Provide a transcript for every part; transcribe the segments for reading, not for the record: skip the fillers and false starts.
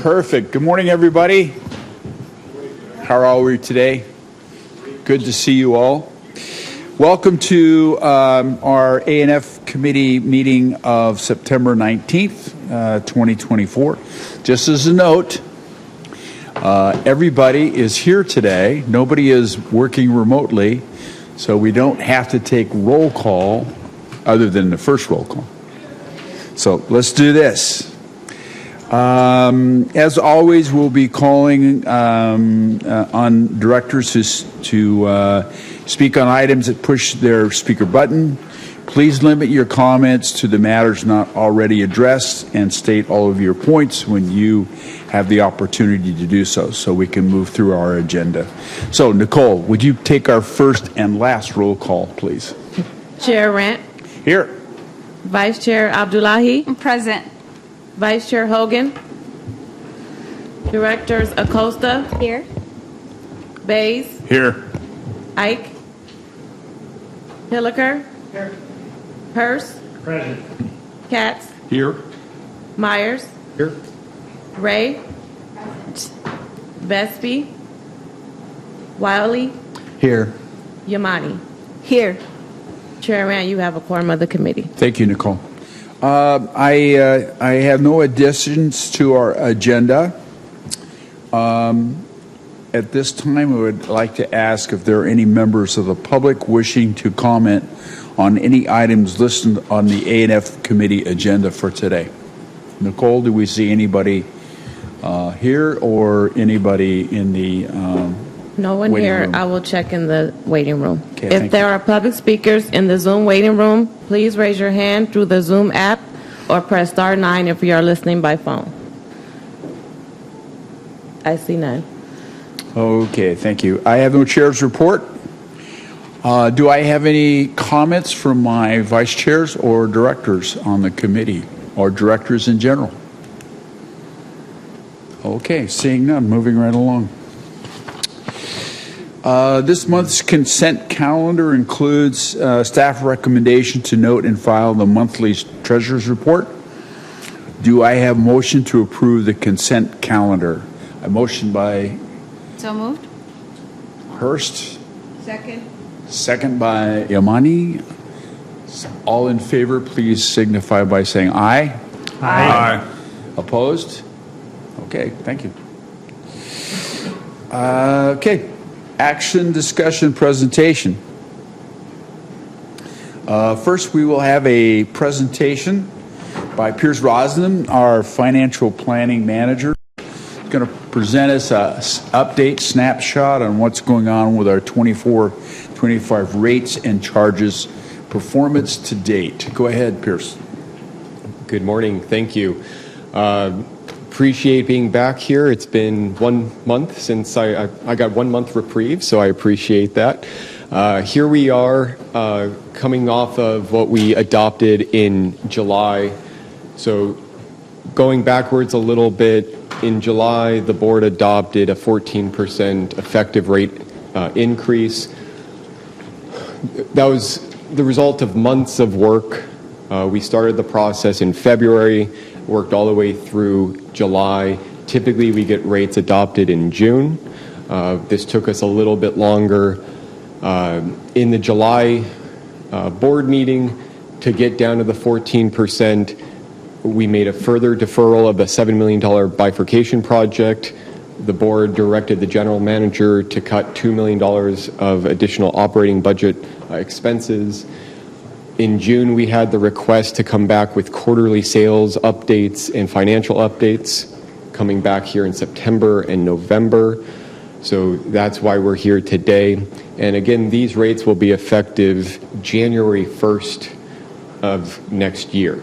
Perfect. Good morning, everybody. How are we today? Good to see you all. Welcome to our A&F committee meeting of September 19th, 2024. Just as a note, everybody is here today. Nobody is working remotely, so we don't have to take roll call other than the first roll call. So let's do this. As always, we'll be calling on directors to speak on items that push their speaker button. Please limit your comments to the matters not already addressed and state all of your points when you have the opportunity to do so we can move through our agenda. So, Nicole, would you take our first and last roll call, please? Chair Rant. Here. Vice Chair Abdullahi. Present. Vice Chair Hogan. Directors Acosta. Here. Bays. Here. Ike. Hilliker. Here. Hurst. Present. Katz. Here. Myers. Here. Ray. Vespi. Wiley. Here. Yamani. Here. Chair Rant, you have a quorum of the committee. Thank you, Nicole. I have no additions to our agenda. At this time, I would like to ask if there are any members of the public wishing to comment on any items listed on the A&F committee agenda for today. Nicole, do we see anybody here or anybody in the No one waiting here. room? I will check in the waiting room. Okay, if thank there you. are public speakers in the Zoom waiting room, please raise your hand through the Zoom app or press star 9 if you are listening by phone. I see none. Okay, thank you. I have no chair's report. Do I have any comments from my vice chairs or directors on the committee or directors in general? Okay, seeing none, moving right along. This month's consent calendar includes staff recommendation to note and file the monthly treasurer's report. Do I have motion to approve the consent calendar? A motion by So moved. Hurst, Second. second by Yamani. All in favor, please signify by saying aye. Aye. Opposed? Okay, thank you. Okay. Action, discussion, presentation. First, we will have a presentation by Piers Rosnan, our financial planning manager. He's going to present us an update snapshot on what's going on with our 24-25 rates and charges performance to date. Go ahead, Piers. Good morning. Thank you. Appreciate being back here. It's been 1 month since I got 1 month reprieve, so I appreciate that. Here we are coming off of what we adopted in July. So going backwards a little bit, in July, the board adopted a 14% effective rate increase. That was the result of months of work. We started the process in February, worked all the way through July. Typically, we get rates adopted in June. This took us a little bit longer. In the July board meeting, to get down to the 14%, we made a further deferral of a $7 million bifurcation project. The board directed the general manager to cut $2 million of additional operating budget expenses. In June, we had the request to come back with quarterly sales updates and financial updates, coming back here in September and November. So that's why we're here today. And again, these rates will be effective January 1st of next year.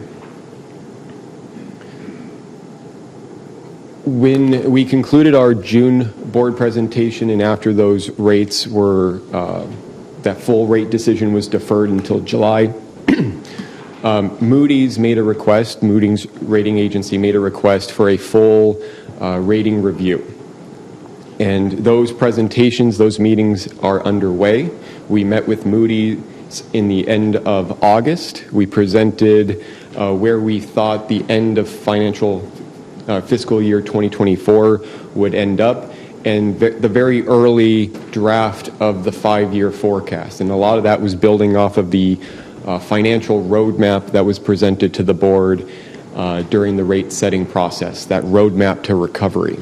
When we concluded our June board presentation and after those rates were, that full rate decision was deferred until July, Moody's made a request, Moody's rating agency made a request for a full rating review. And those presentations, those meetings are underway. We met with Moody's in the end of August. We presented where we thought the end of financial fiscal year 2024 would end up, and the very early draft of the 5-year forecast. And a lot of that was building off of the financial roadmap that was presented to the board during the rate setting process, that roadmap to recovery.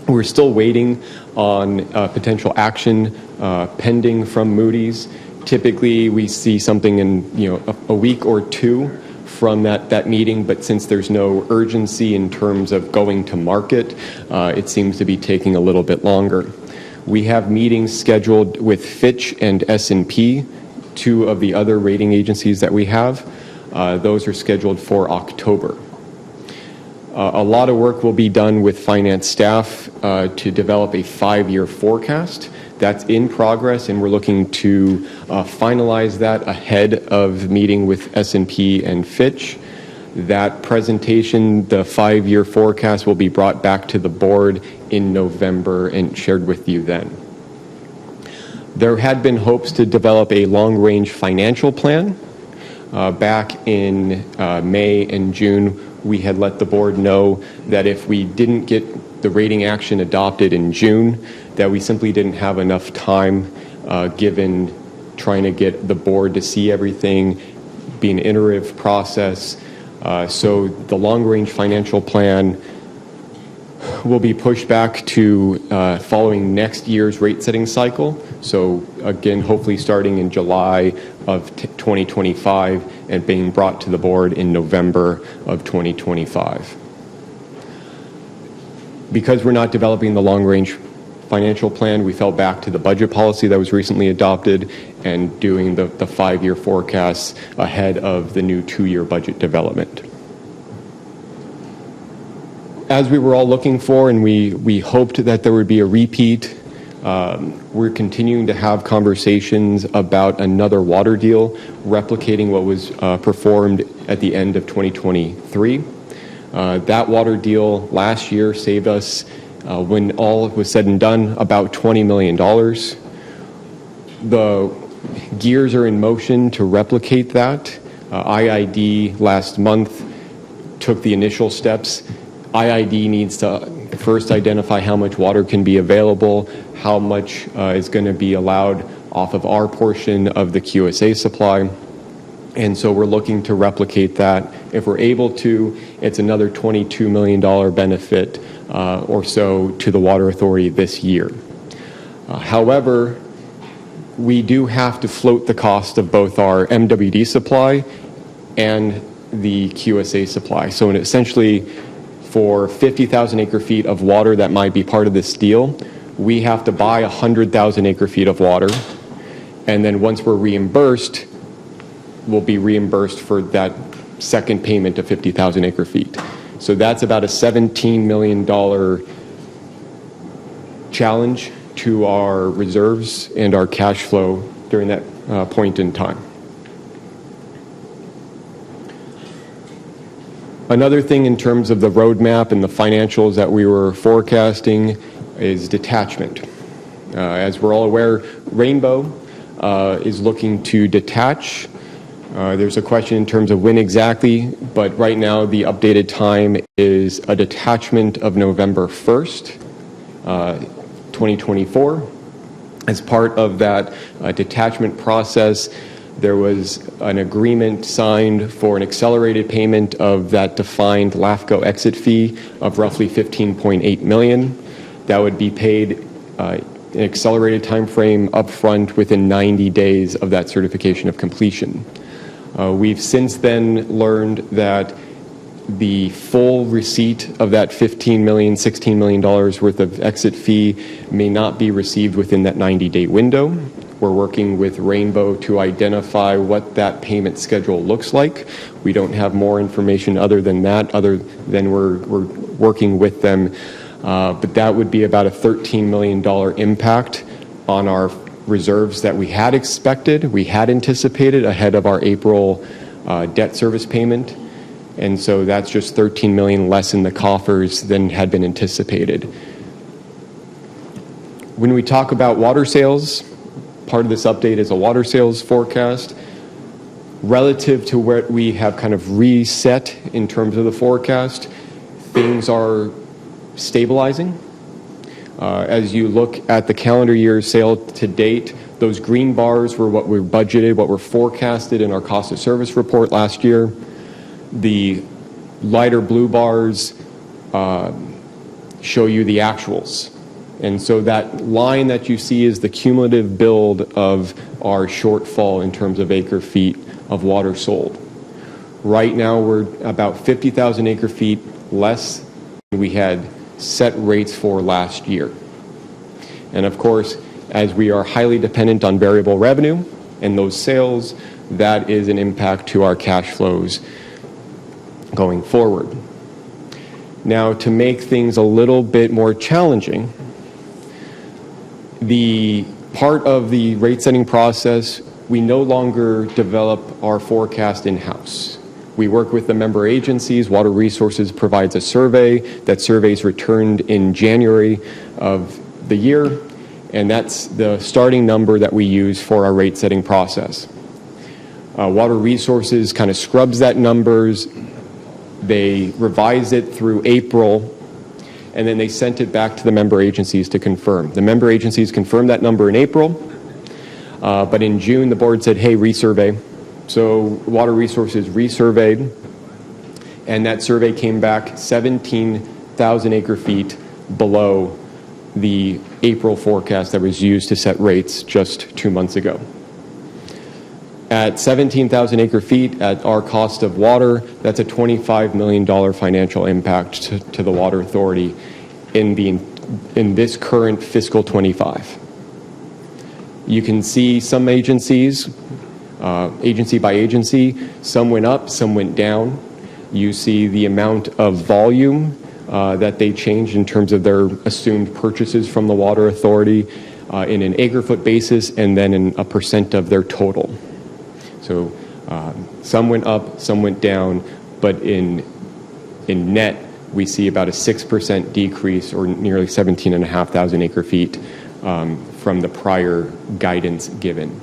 We're still waiting on potential action pending from Moody's. Typically, we see something in a week or two from that meeting, but since there's no urgency in terms of going to market, it seems to be taking a little bit longer. We have meetings scheduled with Fitch and S&P, two of the other rating agencies that we have. Those are scheduled for October. A lot of work will be done with finance staff to develop a 5-year forecast. That's in progress, and we're looking to finalize that ahead of meeting with S&P and Fitch. That presentation, the 5-year forecast, will be brought back to the board in November and shared with you then. There had been hopes to develop a long-range financial plan. Back in May and June, we had let the board know that if we didn't get the rating action adopted in June, that we simply didn't have enough time given trying to get the board to see everything, be an iterative process. So the long-range financial plan will be pushed back to following next year's rate-setting cycle. So again, hopefully starting in July of 2025 and being brought to the board in November of 2025. Because we're not developing the long-range financial plan, we fell back to the budget policy that was recently adopted and doing the 5-year forecasts ahead of the new 2-year budget development. As we were all looking for, and we hoped that there would be a repeat, we're continuing to have conversations about another water deal, replicating what was performed at the end of 2023. That water deal last year saved us, when all was said and done, about $20 million. The gears are in motion to replicate that. IID last month took the initial steps. IID needs to first identify how much water can be available, how much is going to be allowed off of our portion of the QSA supply. And so we're looking to replicate that. If we're able to, it's another $22 million benefit or so to the Water Authority this year. However, we do have to float the cost of both our MWD supply and the QSA supply. So essentially, for 50,000 acre-feet of water that might be part of this deal, we have to buy 100,000 acre-feet of water, and then once we're reimbursed, we'll be reimbursed for that second payment of 50,000 acre-feet. So that's about a $17 million challenge to our reserves and our cash flow during that point in time. Another thing in terms of the roadmap and the financials that we were forecasting is detachment. As we're all aware, Rainbow is looking to detach. There's a question in terms of when exactly, but right now the updated time is a detachment of November 1st, 2024. As part of that detachment process, there was an agreement signed for an accelerated payment of that defined LAFCO exit fee of roughly $15.8 million. That would be paid an accelerated time frame upfront within 90 days of that certification of completion. We've since then learned that the full receipt of that $16 million worth of exit fee may not be received within that 90-day window. We're working with Rainbow to identify what that payment schedule looks like. We don't have more information other than that, other than we're working with them. But that would be about a $13 million impact on our reserves that we had expected, we had anticipated ahead of our April debt service payment. And so that's just $13 million less in the coffers than had been anticipated. When we talk about water sales, part of this update is a water sales forecast. Relative to where we have kind of reset in terms of the forecast, things are stabilizing. As you look at the calendar year sale to date, those green bars were what we budgeted, what were forecasted in our cost of service report last year. The lighter blue bars show you the actuals. And so that line that you see is the cumulative build of our shortfall in terms of acre feet of water sold. Right now, we're about 50,000 acre feet less than we had set rates for last year. And of course, as we are highly dependent on variable revenue and those sales, that is an impact to our cash flows going forward. Now, to make things a little bit more challenging, the part of the rate setting process, we no longer develop our forecast in-house. We work with the member agencies. Water Resources provides a survey. That survey is returned in January of the year, and that's the starting number that we use for our rate setting process. Water Resources kind of scrubs that numbers. They revise it through April, and then they sent it back to the member agencies to confirm. The member agencies confirmed that number in April, but in June the board said, hey, resurvey. So Water Resources resurveyed, and that survey came back 17,000 acre feet below the April forecast that was used to set rates just 2 months ago. At 17,000 acre feet at our cost of water, that's a $25 million financial impact to the Water Authority in this current fiscal 25. You can see some agencies, agency by agency, some went up, some went down. You see the amount of volume that they changed in terms of their assumed purchases from the Water Authority in an acre foot basis, and then in a percent of their total. So some went up, some went down, but in net, we see about a 6% decrease, or nearly 17,500 acre feet from the prior guidance given.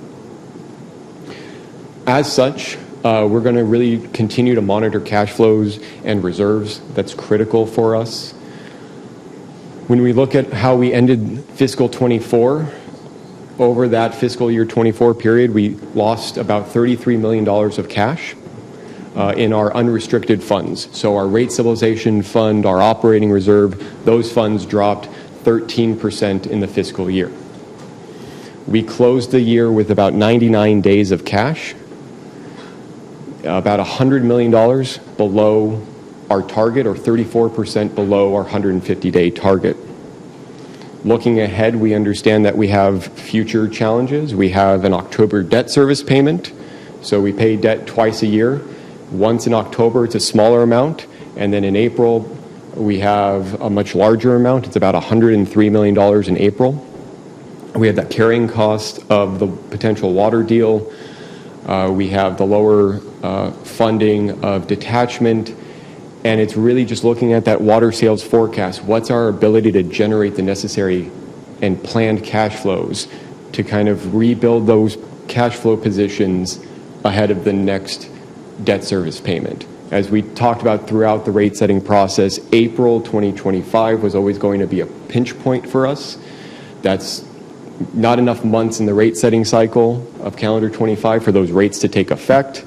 As such, we're going to really continue to monitor cash flows and reserves. That's critical for us. When we look at how we ended fiscal 24, over that fiscal year 24 period, we lost about $33 million of cash in our unrestricted funds. So our rate stabilization fund, our operating reserve, those funds dropped 13% in the fiscal year. We closed the year with about 99 days of cash, about $100 million below our target, or 34% below our 150-day target. Looking ahead, we understand that we have future challenges. We have an October debt service payment, so we pay debt twice a year. Once in October, it's a smaller amount, and then in April, we have a much larger amount. It's about $103 million in April. We have that carrying cost of the potential water deal. We have the lower funding of detachment, and it's really just looking at that water sales forecast. What's our ability to generate the necessary and planned cash flows to kind of rebuild those cash flow positions ahead of the next debt service payment? As we talked about throughout the rate setting process, April 2025 was always going to be a pinch point for us. That's not enough months in the rate setting cycle of calendar 25 for those rates to take effect,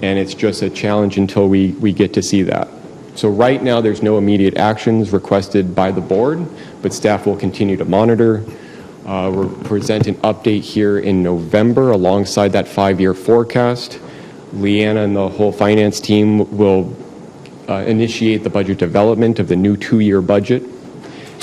and it's just a challenge until we get to see that. So right now there's no immediate actions requested by the board, but staff will continue to monitor. We'll present an update here in November alongside that 5-year forecast. Leanna and the whole finance team will initiate the budget development of the new 2-year budget.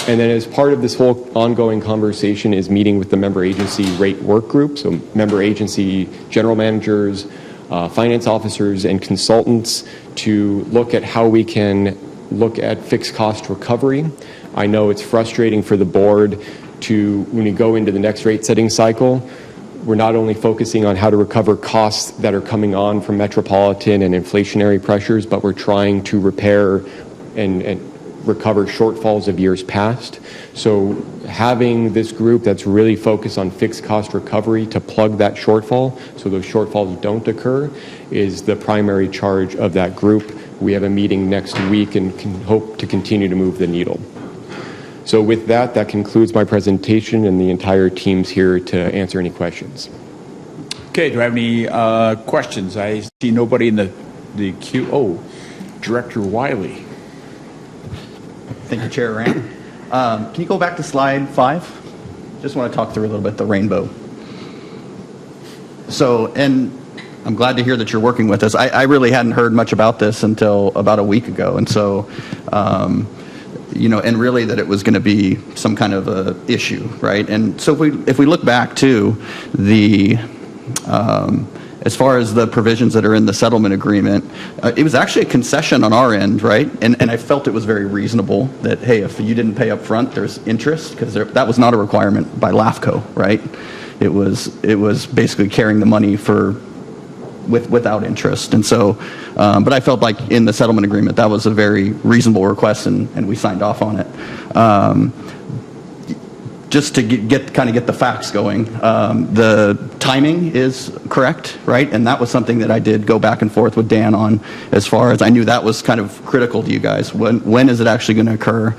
And then as part of this whole ongoing conversation is meeting with the member agency rate work group, so member agency general managers, finance officers, and consultants to look at how we can look at fixed cost recovery. I know it's frustrating for the board to, when we go into the next rate setting cycle, we're not only focusing on how to recover costs that are coming on from metropolitan and inflationary pressures, but we're trying to repair and recover shortfalls of years past. So having this group that's really focused on fixed cost recovery to plug that shortfall so those shortfalls don't occur is the primary charge of that group. We have a meeting next week and can hope to continue to move the needle. So with that, that concludes my presentation, and the entire team's here to answer any questions. Okay, do I have any questions? I see nobody in the queue. Oh, Director Wiley. Thank you, Chair Rand. Can you go back to slide 5? Just want to talk through a little bit the rainbow. So, and I'm glad to hear that you're working with us. I really hadn't heard much about this until about a week ago, and so, and really that it was going to be some kind of a issue, right? And so if we look back to the as far as the provisions that are in the settlement agreement, it was actually a concession on our end, right? And I felt it was very reasonable that, hey, if you didn't pay up front, there's interest, because that was not a requirement by LAFCO, right? It was basically carrying the money without interest. And so, but I felt like in the settlement agreement, that was a very reasonable request, and we signed off on it. Just to get the facts going, the timing is correct, right? And that was something that I did go back and forth with Dan on, as far as I knew that was kind of critical to you guys. When is it actually going to occur?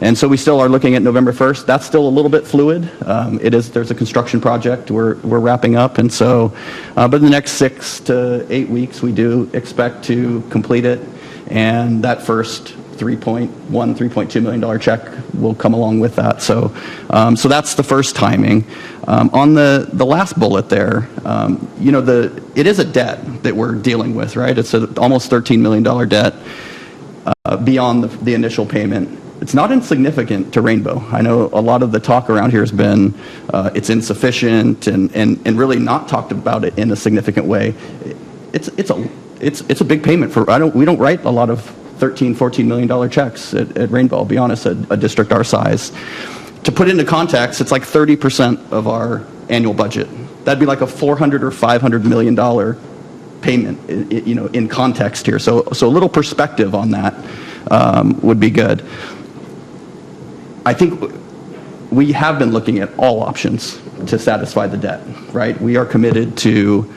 And so we still are looking at November 1st. That's still a little bit fluid. There's a construction project we're wrapping up, and so, but in the next 6 to 8 weeks, we do expect to complete it, and that first $3.2 million check will come along with that. So, so that's the first timing. On the last bullet there, it is a debt that we're dealing with, right? It's an almost $13 million debt beyond the initial payment. It's not insignificant to Rainbow. I know a lot of the talk around here has been it's insufficient and really not talked about it in a significant way. It's a big payment we don't write a lot of $13-14 million checks at Rainbow, I'll be honest, a district our size. To put it into context, it's like 30% of our annual budget. That'd be like a $400 or $500 million payment, in context here. So a little perspective on that would be good. I think we have been looking at all options to satisfy the debt, right? We are committed to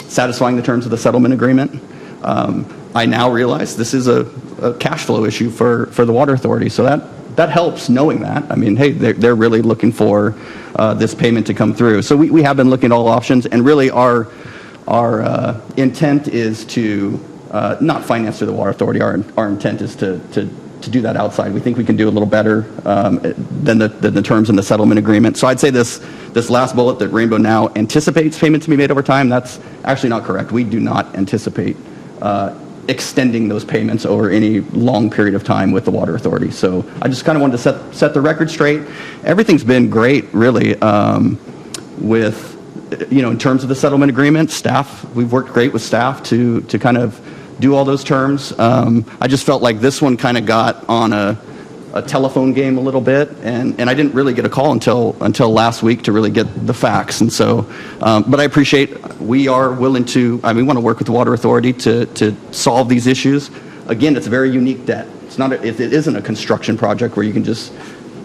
satisfying the terms of the settlement agreement. I now realize this is a cash flow issue for the Water Authority, so that helps knowing that. I mean, hey, they're really looking for this payment to come through. So we have been looking at all options, and really our intent is to not finance through the Water Authority. Our intent is to do that outside. We think we can do a little better than the terms in the settlement agreement. So I'd say this last bullet, that Rainbow now anticipates payment to be made over time, that's actually not correct. We do not anticipate extending those payments over any long period of time with the Water Authority. So I just kind of wanted to set the record straight. Everything's been great, really, with, in terms of the settlement agreement. Staff, we've worked great with staff to kind of do all those terms. I just felt like this one kind of got on a telephone game a little bit, and I didn't really get a call until last week to really get the facts. And so, but I appreciate, we are willing to, we want to work with the Water Authority to solve these issues. Again, it's a very unique debt. It isn't a construction project where you can just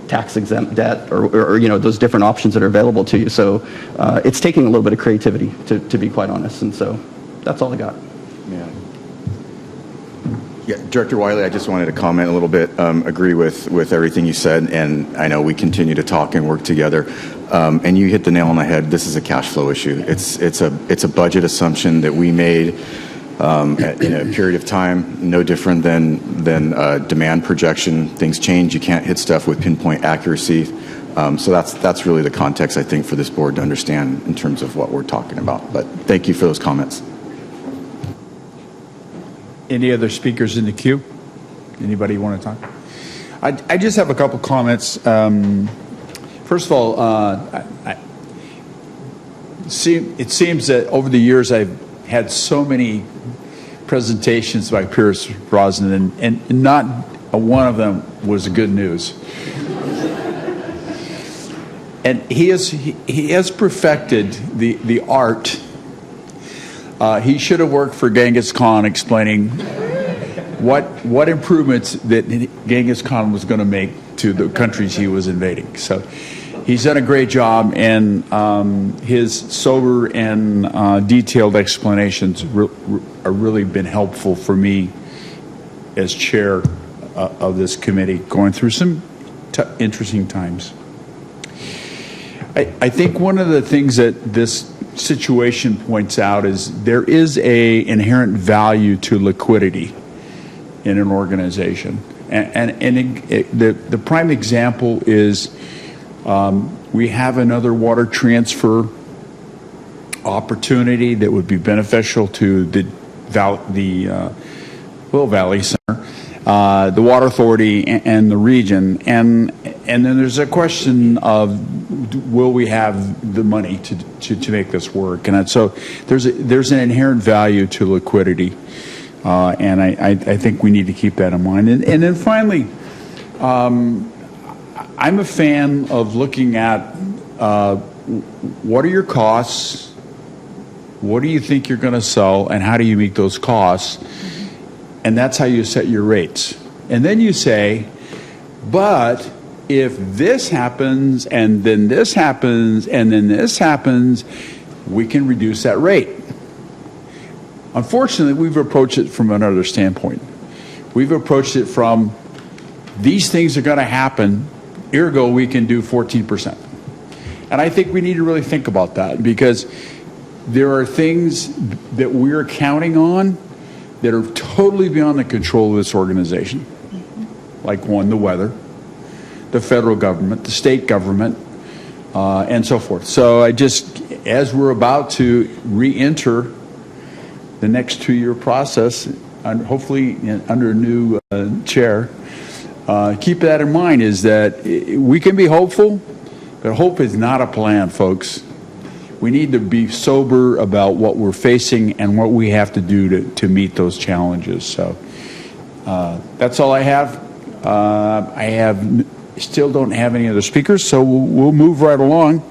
tax exempt debt or those different options that are available to you. So it's taking a little bit of creativity, to be quite honest. And so that's all I got. Yeah, Director Wiley, I just wanted to comment a little bit, agree with everything you said, and I know we continue to talk and work together, and you hit the nail on the head. This is a cash flow issue. It's a budget assumption that we made in a period of time, no different than demand projection. Things change. You can't hit stuff with pinpoint accuracy. So that's really the context, I think, for this board to understand in terms of what we're talking about. But thank you for those comments. Any other speakers in the queue? Anybody want to talk? I just have a couple comments. First of all, it seems that over the years I've had so many presentations by Pierce Brosnan, and not one of them was good news. And he has perfected the art. He should have worked for Genghis Khan, explaining what improvements that Genghis Khan was going to make to the countries he was invading. So He's done a great job, and his sober and detailed explanations are really been helpful for me as chair of this committee, going through some interesting times. I think one of the things that this situation points out is there is a inherent value to liquidity in an organization, the prime example is we have another water transfer opportunity that would be beneficial to the Will Valley Center, the Water Authority, and the region, and then there's a question of will we have the money to make this work, and so there's an inherent value to liquidity, and I think we need to keep that in mind, and then finally, I'm a fan of looking at what are your costs, what do you think you're going to sell, and how do you meet those costs, and that's how you set your rates. And then you say, but if this happens, and then this happens, and then this happens, we can reduce that rate. Unfortunately, we've approached it from another standpoint. We've approached it from these things are going to happen, ergo we can do 14%. And I think we need to really think about that, because there are things that we're counting on that are totally beyond the control of this organization. Like one, the weather, the federal government, the state government, and so forth. So as we're about to re-enter the next 2-year process, and hopefully under a new chair, keep that in mind, is that we can be hopeful, but hope is not a plan, folks. We need to be sober about what we're facing and what we have to do to meet those challenges. So that's all I have. Still don't have any other speakers, so we'll move right along.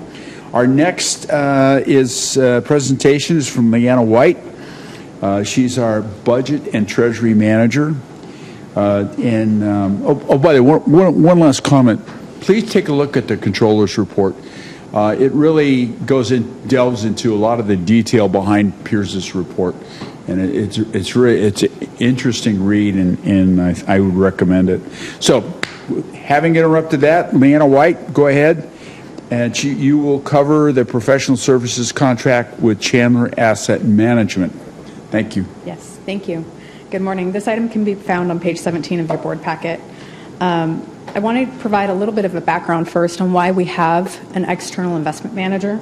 Our next presentation is from Leanna White. She's our budget and treasury manager. By the way, one last comment. Please take a look at the controller's report. It really delves into a lot of the detail behind Pierce's report, and it's an interesting read, and I would recommend it. So, having interrupted that, Leanna White, go ahead, and you will cover the professional services contract with Chandler Asset Management. Thank you. Yes, thank you. Good morning. This item can be found on page 17 of your board packet. I want to provide a little bit of a background first on why we have an external investment manager.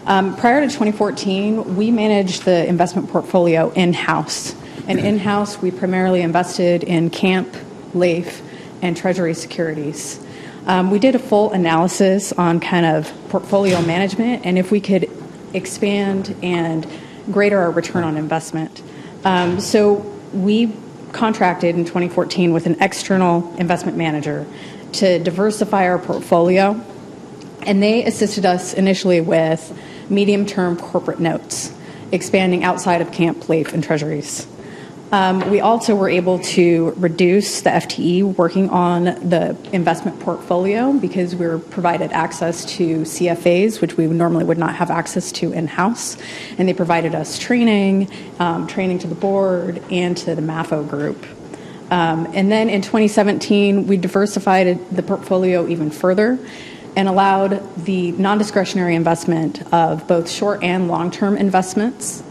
Prior to 2014, we managed the investment portfolio in-house. And in-house, we primarily invested in Camp, LAIF, and Treasury securities. We did a full analysis on kind of portfolio management and if we could expand and greater our return on investment. So we contracted in 2014 with an external investment manager to diversify our portfolio, and they assisted us initially with medium-term corporate notes, expanding outside of Camp, LAIF, and Treasuries. We also were able to reduce the FTE working on the investment portfolio because we were provided access to CFAs, which we normally would not have access to in-house. And they provided us training to the board and to the MAFO group. And then in 2017, we diversified the portfolio even further and allowed the non-discretionary investment of both short and long-term investments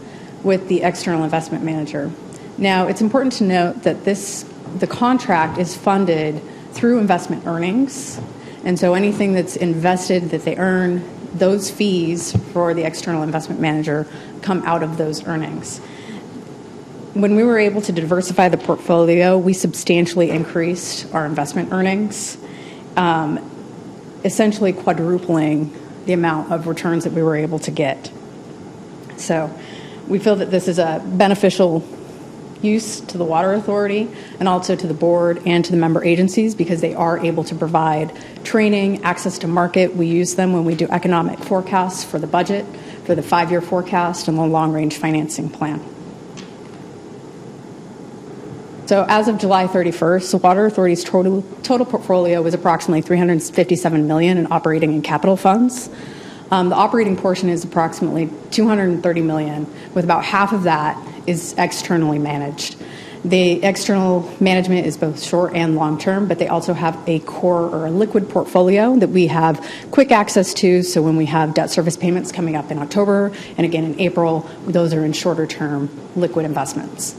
with the external investment manager. Now, it's important to note that the contract is funded through investment earnings, and so anything that's invested that they earn, those fees for the external investment manager come out of those earnings. When we were able to diversify the portfolio, we substantially increased our investment earnings, essentially quadrupling the amount of returns that we were able to get. So we feel that this is a beneficial use to the Water Authority and also to the board and to the member agencies because they are able to provide training, access to market. We use them when we do economic forecasts for the budget, for the 5-year forecast, and the long-range financing plan. So as of July 31st, the Water Authority's total portfolio was approximately $357 million in operating and capital funds. The operating portion is approximately $230 million, with about half of that is externally managed. The external management is both short and long term, but they also have a core or a liquid portfolio that we have quick access to. So when we have debt service payments coming up in October and again in April, those are in shorter term liquid investments.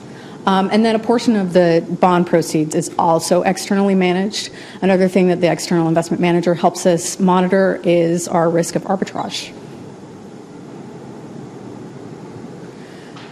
And then a portion of the bond proceeds is also externally managed. Another thing that the external investment manager helps us monitor is our risk of arbitrage.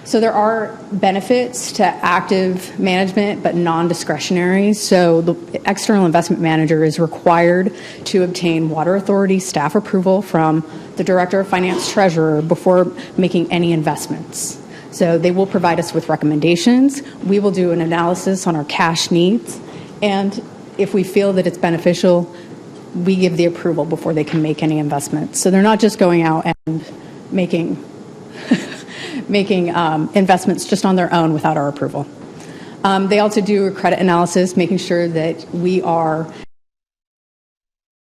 So there are benefits to active management, but non-discretionary. So the external investment manager is required to obtain Water Authority staff approval from the Director of Finance Treasurer before making any investments. So they will provide us with recommendations. We will do an analysis on our cash needs. And if we feel that it's beneficial, we give the approval before they can make any investments. So they're not just going out and making investments just on their own without our approval. They also do a credit analysis, making sure that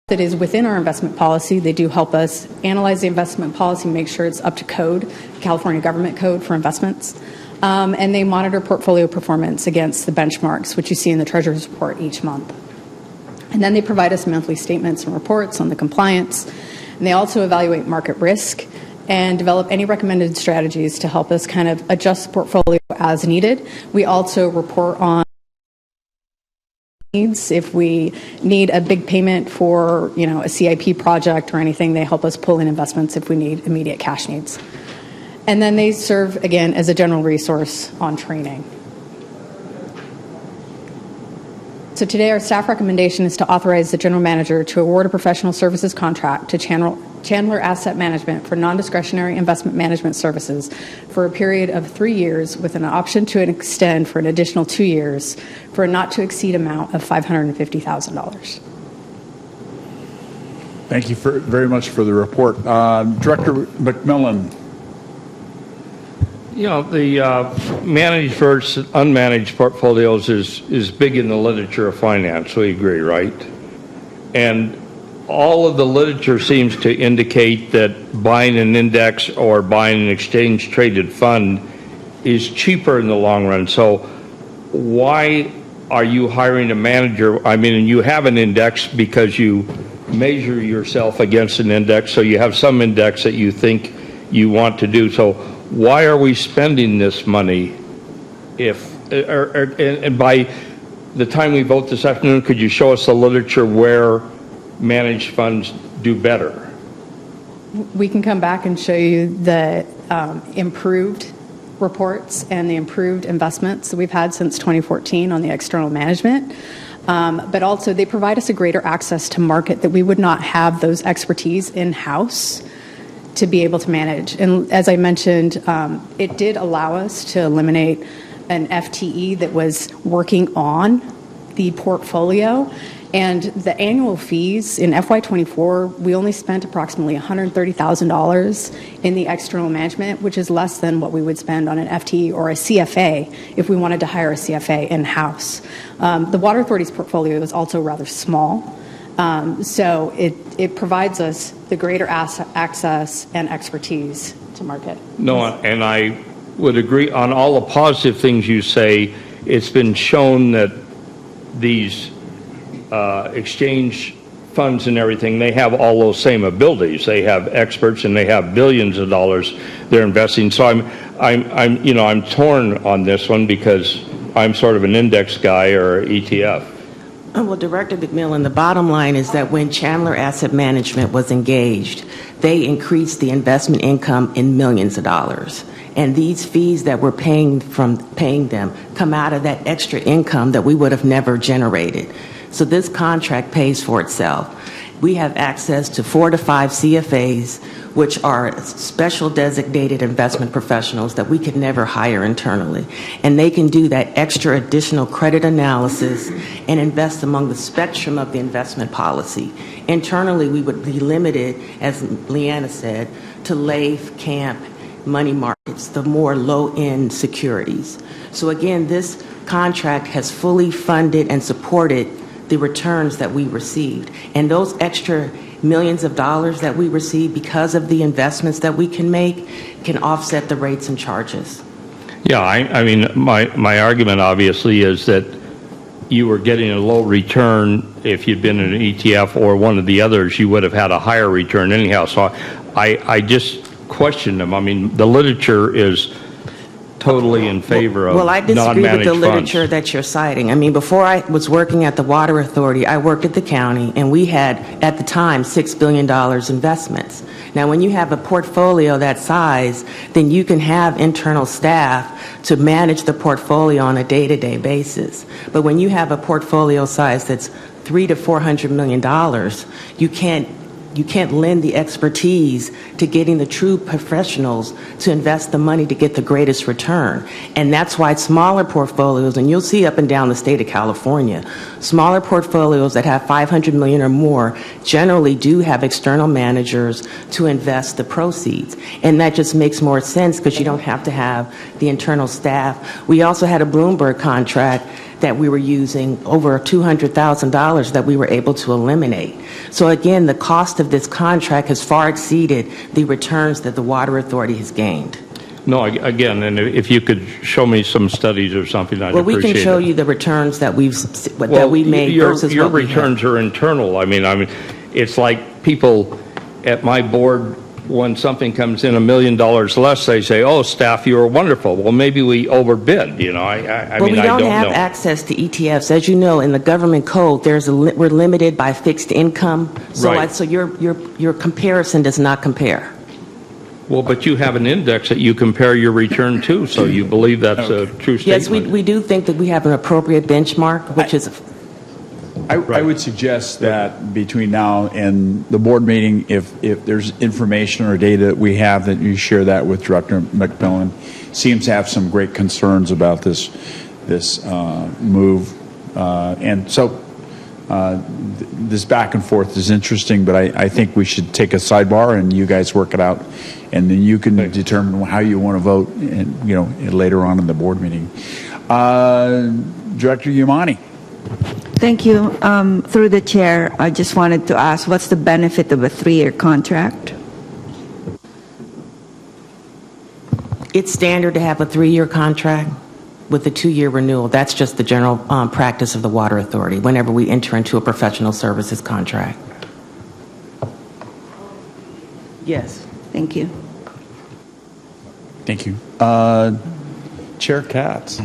that is within our investment policy. They do help us analyze the investment policy, make sure it's up to code, California government code for investments. And they monitor portfolio performance against the benchmarks, which you see in the Treasurer's report each month. And then they provide us monthly statements and reports on the compliance. And they also evaluate market risk and develop any recommended strategies to help us kind of adjust the portfolio as needed. We also report on needs. If we need a big payment for, a CIP project or anything, they help us pull in investments if we need immediate cash needs. And then they serve, again, as a general resource on training. So today our staff recommendation is to authorize the general manager to award a professional services contract to Chandler Asset Management for non-discretionary investment management services for a period of 3 years with an option to extend for an additional 2 years for a not to exceed amount of $550,000. Thank you very much for the report. Director McMillan. The managed versus unmanaged portfolios is big in the literature of finance. We agree, right? And all of the literature seems to indicate that buying an index or buying an exchange-traded fund is cheaper in the long run. So why are you hiring a manager? I mean, you have an index because you measure yourself against an index, so you have some index that you think you want to do. So why are we spending this money and by the time we vote this afternoon, could you show us the literature where managed funds do better? We can come back and show you the improved reports and the improved investments that we've had since 2014 on the external management. But also they provide us a greater access to market that we would not have those expertise in-house to be able to manage. And as I mentioned, it did allow us to eliminate an FTE that was working on the portfolio. And the annual fees in FY24, we only spent approximately $130,000 in the external management, which is less than what we would spend on an FTE or a CFA if we wanted to hire a CFA in-house. The Water Authority's portfolio is also rather small. So it provides us the greater access and expertise to market. No, and I would agree on all the positive things you say. It's been shown that these exchange funds and everything, they have all those same abilities. They have experts and they have billions of dollars they're investing. So I'm torn on this one because I'm sort of an index guy or ETF. Well, Director McMillan, the bottom line is that when Chandler Asset Management was engaged, they increased the investment income in millions of dollars. And these fees that we're paying them come out of that extra income that we would have never generated. So this contract pays for itself. We have access to 4 to 5 CFAs, which are special designated investment professionals that we could never hire internally. And they can do that extra additional credit analysis and invest among the spectrum of the investment policy. Internally, we would be limited, as Leanna said, to LAIF, CAMP, money markets, the more low-end securities. So again, this contract has fully funded and supported the returns that we received. And those extra millions of dollars that we receive because of the investments that we can make can offset the rates and charges. Yeah, I mean, my argument obviously is that you were getting a low return. If you'd been in an ETF or one of the others, you would have had a higher return anyhow. So I just question them. I mean, the literature is totally in favor of Well, I disagree with the non-managed literature funds. that you're citing. I mean, before I was working at the Water Authority, I worked at the county, and we had, at the time, $6 billion investments. Now, when you have a portfolio that size, then you can have internal staff to manage the portfolio on a day-to-day basis. But when you have a portfolio size that's $300 to $400 million, you can't lend the expertise to getting the true professionals to invest the money to get the greatest return. And that's why smaller portfolios, and you'll see up and down the state of California, smaller portfolios that have $500 million or more generally do have external managers to invest the proceeds. And that just makes more sense because you don't have to have the internal staff. We also had a Bloomberg contract that we were using, over $200,000 that we were able to eliminate. So again, the cost of this contract has far exceeded the returns that the Water Authority has gained. No, again, and if you could show me some studies or something, I'd Well, we appreciate it. can show you the returns that we made versus your what we have. returns are internal. I mean, it's like people at my board, when something comes in $1 million less, they say, "Oh, staff, you were wonderful." Well, maybe we overbid. You know, I Well, mean, we I don't don't have know. access to ETFs. As you know, in the government code, we're limited by fixed income. So, Right. so your comparison does not compare. Well, but you have an index that you compare your return to, so you believe that's a true statement. Yes, we do think that we have an appropriate benchmark, which is I would suggest that between now and the board meeting, if there's information or data that we have, that you share that with Director McMillan. Seems to have some great concerns about this move, and so this back and forth is interesting. But I think we should take a sidebar and you guys work it out, and then you can determine how you want to vote, and later on in the board meeting. Director Yamani. Thank you. Through the chair, I just wanted to ask, what's the benefit of a 3-year contract? it's standard to have a 3-year contract with a 2-year renewal. That's just the general practice of the Water Authority whenever we enter into a professional services contract. Yes. Thank you. Thank you. Chair Katz.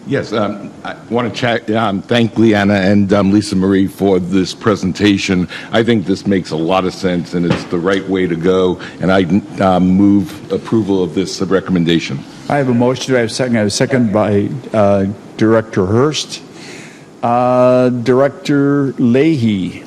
Yes, I want to thank Leanna and Lisa Marie for this presentation. I think this makes a lot of sense, and it's the right way to go, and I move approval of this recommendation. I have a motion. Do I have a second? I have a second by Director Hurst. Director Leahy.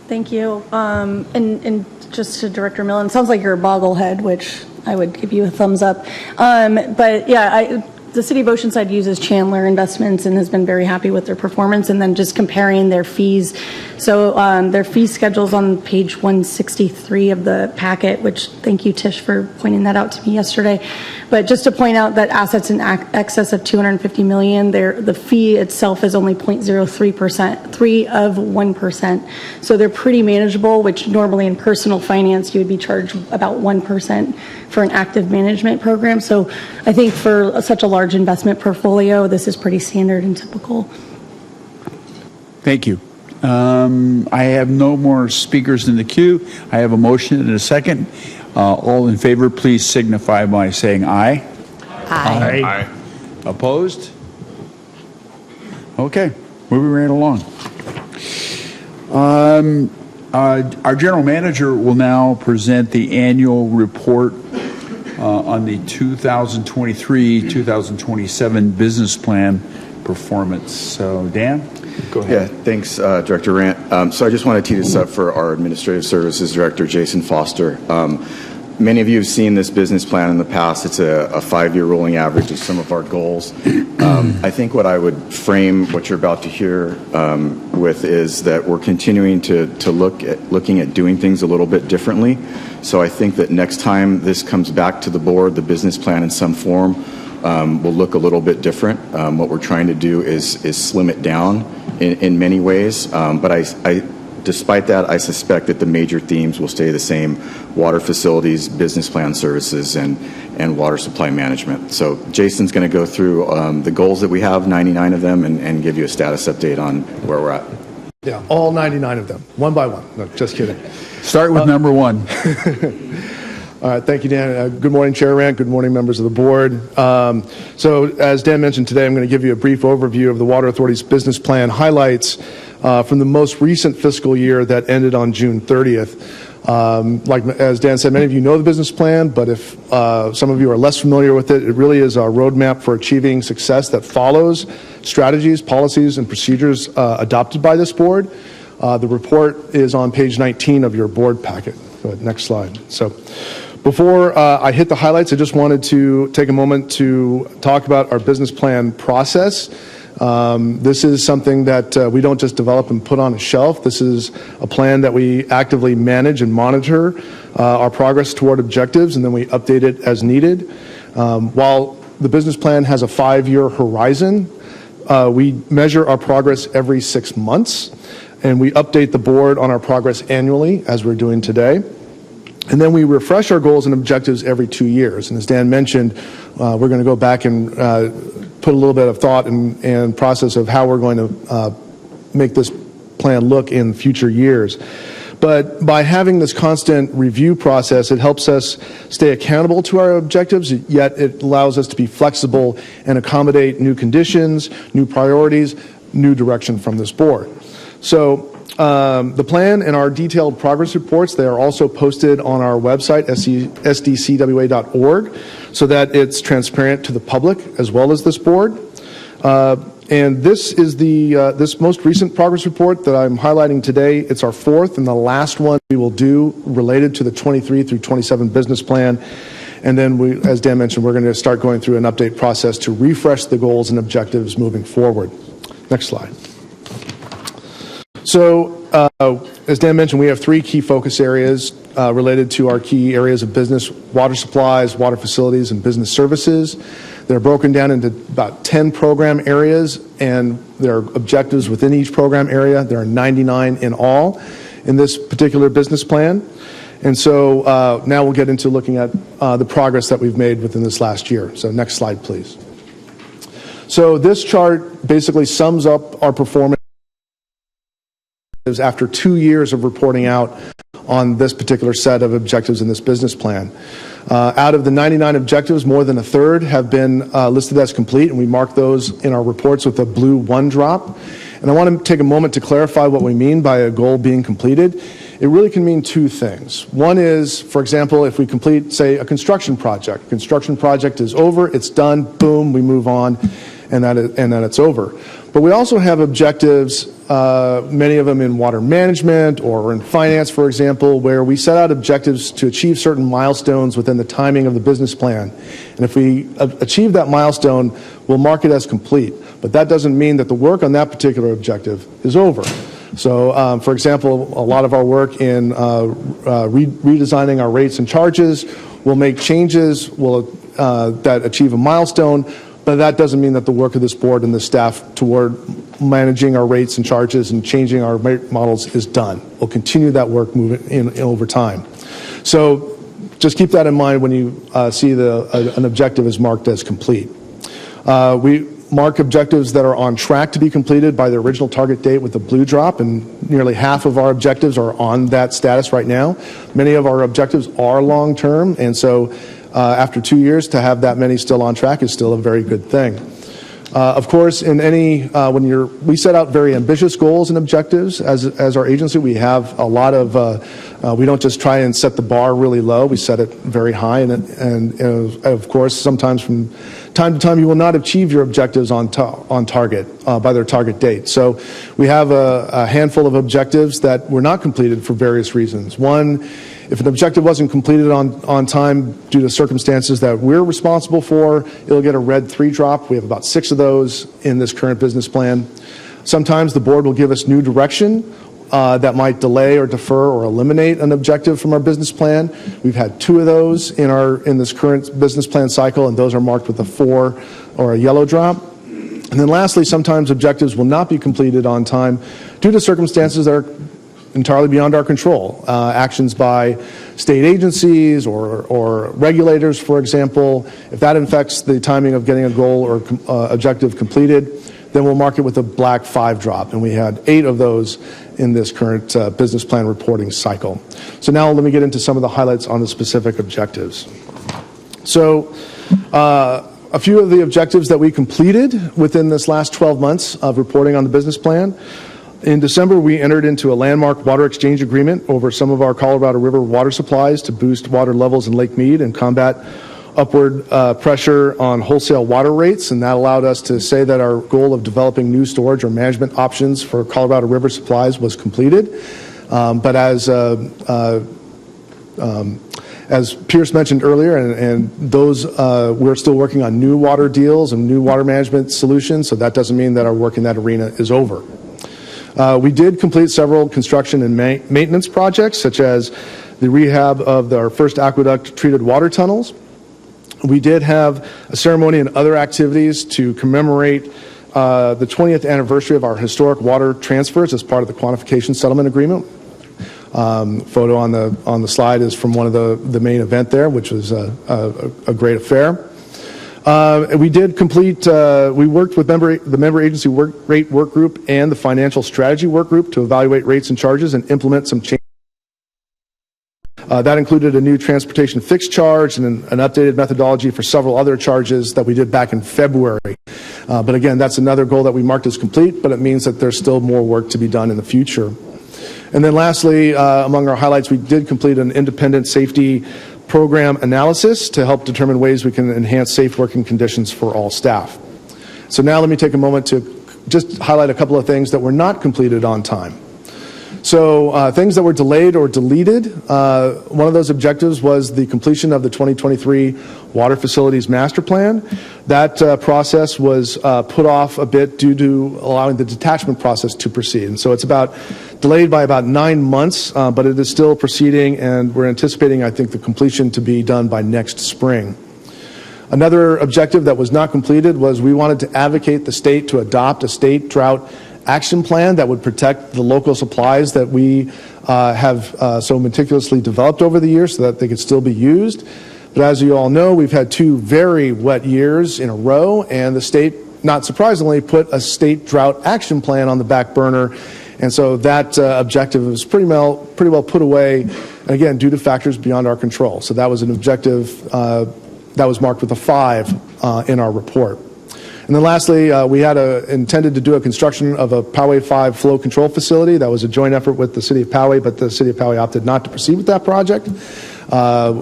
Thank you. And just to Director Millen, it sounds like you're a bogglehead, which I would give you a thumbs up. But yeah, the City of Oceanside uses Chandler Investments and has been very happy with their performance, and then just comparing their fees. So their fee schedule's on page 163 of the packet, which thank you, Tish, for pointing that out to me yesterday. But just to point out that assets in excess of $250 million, the fee itself is only 0.03%, 3 of 1%. So they're pretty manageable, which normally in personal finance, you would be charged about 1% for an active management program. So I think for such a large investment portfolio, this is pretty standard and typical. Thank you. I have no more speakers in the queue. I have a motion and a second. All in favor, please signify by saying aye. Aye. Aye. Opposed? Okay, moving right along. Our general manager will now present the annual report on the 2023-2027 business plan performance. So, Dan, go ahead. Yeah, thanks, Director Rant. So I just want to tee this up for our Administrative Services Director, Jason Foster. Many of you have seen this business plan in the past. It's a 5-year rolling average of some of our goals. I think what I would frame what you're about to hear with is that we're continuing to looking at doing things a little bit differently. So I think that next time this comes back to the board, the business plan in some form, will look a little bit different. What we're trying to do is slim it down in many ways, but despite that, I suspect that the major themes will stay the same: water facilities, business plan services, and water supply management. So Jason's going to go through the goals that we have, 99 of them, and give you a status update on where we're at. Yeah, all 99 of them, one by one. No, just kidding. Start with number one. All right, thank you, Dan. Good morning, Chair Rand. Good morning, members of the board. So as Dan mentioned today, I'm going to give you a brief overview of the Water Authority's business plan highlights from the most recent fiscal year that ended on June 30th. As Dan said, many of you know the business plan, but if some of you are less familiar with it, it really is our roadmap for achieving success that follows strategies, policies, and procedures adopted by this board. The report is on page 19 of your board packet. Go ahead, next slide. So before I hit the highlights, I just wanted to take a moment to talk about our business plan process. This is something that we don't just develop and put on a shelf. This is a plan that we actively manage and monitor our progress toward objectives, and then we update it as needed. While the business plan has a 5-year horizon, we measure our progress every 6 months, and we update the board on our progress annually, as we're doing today. And then we refresh our goals and objectives every 2 years. And as Dan mentioned, we're going to go back and put a little bit of thought and process of how we're going to make this plan look in future years. But by having this constant review process, it helps us stay accountable to our objectives, yet it allows us to be flexible and accommodate new conditions, new priorities, new direction from this board. So the plan and our detailed progress reports, they are also posted on our website, sdcwa.org, so that it's transparent to the public as well as this board. And this is this most recent progress report that I'm highlighting today. It's our 4th and the last one we will do related to the 23 through 27 business plan. And then we, as Dan mentioned, we're going to start going through an update process to refresh the goals and objectives moving forward. Next slide. So, as Dan mentioned, we have 3 key focus areas related to our key areas of business: water supplies, water facilities, and business services. They're broken down into about 10 program areas, and there are objectives within each program area. There are 99 in all in this particular business plan. And so now we'll get into looking at the progress that we've made within this last year. So next slide, please. So this chart basically sums up our performance after 2 years of reporting out on this particular set of objectives in this business plan. Out of the 99 objectives, more than a third have been listed as complete, and we mark those in our reports with a blue 1 drop. And I want to take a moment to clarify what we mean by a goal being completed. It really can mean 2 things. One is, for example, if we complete, say, a construction project. Construction project is over, it's done, boom, we move on, and then it's over. But we also have objectives, many of them in water management or in finance, for example, where we set out objectives to achieve certain milestones within the timing of the business plan. And if we achieve that milestone, we'll mark it as complete. But that doesn't mean that the work on that particular objective is over. So, for example, a lot of our work in redesigning our rates and charges will make changes that achieve a milestone, but that doesn't mean that the work of this board and the staff toward managing our rates and charges and changing our rate models is done. We'll continue that work moving in over time. So just keep that in mind when you see an objective is marked as complete. We mark objectives that are on track to be completed by the original target date with the blue drop, and nearly half of our objectives are on that status right now. Many of our objectives are long-term, and so after 2 years, to have that many still on track is still a very good thing. Of course, in we set out very ambitious goals and objectives as our agency. We have a lot of, we don't just try and set the bar really low, we set it very high, and of course, sometimes from time to time you will not achieve your objectives on target, by their target date. So we have a handful of objectives that were not completed for various reasons. One, if an objective wasn't completed on time due to circumstances that we're responsible for, it'll get a red 3 drop. We have about 6 of those in this current business plan. Sometimes the board will give us new direction that might delay or defer or eliminate an objective from our business plan. We've had 2 of those in this current business plan cycle, and those are marked with a 4 or a yellow drop. And then lastly, sometimes objectives will not be completed on time due to circumstances that are entirely beyond our control. Actions by state agencies or regulators, for example. If that affects the timing of getting a goal or objective completed, then we'll mark it with a black 5 drop. And we had 8 of those in this current business plan reporting cycle. So now let me get into some of the highlights on the specific objectives. So a few of the objectives that we completed within this last 12 months of reporting on the business plan. In December, we entered into a landmark water exchange agreement over some of our Colorado River water supplies to boost water levels in Lake Mead and combat upward pressure on wholesale water rates, and that allowed us to say that our goal of developing new storage or management options for Colorado River supplies was completed. But as Pierce mentioned earlier, and those we're still working on new water deals and new water management solutions, so that doesn't mean that our work in that arena is over. We did complete several construction and maintenance projects, such as the rehab of our first aqueduct treated water tunnels. We did have a ceremony and other activities to commemorate the 20th anniversary of our historic water transfers as part of the quantification settlement agreement. Photo on the slide is from one of the main event there, which was a great affair. We did complete, we worked with the member agency rate work group and the financial strategy work group to evaluate rates and charges and implement some changes. That included a new transportation fixed charge and an updated methodology for several other charges that we did back in February. But again, that's another goal that we marked as complete, but it means that there's still more work to be done in the future. And then lastly, among our highlights, we did complete an independent safety program analysis to help determine ways we can enhance safe working conditions for all staff. So now let me take a moment to just highlight a couple of things that were not completed on time. So things that were delayed or deleted, one of those objectives was the completion of the 2023 Water Facilities Master Plan. That process was put off a bit due to allowing the detachment process to proceed. And so it's delayed by about 9 months, but it is still proceeding, and we're anticipating, I think, the completion to be done by next spring. Another objective that was not completed was we wanted to advocate the state to adopt a state drought action plan that would protect the local supplies that we have so meticulously developed over the years so that they could still be used. But as you all know, we've had 2 very wet years in a row, and the state, not surprisingly, put a state drought action plan on the back burner. And so that objective was pretty well put away, and again, due to factors beyond our control. So that was an objective that was marked with a 5 in our report. And then lastly, we had intended to do a construction of a Poway 5 flow control facility. That was a joint effort with the City of Poway, but the City of Poway opted not to proceed with that project,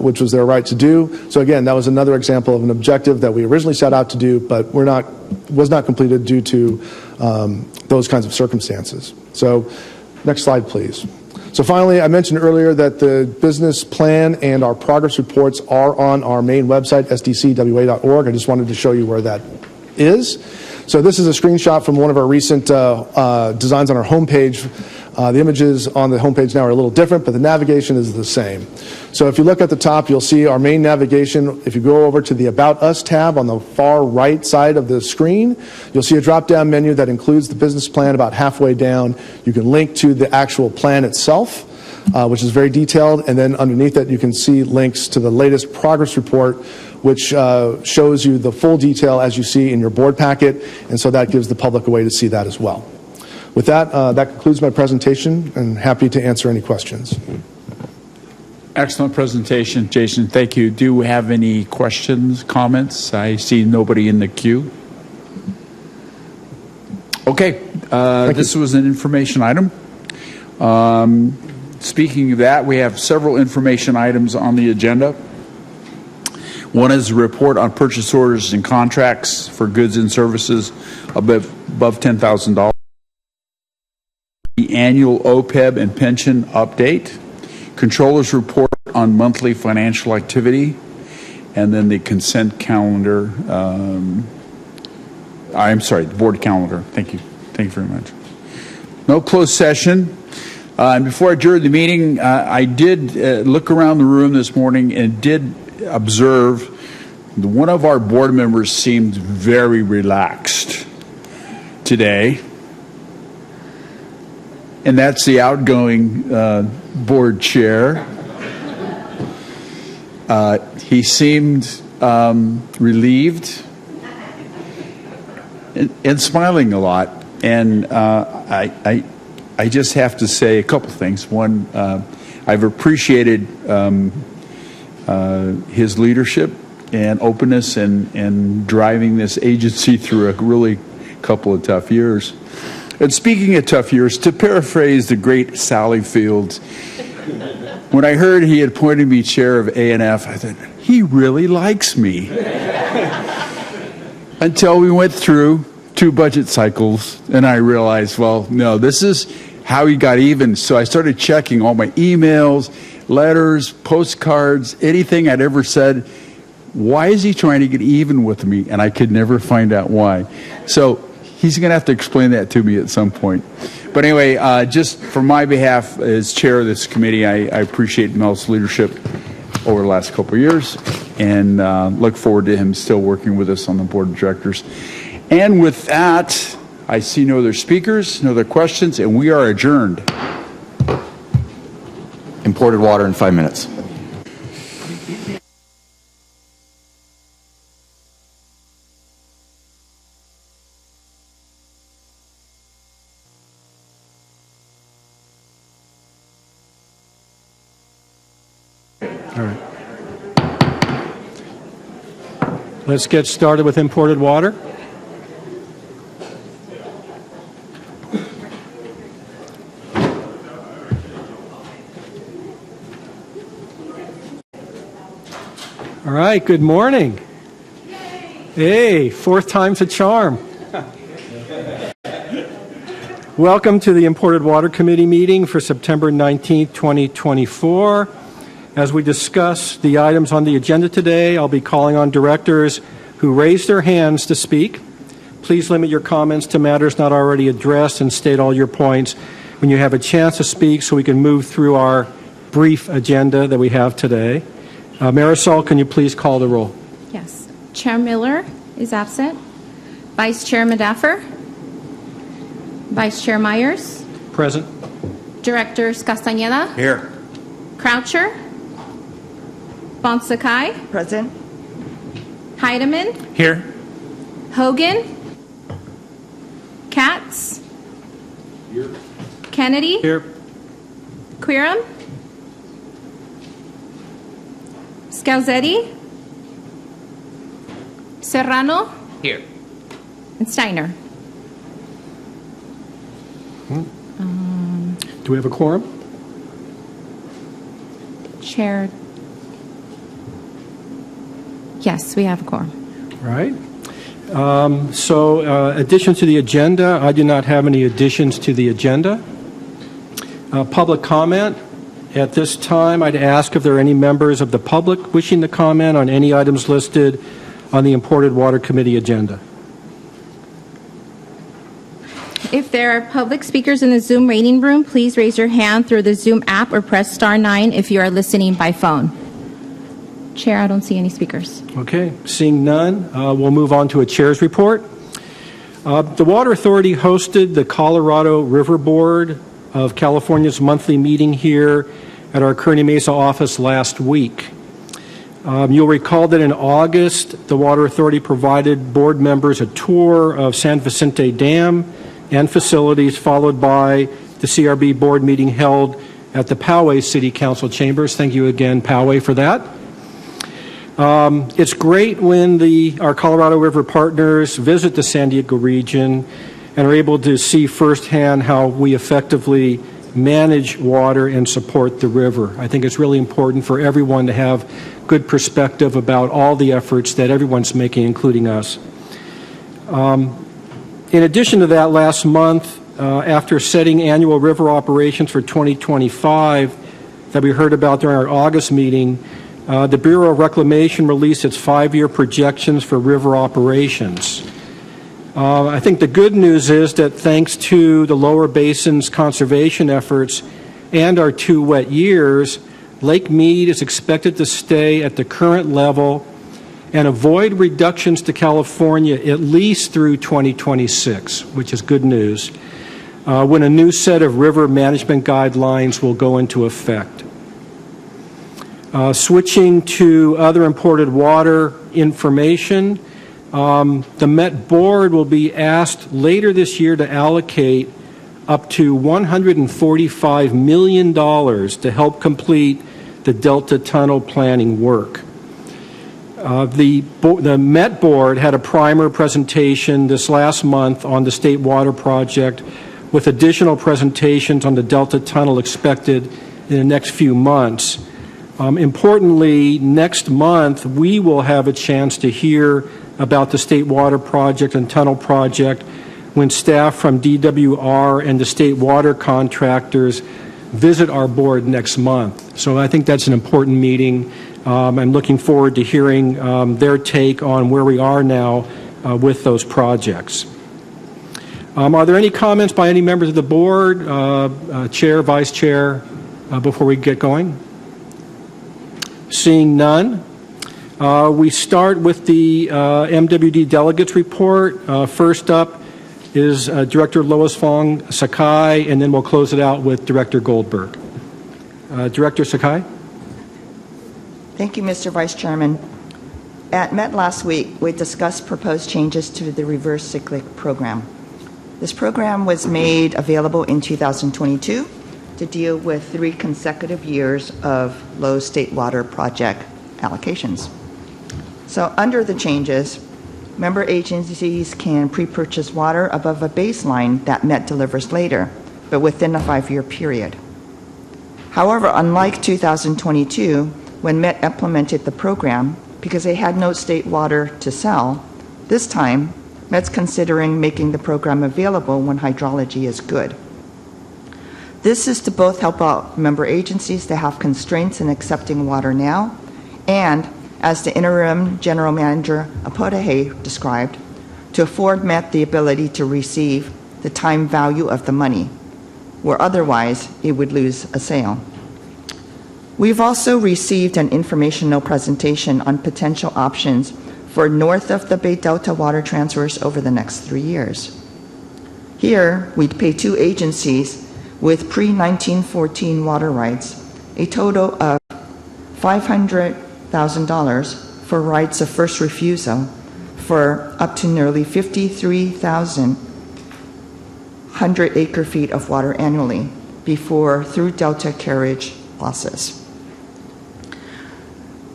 which was their right to do. So again, that was another example of an objective that we originally set out to do, but was not completed due to those kinds of circumstances. So next slide, please. So finally, I mentioned earlier that the business plan and our progress reports are on our main website, sdcwa.org. I just wanted to show you where that is. So this is a screenshot from one of our recent designs on our homepage. The images on the homepage now are a little different, but the navigation is the same. So if you look at the top, you'll see our main navigation. If you go over to the About Us tab on the far right side of the screen, you'll see a drop-down menu that includes the business plan about halfway down. You can link to the actual plan itself, which is very detailed, and then underneath it you can see links to the latest progress report, which shows you the full detail as you see in your board packet, and so that gives the public a way to see that as well. With that, that concludes my presentation, and happy to answer any questions. Excellent presentation, Jason. Thank you. Do we have any questions, comments? I see nobody in the queue. Okay, this was an information item. Speaking of that, we have several information items on the agenda. One is a report on purchase orders and contracts for goods and services above $10,000. The annual OPEB and pension update. Controller's report on monthly financial activity. And then the consent calendar. I'm sorry, the board calendar. Thank you. Thank you very much. No closed session. And before I adjourn the meeting, I did look around the room this morning and did observe one of our board members seemed very relaxed today. And that's the outgoing board chair. He seemed relieved and smiling a lot. And I just have to say a couple things. One, I've appreciated his leadership and openness and driving this agency through a really couple of tough years. And speaking of tough years, to paraphrase the great Sally Fields, when I heard he had appointed me chair of A&F, I thought, he really likes me. Until we went through 2 budget cycles, and I realized, well, no, this is how he got even. So I started checking all my emails, letters, postcards, anything I'd ever said. Why is he trying to get even with me? And I could never find out why. So he's going to have to explain that to me at some point. But anyway, just from my behalf as chair of this committee, I appreciate Mel's leadership over the last couple of years and look forward to him still working with us on the board of directors. And with that, I see no other speakers, no other questions, and we are adjourned. Imported water in 5 minutes. All right. Let's get started with imported water. All right, good morning. Hey, 4th time's a charm. Welcome to the Imported Water Committee meeting for September 19th, 2024. As we discuss the items on the agenda today, I'll be calling on directors who raise their hands to speak. Please limit your comments to matters not already addressed and state all your points when you have a chance to speak so we can move through our brief agenda that we have today. Marisol, can you please call the roll? Yes. Chair Miller is absent. Vice Chair Medaffer. Vice Chair Myers. Present. Directors Castañeda. Here. Croucher. Bonsakai. Present. Heidemann. Here. Hogan. Katz. Here. Kennedy. Here. Quirum. Scalzetti. Serrano. Here. And Steiner. Do we have a quorum? Chair. Yes, we have a quorum. All right. Additions to the agenda. I do not have any additions to the agenda. Public comment. At this time, I'd ask if there are any members of the public wishing to comment on any items listed on the Imported Water Committee agenda. If there are public speakers in the Zoom waiting room, please raise your hand through the Zoom app or press star 9 if you are listening by phone. Chair, I don't see any speakers. Okay, seeing none, we'll move on to a chair's report. The Water Authority hosted the Colorado River Board of California's monthly meeting here at our Kearney Mesa office last week. You'll recall that in August, the Water Authority provided board members a tour of San Vicente Dam and facilities, followed by the CRB board meeting held at the Poway City Council chambers. Thank you again, Poway, for that. It's great when our Colorado River partners visit the San Diego region and are able to see firsthand how we effectively manage water and support the river. I think it's really important for everyone to have good perspective about all the efforts that everyone's making, including us. In addition to that, last month, after setting annual river operations for 2025 that we heard about during our August meeting, the Bureau of Reclamation released its 5-year projections for river operations. I think the good news is that thanks to the lower basin's conservation efforts, and our 2 wet years, Lake Mead is expected to stay at the current level and avoid reductions to California at least through 2026, which is good news, when a new set of river management guidelines will go into effect. Switching to other imported water information, the Met Board will be asked later this year to allocate up to $145 million to help complete the Delta Tunnel planning work. The Met Board had a primer presentation this last month on the State Water Project, with additional presentations on the Delta Tunnel expected in the next few months. Importantly, next month, we will have a chance to hear about the State Water Project and Tunnel Project when staff from DWR and the state water contractors visit our board next month. So I think that's an important meeting. I'm looking forward to hearing their take on where we are now with those projects. Are there any comments by any members of the board, chair, vice chair, before we get going? Seeing none, we start with the MWD delegates report. First up is Director Lois Fong Sakai, and then we'll close it out with Director Goldberg. Director Sakai? Thank you, Mr. Vice Chairman. At Met last week, we discussed proposed changes to the reverse cyclic program. This program was made available in 2022 to deal with 3 consecutive years of low state water project allocations. So under the changes, member agencies can pre-purchase water above a baseline that Met delivers later, but within a 5-year period. However, unlike 2022, when Met implemented the program, because they had no state water to sell, this time, Met's considering making the program available when hydrology is good. This is to both help out member agencies that have constraints in accepting water now, and, as the interim general manager Apodahe described, to afford Met the ability to receive the time value of the money, where otherwise it would lose a sale. We've also received an informational presentation on potential options for north of the Bay Delta water transfers over the next 3 years. Here, we'd pay 2 agencies with pre-1914 water rights a total of $500,000 for rights of first refusal for up to nearly 53,100 acre-feet of water annually before through Delta carriage losses.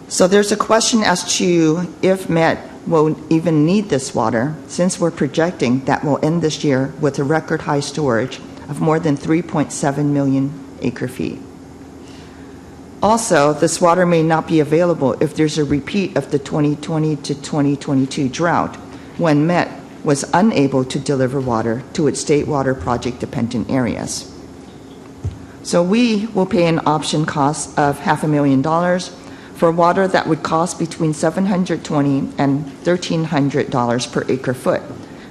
So there's a question as to if Met will even need this water, since we're projecting that we'll end this year with a record high storage of more than 3.7 million acre-feet. Also, this water may not be available if there's a repeat of the 2020 to 2022 drought, when Met was unable to deliver water to its state water project dependent areas. So we will pay an option cost of $500,000 for water that would cost between $720 and $1,300 per acre foot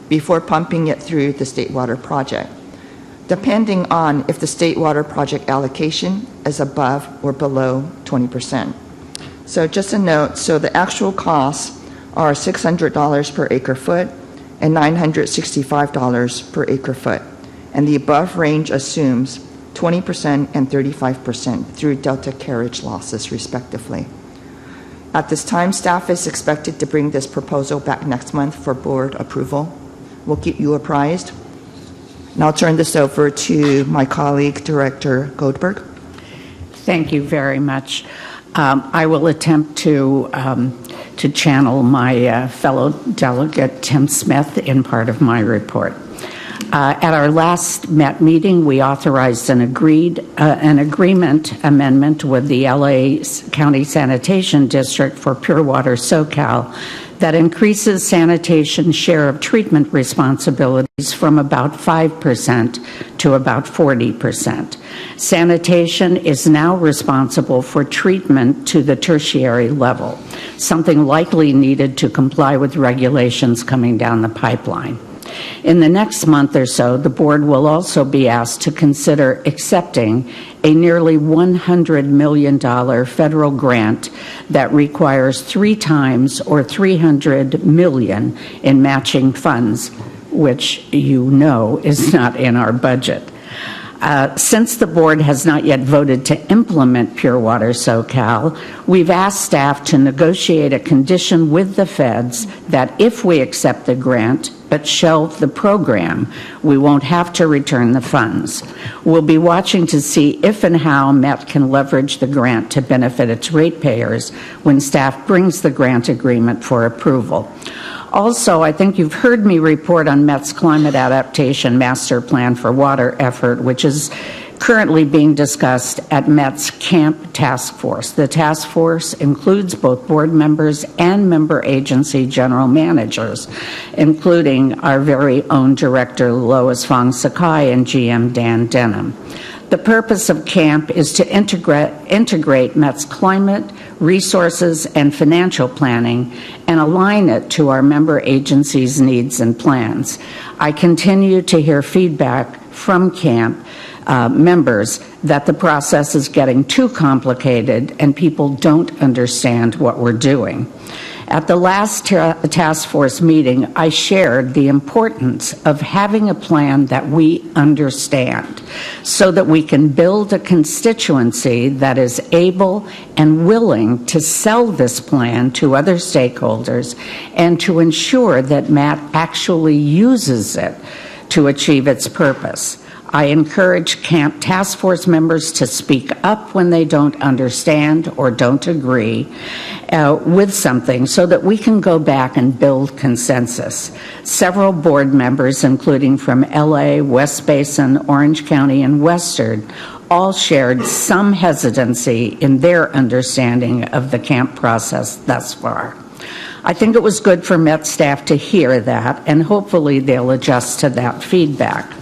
before pumping it through the state water project, depending on if the state water project allocation is above or below 20%. So just a note, so the actual costs are $600 per acre foot and $965 per acre foot, and the above range assumes 20% and 35% through Delta carriage losses, respectively. At this time, staff is expected to bring this proposal back next month for board approval. We'll keep you apprised. And I'll turn this over to my colleague, Director Goldberg. Thank you very much. I will attempt to channel my fellow delegate, Tim Smith, in part of my report. At our last Met meeting, we authorized an agreement amendment with the LA County Sanitation District for Pure Water SoCal that increases sanitation share of treatment responsibilities from about 5% to about 40%. Sanitation is now responsible for treatment to the tertiary level, something likely needed to comply with regulations coming down the pipeline. In the next month or so, the board will also be asked to consider accepting a nearly $100 million federal grant that requires 3 times or $300 million in matching funds, which you know is not in our budget. Since the board has not yet voted to implement Pure Water SoCal, we've asked staff to negotiate a condition with the feds that if we accept the grant but shelve the program, we won't have to return the funds. We'll be watching to see if and how Met can leverage the grant to benefit its ratepayers when staff brings the grant agreement for approval. Also, I think you've heard me report on Met's Climate Adaptation Master Plan for Water effort, which is currently being discussed at Met's CAMP Task Force. The task force includes both board members and member agency general managers, including our very own director, Lois Fong Sakai, and GM Dan Denham. The purpose of CAMP is to integrate Met's climate, resources, and financial planning and align it to our member agencies' needs and plans. I continue to hear feedback from CAMP members that the process is getting too complicated and people don't understand what we're doing. At the last task force meeting, I shared the importance of having a plan that we understand so that we can build a constituency that is able and willing to sell this plan to other stakeholders and to ensure that MAT actually uses it to achieve its purpose. I encourage CAMP task force members to speak up when they don't understand or don't agree with something so that we can go back and build consensus. Several board members, including from LA, West Basin, Orange County, and Western, all shared some hesitancy in their understanding of the CAMP process thus far. I think it was good for Met staff to hear that, and hopefully they'll adjust to that feedback.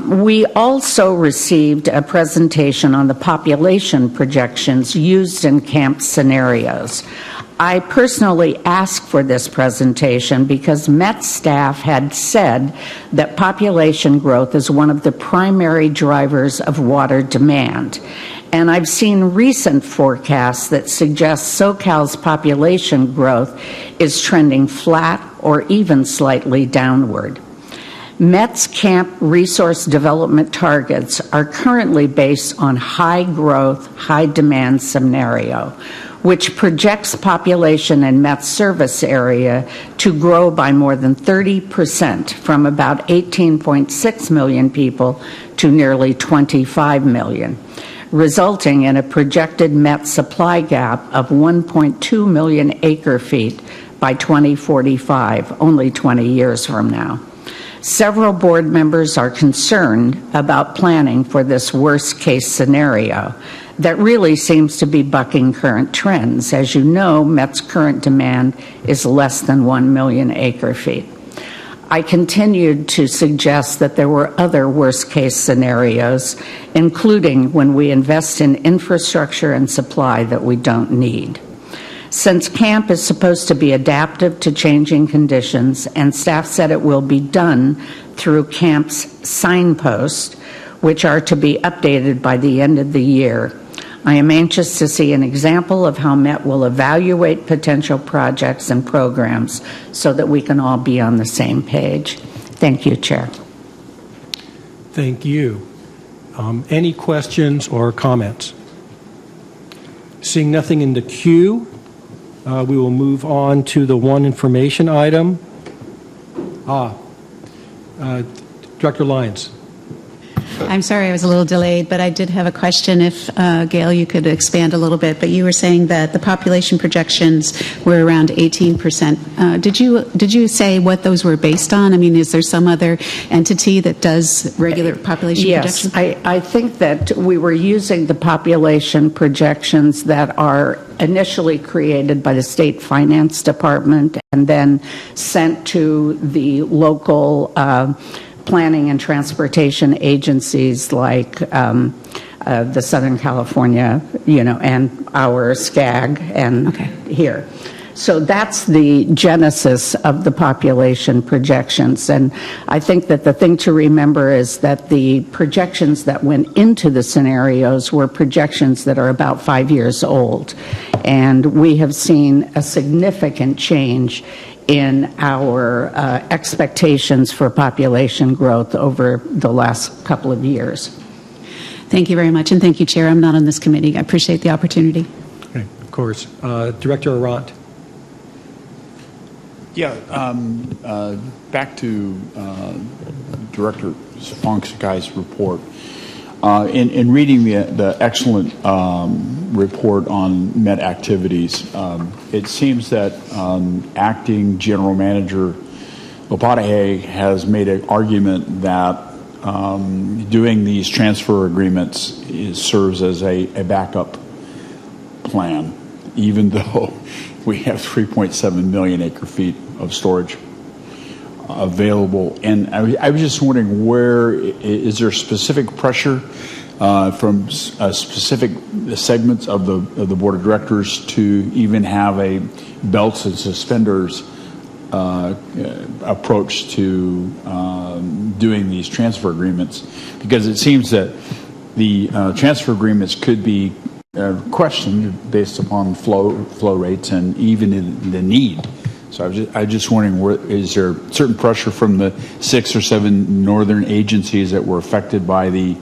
We also received a presentation on the population projections used in CAMP scenarios. I personally asked for this presentation because Met staff had said that population growth is one of the primary drivers of water demand. And I've seen recent forecasts that suggest SoCal's population growth is trending flat or even slightly downward. Met's CAMP resource development targets are currently based on high growth, high demand scenario, which projects population in Met's service area to grow by more than 30% from about 18.6 million people to nearly 25 million, resulting in a projected Met supply gap of 1.2 million acre feet by 2045, only 20 years from now. Several board members are concerned about planning for this worst-case scenario that really seems to be bucking current trends. As you know, Met's current demand is less than 1 million acre feet. I continued to suggest that there were other worst-case scenarios, including when we invest in infrastructure and supply that we don't need. Since CAMP is supposed to be adaptive to changing conditions, and staff said it will be done through CAMP's signposts, which are to be updated by the end of the year, I am anxious to see an example of how Met will evaluate potential projects and programs so that we can all be on the same page. Thank you, Chair. Thank you. Any questions or comments? Seeing nothing in the queue, we will move on to the one information item. Director Lyons. I'm sorry I was a little delayed, but I did have a question. If, Gail, you could expand a little bit. But you were saying that the population projections were around 18%. Did you say what those were based on? I mean, is there some other entity that does regular population projections? Yes, I think that we were using the population projections that are initially created by the State Finance Department and then sent to the local planning and transportation agencies like the Southern California, and our SCAG and here. So that's the genesis of the population projections. And I think that the thing to remember is that the projections that went into the scenarios were projections that are about 5 years old. And we have seen a significant change in our expectations for population growth over the last couple of years. Thank you very much, and thank you, Chair. I'm not on this committee. I appreciate the opportunity. Okay, of course. Director Arant. Yeah, back to Director Fonk's report. In reading the excellent report on Met activities, it seems that acting General Manager Opatahe has made an argument that doing these transfer agreements serves as a backup plan, even though we have 3.7 million acre feet of storage available. And I was just wondering, is there specific pressure from specific segments of the board of directors to even have a belts and suspenders approach to doing these transfer agreements? Because it seems that the transfer agreements could be questioned based upon flow rates and even in the need. So I was just wondering, is there certain pressure from the 6 or 7 northern agencies that were affected by the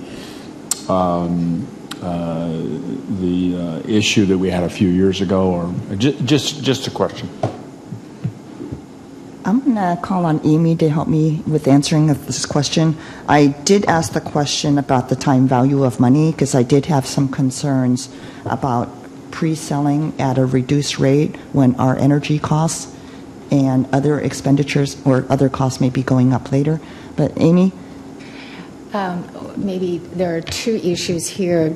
issue that we had a few years ago, or just a question? I'm going to call on Amy to help me with answering of this question. I did ask the question about the time value of money because I did have some concerns about pre-selling at a reduced rate when our energy costs and other expenditures or other costs may be going up later. But Amy? Maybe there are 2 issues here,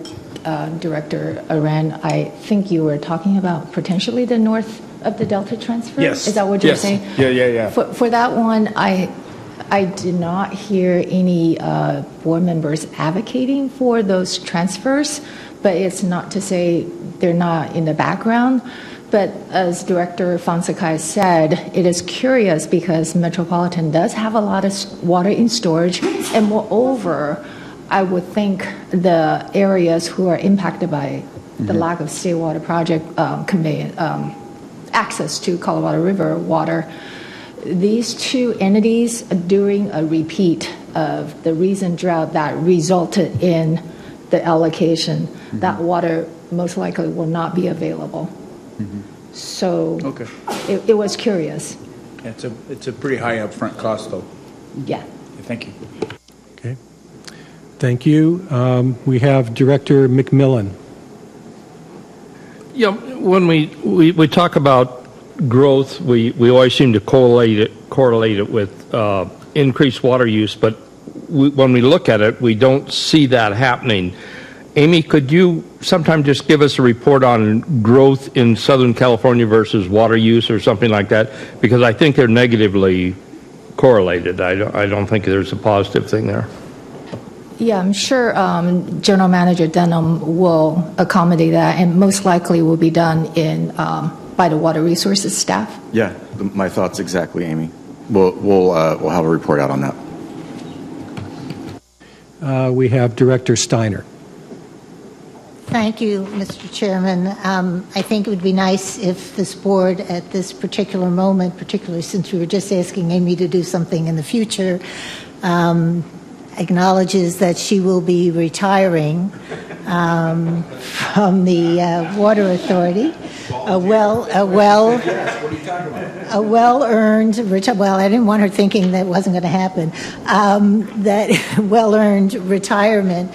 Director Aran. I think you were talking about potentially the north of the Delta transfer? Yes. Is that what you're saying? Yeah. For that one, I did not hear any board members advocating for those transfers, but it's not to say they're not in the background. But as Director Fonseca said, it is curious because Metropolitan does have a lot of water in storage, and moreover, I would think the areas who are impacted by the lack of state water project access to Colorado River water, these 2 entities during a repeat of the recent drought that resulted in the allocation, that water most likely will not be available. So it was curious. It's a pretty high upfront cost, though. Yeah. Thank you. Okay. Thank you. We have Director McMillan. Yeah, when we talk about growth, we always seem to correlate it with increased water use, but when we look at it, we don't see that happening. Amy, could you sometime just give us a report on growth in Southern California versus water use or something like that? Because I think they're negatively correlated. I don't think there's a positive thing there. Yeah, I'm sure General Manager Denham will accommodate that, and most likely will be done by the Water Resources staff. Yeah, my thoughts exactly, Amy. We'll have a report out on that. We have Director Steiner. Thank you, Mr. Chairman. I think it would be nice if this board at this particular moment, particularly since we were just asking Amy to do something in the future, acknowledges that she will be retiring from the Water Authority. A well-earned, well, I didn't want her thinking that wasn't going to happen, that well-earned retirement.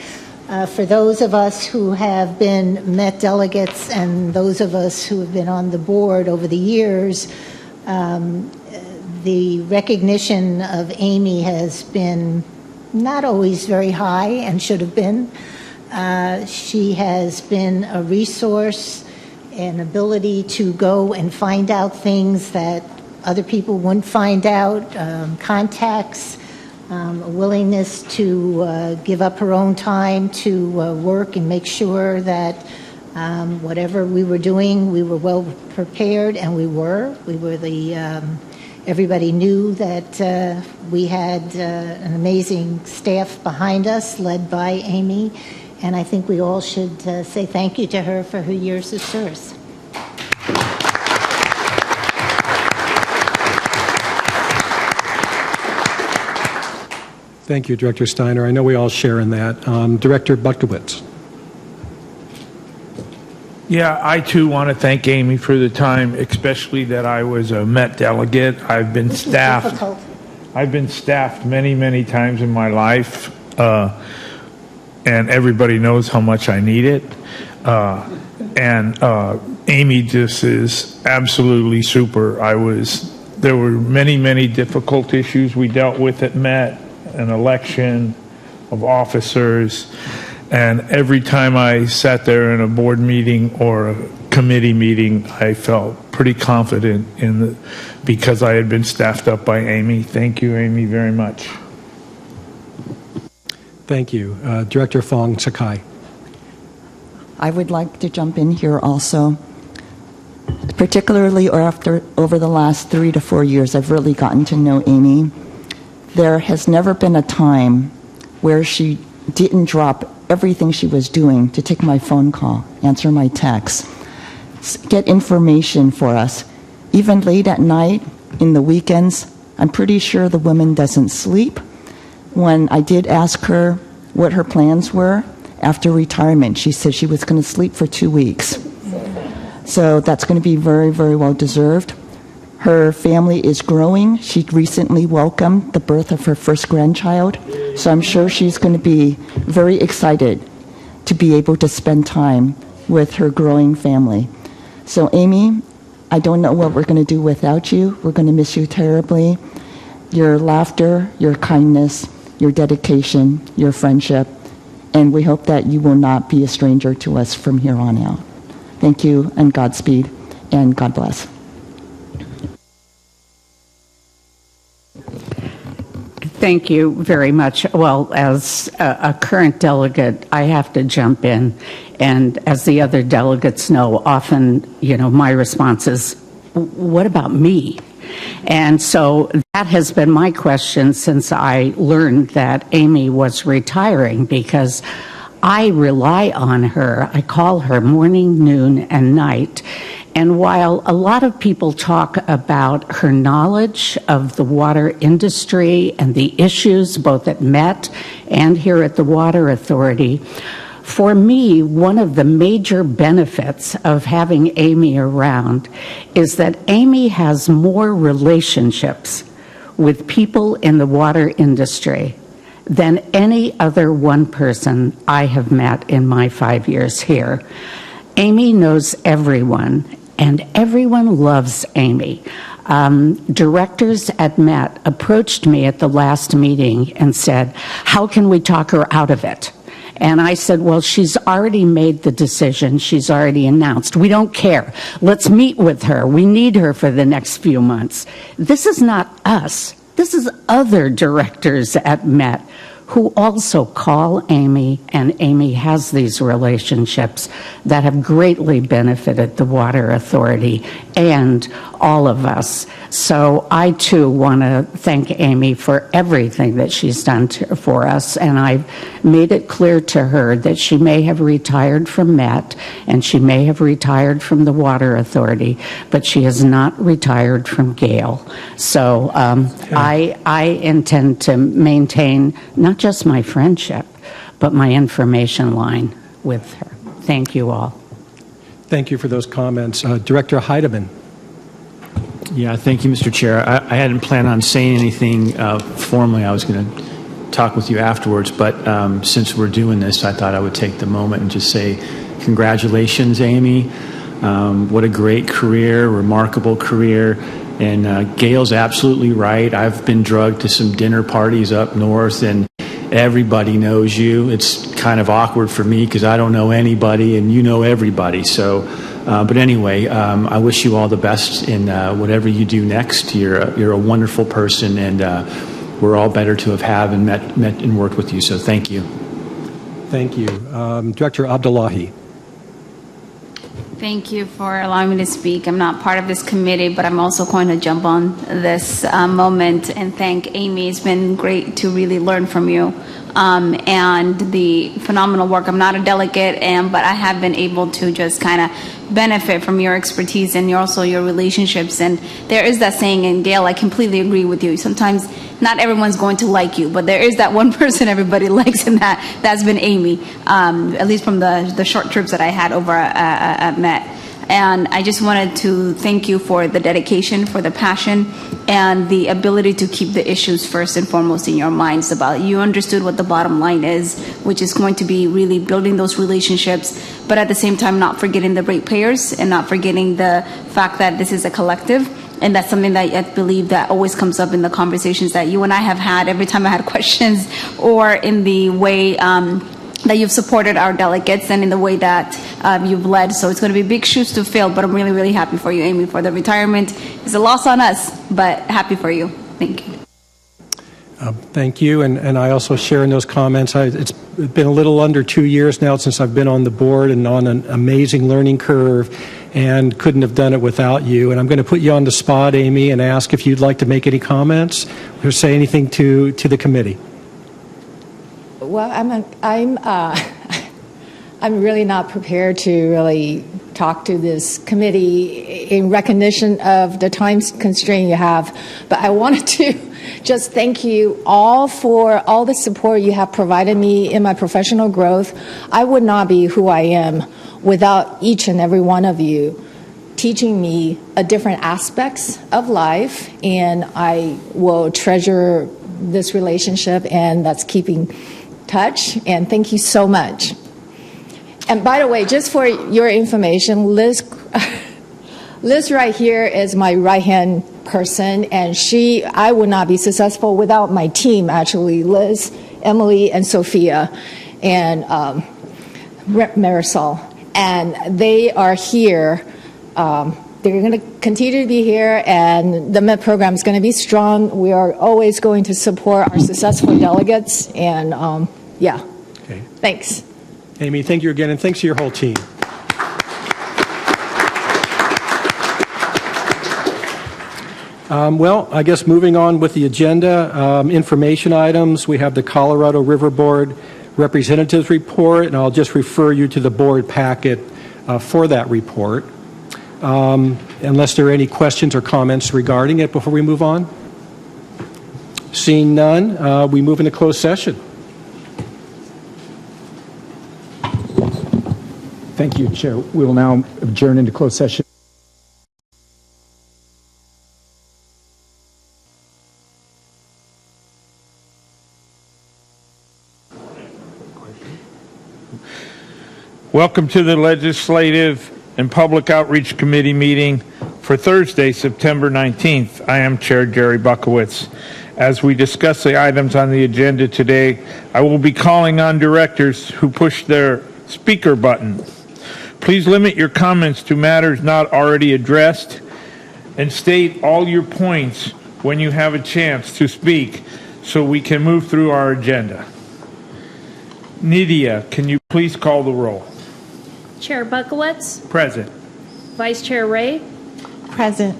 For those of us who have been Met delegates and those of us who have been on the board over the years, the recognition of Amy has been not always very high and should have been. She has been a resource, an ability to go and find out things that other people wouldn't find out, contacts, a willingness to give up her own time to work and make sure that Whatever we were doing, we were well prepared, and we were. Everybody knew that we had an amazing staff behind us, led by Amy, and I think we all should say thank you to her for her years of service. Thank you, Director Steiner. I know we all share in that. Director Buckowitz. Yeah, I too want to thank Amy for the time, especially that I was a Met delegate. I've been staffed many, many times in my life, and everybody knows how much I need it. Amy just is absolutely super. There were many, many difficult issues we dealt with at Met, an election of officers. And every time I sat there in a board meeting or a committee meeting, I felt pretty confident because I had been staffed up by Amy. Thank you, Amy, very much. Thank you. Director Fong Sakai. I would like to jump in here also. Particularly over the last 3 to 4 years, I've really gotten to know Amy. There has never been a time where she didn't drop everything she was doing to take my phone call, answer my texts, get information for us. Even late at night, in the weekends, I'm pretty sure the woman doesn't sleep. When I did ask her what her plans were after retirement, she said she was going to sleep for 2 weeks. So that's going to be very, very well deserved. Her family is growing. She recently welcomed the birth of her first grandchild. So I'm sure she's going to be very excited to be able to spend time with her growing family. So Amy, I don't know what we're going to do without you. We're going to miss you terribly. Your laughter, your kindness, your dedication, your friendship, and we hope that you will not be a stranger to us from here on out. Thank you, and Godspeed, and God bless. Thank you very much. Well, as a current delegate, I have to jump in. And as the other delegates know, often, my response is, what about me? And so that has been my question since I learned that Amy was retiring, because I rely on her. I call her morning, noon, and night. And while a lot of people talk about her knowledge of the water industry and the issues both at Met and here at the Water Authority, for me, one of the major benefits of having Amy around is that Amy has more relationships with people in the water industry than any other one person I have met in my 5 years here. Amy knows everyone, and everyone loves Amy. Directors at Met approached me at the last meeting and said, how can we talk her out of it? And I said, well, she's already made the decision. She's already announced. We don't care. Let's meet with her. We need her for the next few months. This is not us. This is other directors at Met who also call Amy, and Amy has these relationships that have greatly benefited the Water Authority and all of us. So I too want to thank Amy for everything that she's done for us, and I've made it clear to her that she may have retired from Met and she may have retired from the Water Authority, but she has not retired from Gale. So I intend to maintain not just my friendship, but my information line with her. Thank you all. Thank you for those comments. Director Heidemann. Yeah, thank you, Mr. Chair. I hadn't planned on saying anything formally. I was going to talk with you afterwards, but since we're doing this, I thought I would take the moment and just say congratulations, Amy. What a great career, remarkable career. And Gail's absolutely right. I've been drugged to some dinner parties up north, and everybody knows you. It's kind of awkward for me because I don't know anybody, and you know everybody. So, but anyway, I wish you all the best in whatever you do next. You're a wonderful person, and we're all better to have and met and worked with you. So thank you. Thank you. Director Abdullahi. Thank you for allowing me to speak. I'm not part of this committee, but I'm also going to jump on this moment and thank Amy. It's been great to really learn from you and the phenomenal work. I'm not a delegate, but I have been able to just kind of benefit from your expertise and also your relationships. And there is that saying, and Gail, I completely agree with you. Sometimes not everyone's going to like you, but there is that one person everybody likes, and that's been Amy, at least from the short trips that I had over at Met. And I just wanted to thank you for the dedication, for the passion, and the ability to keep the issues first and foremost in your minds. About you understood what the bottom line is, which is going to be really building those relationships, but at the same time not forgetting the ratepayers and not forgetting the fact that this is a collective. And that's something that I believe that always comes up in the conversations that you and I have had every time I had questions, or in the way that you've supported our delegates and in the way that you've led. So it's going to be big shoes to fill, but I'm really, really happy for you, Amy, for the retirement. It's a loss on us, but happy for you. Thank you. Thank you, and I also share in those comments. It's been a little under 2 years now since I've been on the board and on an amazing learning curve, and couldn't have done it without you. And I'm going to put you on the spot, Amy, and ask if you'd like to make any comments or say anything to the committee. Well, I'm really not prepared to really talk to this committee in recognition of the time constraint you have, but I wanted to just thank you all for all the support you have provided me in my professional growth. I would not be who I am without each and every one of you teaching me different aspects of life, and I will treasure this relationship, and that's keeping touch, and thank you so much. And by the way, just for your information, Liz right here is my right-hand person, and I would not be successful without my team, actually, Liz, Emily, and Sophia, and Marisol. And they are here. They're going to continue to be here, and the Met program is going to be strong. We are always going to support our successful delegates, and yeah. Okay. Thanks. Amy, thank you again, and thanks to your whole team. Well, I guess moving on with the agenda, information items, we have the Colorado River Board Representatives Report, and I'll just refer you to the board packet for that report. Unless there are any questions or comments regarding it before we move on? Seeing none, we move into closed session. Thank you, Chair. We will now adjourn into closed session. Welcome to the Legislative and Public Outreach Committee meeting for Thursday, September 19th. I am Chair Jerry Buckowitz. As we discuss the items on the agenda today, I will be calling on directors who push their speaker button. Please limit your comments to matters not already addressed and state all your points when you have a chance to speak so we can move through our agenda. Nydia, can you please call the roll? Chair Buckowitz. Present. Vice Chair Ray. Present.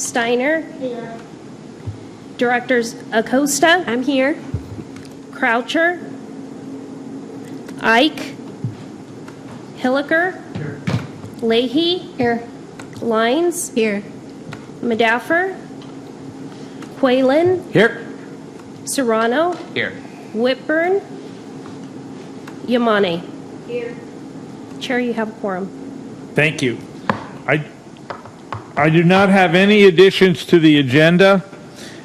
Steiner. Here. Directors Acosta. I'm here. Croucher. Ike. Hilliker. Here. Leahy. Here. Lines. Here. Medaffer. Quaylen. Here. Serrano. Here. Whitburn. Yamane. Here. Chair, you have a quorum. Thank you. I do not have any additions to the agenda.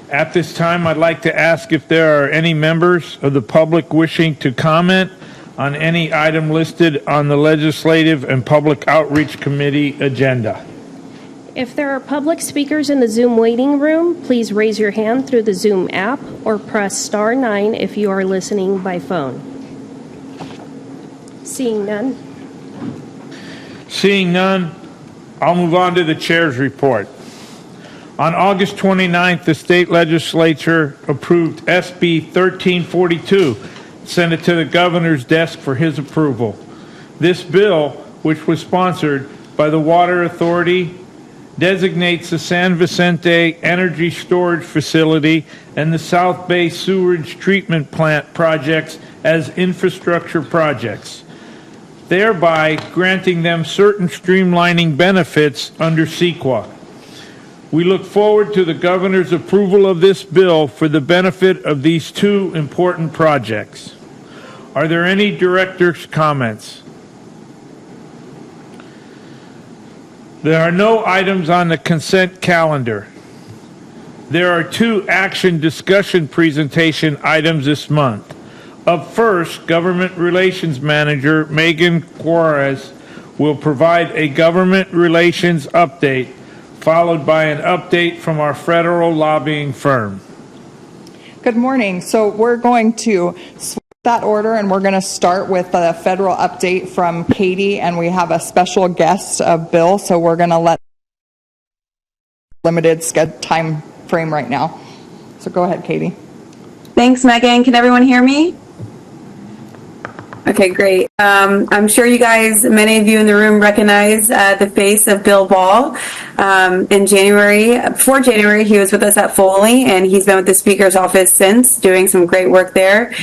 At this time, I'd like to ask if there are any members of the public wishing to comment on any item listed on the Legislative and Public Outreach Committee agenda. If there are public speakers in the Zoom waiting room, please raise your hand through the Zoom app or press star 9 if you are listening by phone. Seeing none. Seeing none, I'll move on to the chair's report. On August 29th, the state legislature approved SB 1342, sent it to the governor's desk for his approval. This bill, which was sponsored by the Water Authority, designates the San Vicente Energy Storage Facility and the South Bay Sewerage Treatment Plant projects as infrastructure projects, thereby granting them certain streamlining benefits under CEQA. We look forward to the Governor's approval of this bill for the benefit of these two important projects. Are there any director's comments? There are no items on the consent calendar. There are 2 action discussion presentation items this month. Up first, Government Relations Manager Megan Juarez will provide a government relations update, followed by an update from our federal lobbying firm. Good morning. So we're going to switch that order, and we're going to start with a federal update from Katie, and we have a special guest, Bill, so we're going to let limited time frame right now. So go ahead, Katie. Thanks, Megan. Can everyone hear me? Okay, great. I'm sure you guys, many of you in the room recognize the face of Bill Ball. In January, before January, he was with us at Foley, and he's been with the Speaker's office since, doing some great work there.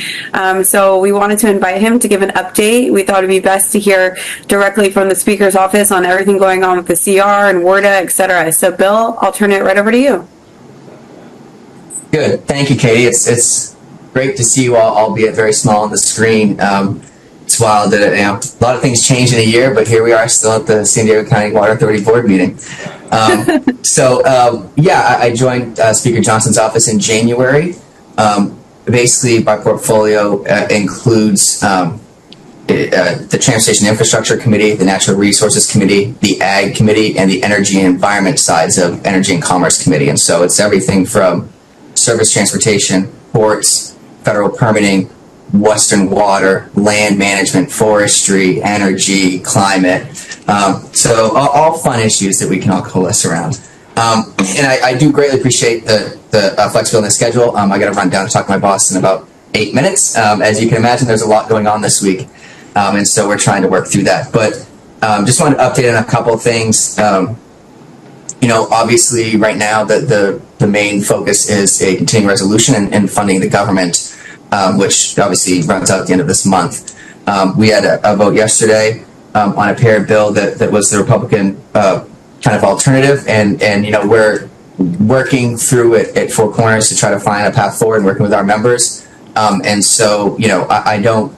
So we wanted to invite him to give an update. We thought it'd be best to hear directly from the Speaker's office on everything going on with the CR and WRDA, et cetera. So Bill, I'll turn it right over to you. Good. Thank you, Katie. It's great to see you all, albeit very small on the screen. It's wild that a lot of things change in a year, but here we are still at the San Diego County Water Authority Board meeting. I joined Speaker Johnson's office in January. Basically, my portfolio includes the Transportation Infrastructure Committee, the Natural Resources Committee, the Ag Committee, and the Energy and Environment sides of Energy and Commerce Committee. And so it's everything from surface transportation, ports, federal permitting, Western water, land management, forestry, energy, climate. So all fun issues that we can all coalesce around. And I do greatly appreciate the flexibility in the schedule. I got to run down to talk to my boss in about 8 minutes. As you can imagine, there's a lot going on this week. And so we're trying to work through that. But just wanted to update on a couple of things. Obviously right now the main focus is a continuing resolution and funding the government, which obviously runs out at the end of this month. We had a vote yesterday on a paired bill that was the Republican kind of alternative, and we're working through it at Four Corners to try to find a path forward and working with our members. And so, I don't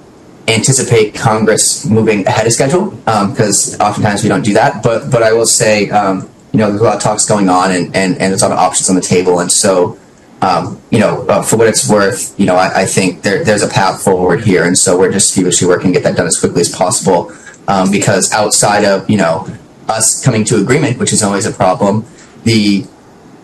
anticipate Congress moving ahead of schedule because oftentimes we don't do that. But I will say, there's a lot of talks going on and there's a lot of options on the table. And so, for what it's worth, I think there's a path forward here. And so we're just feverishly working to get that done as quickly as possible because outside of, us coming to agreement, which is always a problem, the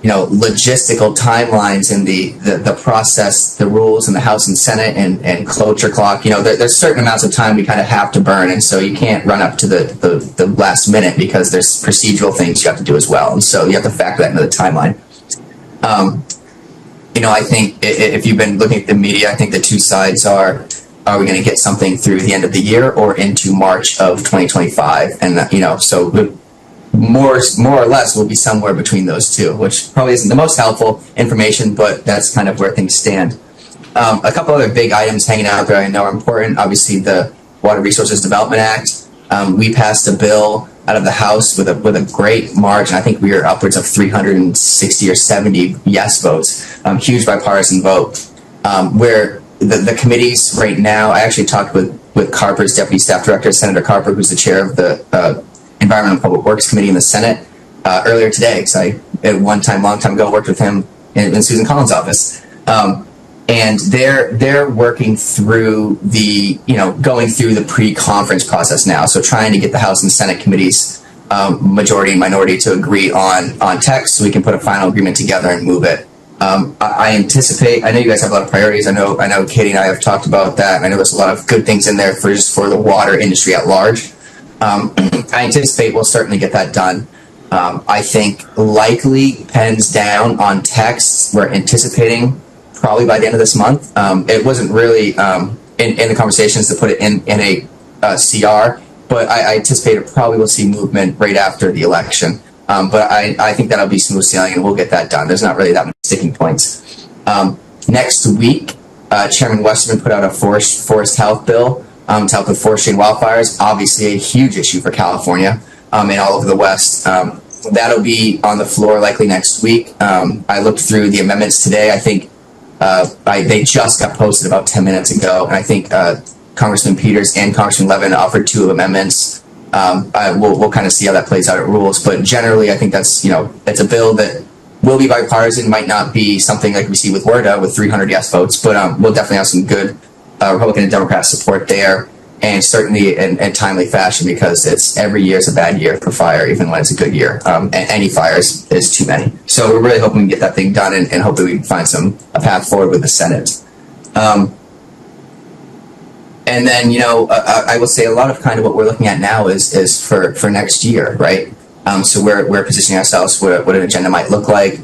logistical timelines and the process, the rules in the House and Senate and cloture clock, there's certain amounts of time we kind of have to burn. And so you can't run up to the last minute because there's procedural things you have to do as well. And so you have to factor that into the timeline. I think if you've been looking at the media, I think the two sides are we going to get something through the end of the year or into March of 2025? And, so more or less will be somewhere between those two, which probably isn't the most helpful information, but that's kind of where things stand. A couple other big items hanging out there I know are important. Obviously, the Water Resources Development Act. We passed a bill out of the House with a great margin. I think we were upwards of 360 or 70 yes votes. Huge bipartisan vote. Where the committees right now, I actually talked with Carper's Deputy Staff Director, Senator Carper, who's the chair of the Environment and Public Works Committee in the Senate, earlier today, because I, at one time, long time ago, worked with him in Susan Collins' office. And they're working through going through the pre-conference process now. So trying to get the House and Senate committees, majority and minority, to agree on text so we can put a final agreement together and move it. I anticipate, I know you guys have a lot of priorities. I know Katie and I have talked about that. I know there's a lot of good things in there for the water industry at large. I anticipate we'll certainly get that done. I think likely pens down on texts. We're anticipating probably by the end of this month. It wasn't really in the conversations to put it in a CR. but I anticipate probably we'll see movement right after the election. But I think that'll be smooth sailing, and we'll get that done. There's not really that many sticking points. Next week, Chairman Westerman put out a forest health bill to help with forestry and wildfires. Obviously, a huge issue for California and all over the West. That'll be on the floor likely next week. I looked through the amendments today. I think they just got posted about 10 minutes ago, and I think Congressman Peters and Congressman Levin offered 2 amendments. We'll kind of see how that plays out at rules, but generally, I think that's it's a bill that will be bipartisan. Might not be something like we see with WRDA with 300 yes votes, but we'll definitely have some good Republican and Democrat support there, and certainly in timely fashion, because it's every year is a bad year for fire, even when it's a good year. And any fires is too many. So we're really hoping we can get that thing done, and hopefully we can find a path forward with the Senate. And then, I will say a lot of kind of what we're looking at now is for next year, right? So we're positioning ourselves what an agenda might look like.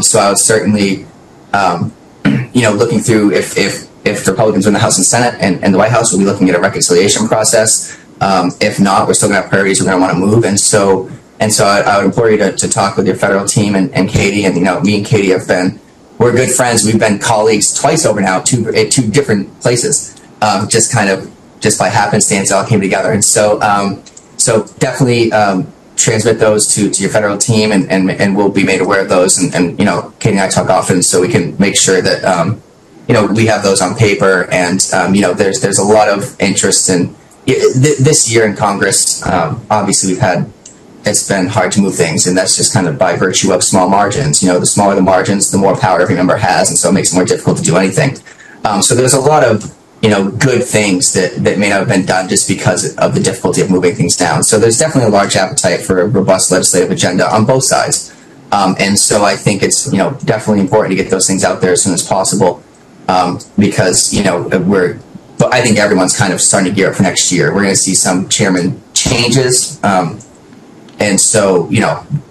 So I was certainly, looking through if the Republicans win the House and Senate and the White House, we'll be looking at a reconciliation process. If not, we're still going to have priorities we're going to want to move. And so I would implore you to talk with your federal team and Katie. And, me and Katie we're good friends. We've been colleagues twice over now, at two different places. Just by happenstance, it all came together. And so definitely transmit those to your federal team, and we'll be made aware of those. And Katie and I talk often, so we can make sure that we have those on paper. And there's a lot of interest in this year in Congress. Obviously, it's been hard to move things, and that's just kind of by virtue of small margins. The smaller the margins, the more power every member has, and so it makes it more difficult to do anything. So there's a lot of good things that may not have been done just because of the difficulty of moving things down. So there's definitely a large appetite for a robust legislative agenda on both sides. And so I think it's, definitely important to get those things out there as soon as possible. Because, but I think everyone's kind of starting to gear up for next year. We're going to see some chairman changes. And so,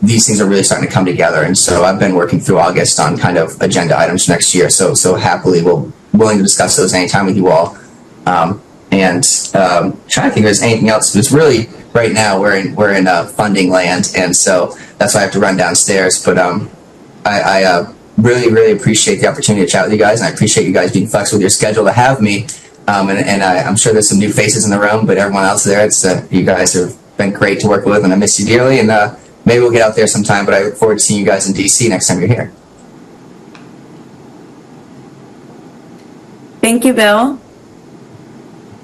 these things are really starting to come together. And so I've been working through August on kind of agenda items for next year. So happily willing to discuss those anytime with you all. Trying to think if there's anything else. It's really right now we're in funding land, and so that's why I have to run downstairs. But I really appreciate the opportunity to chat with you guys, and I appreciate you guys being flexible with your schedule to have me. And I'm sure there's some new faces in the room, but everyone else there, you guys have been great to work with, and I miss you dearly. And maybe we'll get out there sometime. But I look forward to seeing you guys in DC next time you're here. Thank you, Bill.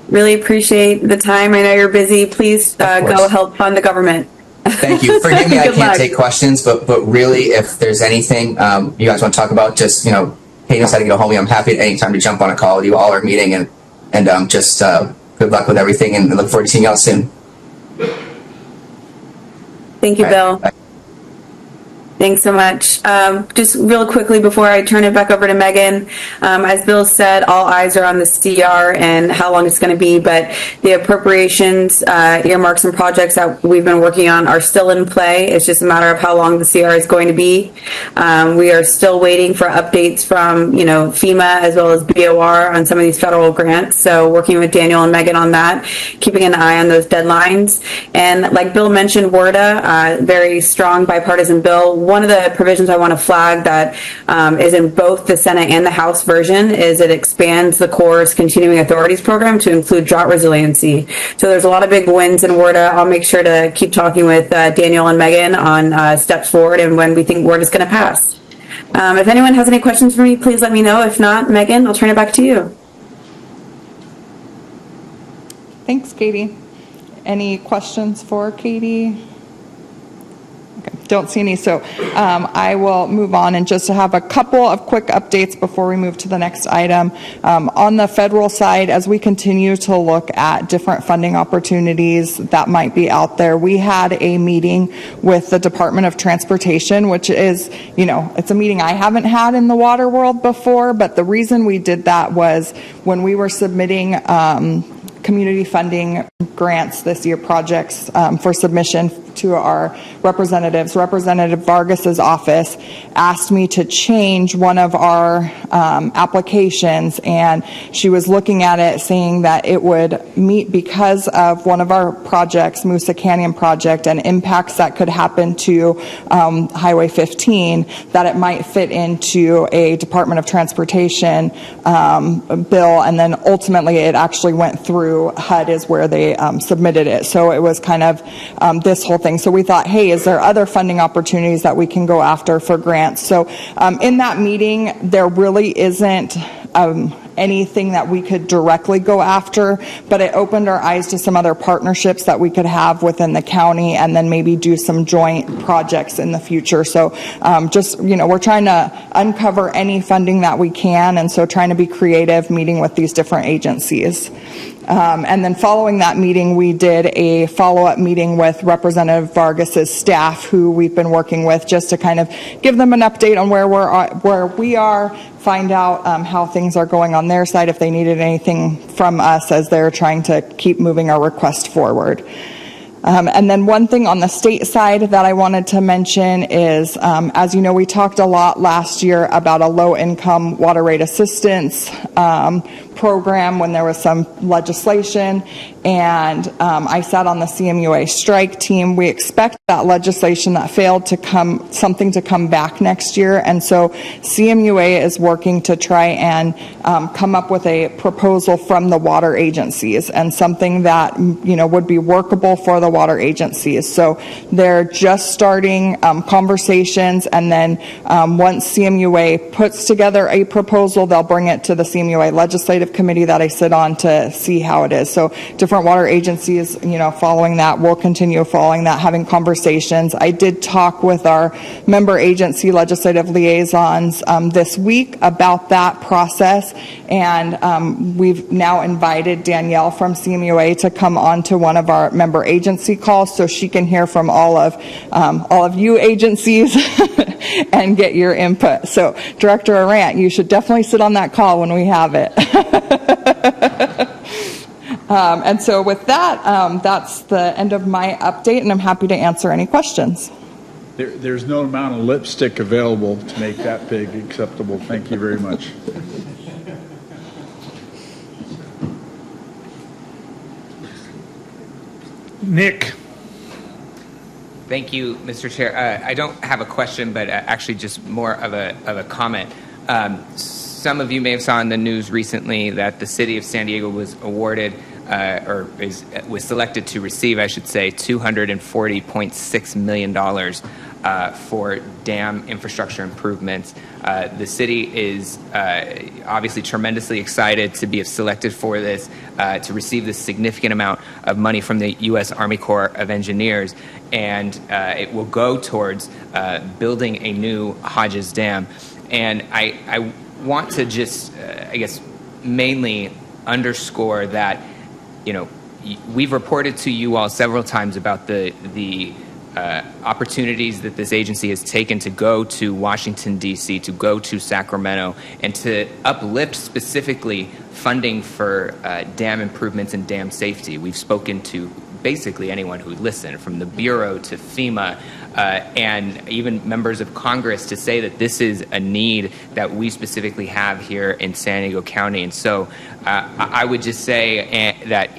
Really appreciate the time. I know you're busy. Please go help fund the government. Thank you. Forgive me, I can't luck. take questions, but really, if there's anything you guys want to talk about, just Katie knows how to get a hold of me. I'm happy at any time to jump on a call with you all or meeting, and just good luck with everything, and I look forward to seeing you all soon. Thank you, Bill. Bye. Thanks so much. Just real quickly before I turn it back over to Megan, as Bill said, all eyes are on the CR and how long it's going to be, but the appropriations, earmarks and projects that we've been working on are still in play. It's just a matter of how long the CR is going to be. We are still waiting for updates from, FEMA as well as BOR on some of these federal grants. So working with Daniel and Megan on that, keeping an eye on those deadlines. And like Bill mentioned, WRDA, very strong bipartisan bill. One of the provisions I want to flag that is in both the Senate and the House version is it expands the Corps' continuing authorities program to include drought resiliency. So there's a lot of big wins in WRDA. I'll make sure to keep talking with Daniel and Megan on steps forward and when we think WRDA is going to pass. If anyone has any questions for me, please let me know. If not, Megan, I'll turn it back to you. Thanks, Katie. Any questions for Katie? Don't see any, so I will move on and just have a couple of quick updates before we move to the next item. On the federal side, as we continue to look at different funding opportunities that might be out there, we had a meeting with the Department of Transportation, which is, it's a meeting I haven't had in the water world before, but the reason we did that was when we were submitting community funding grants this year, projects for submission to our representatives. Representative Vargas's office asked me to change one of our applications, and she was looking at it saying that it would meet, because of one of our projects, Moosa Canyon Project, and impacts that could happen to Highway 15, that it might fit into a Department of Transportation bill, and then ultimately it actually went through HUD is where they submitted it. So it was kind of this whole thing. So we thought, hey, is there other funding opportunities that we can go after for grants? So in that meeting, there really isn't anything that we could directly go after, but it opened our eyes to some other partnerships that we could have within the county, and then maybe do some joint projects in the future. So just, we're trying to uncover any funding that we can, and so trying to be creative, meeting with these different agencies. And then following that meeting, we did a follow-up meeting with Representative Vargas's staff, who we've been working with, just to kind of give them an update on where we are, find out how things are going on their side, if they needed anything from us as they're trying to keep moving our request forward. And then one thing on the state side that I wanted to mention is, as you know, we talked a lot last year about a low-income water rate assistance program when there was some legislation, and I sat on the CMUA strike team. We expect that legislation that failed to come back next year, and so CMUA is working to try and come up with a proposal from the water agencies, and something that would be workable for the water agencies. So they're just starting conversations, and then once CMUA puts together a proposal, they'll bring it to the CMUA legislative committee that I sit on to see how it is. So different water agencies, following that, we'll continue following that, having conversations. I did talk with our member agency legislative liaisons this week about that process, and we've now invited Danielle from CMUA to come on to one of our member agency calls, so she can hear from all of you agencies and get your input. So Director Arant, you should definitely sit on that call when we have it. And so with that, that's the end of my update, and I'm happy to answer any questions. There's no amount of lipstick available to make that pig acceptable. Thank you very much. Nick. Thank you, Mr. Chair. I don't have a question, but actually just more of a comment. Some of you may have saw in the news recently that the city of San Diego was awarded, was selected to receive, I should say, $240.6 million for dam infrastructure improvements. The city is obviously tremendously excited to be selected for this, to receive this significant amount of money from the U.S. Army Corps of Engineers, and it will go towards building a new Hodges Dam. And I want to just, I guess, mainly underscore that, we've reported to you all several times about the opportunities that this agency has taken to go to Washington, D.C., to go to Sacramento, and to uplift specifically funding for dam improvements and dam safety. We've spoken to basically anyone who would listen, from the Bureau to FEMA, and even members of Congress, to say that this is a need that we specifically have here in San Diego County. And so I would just say that,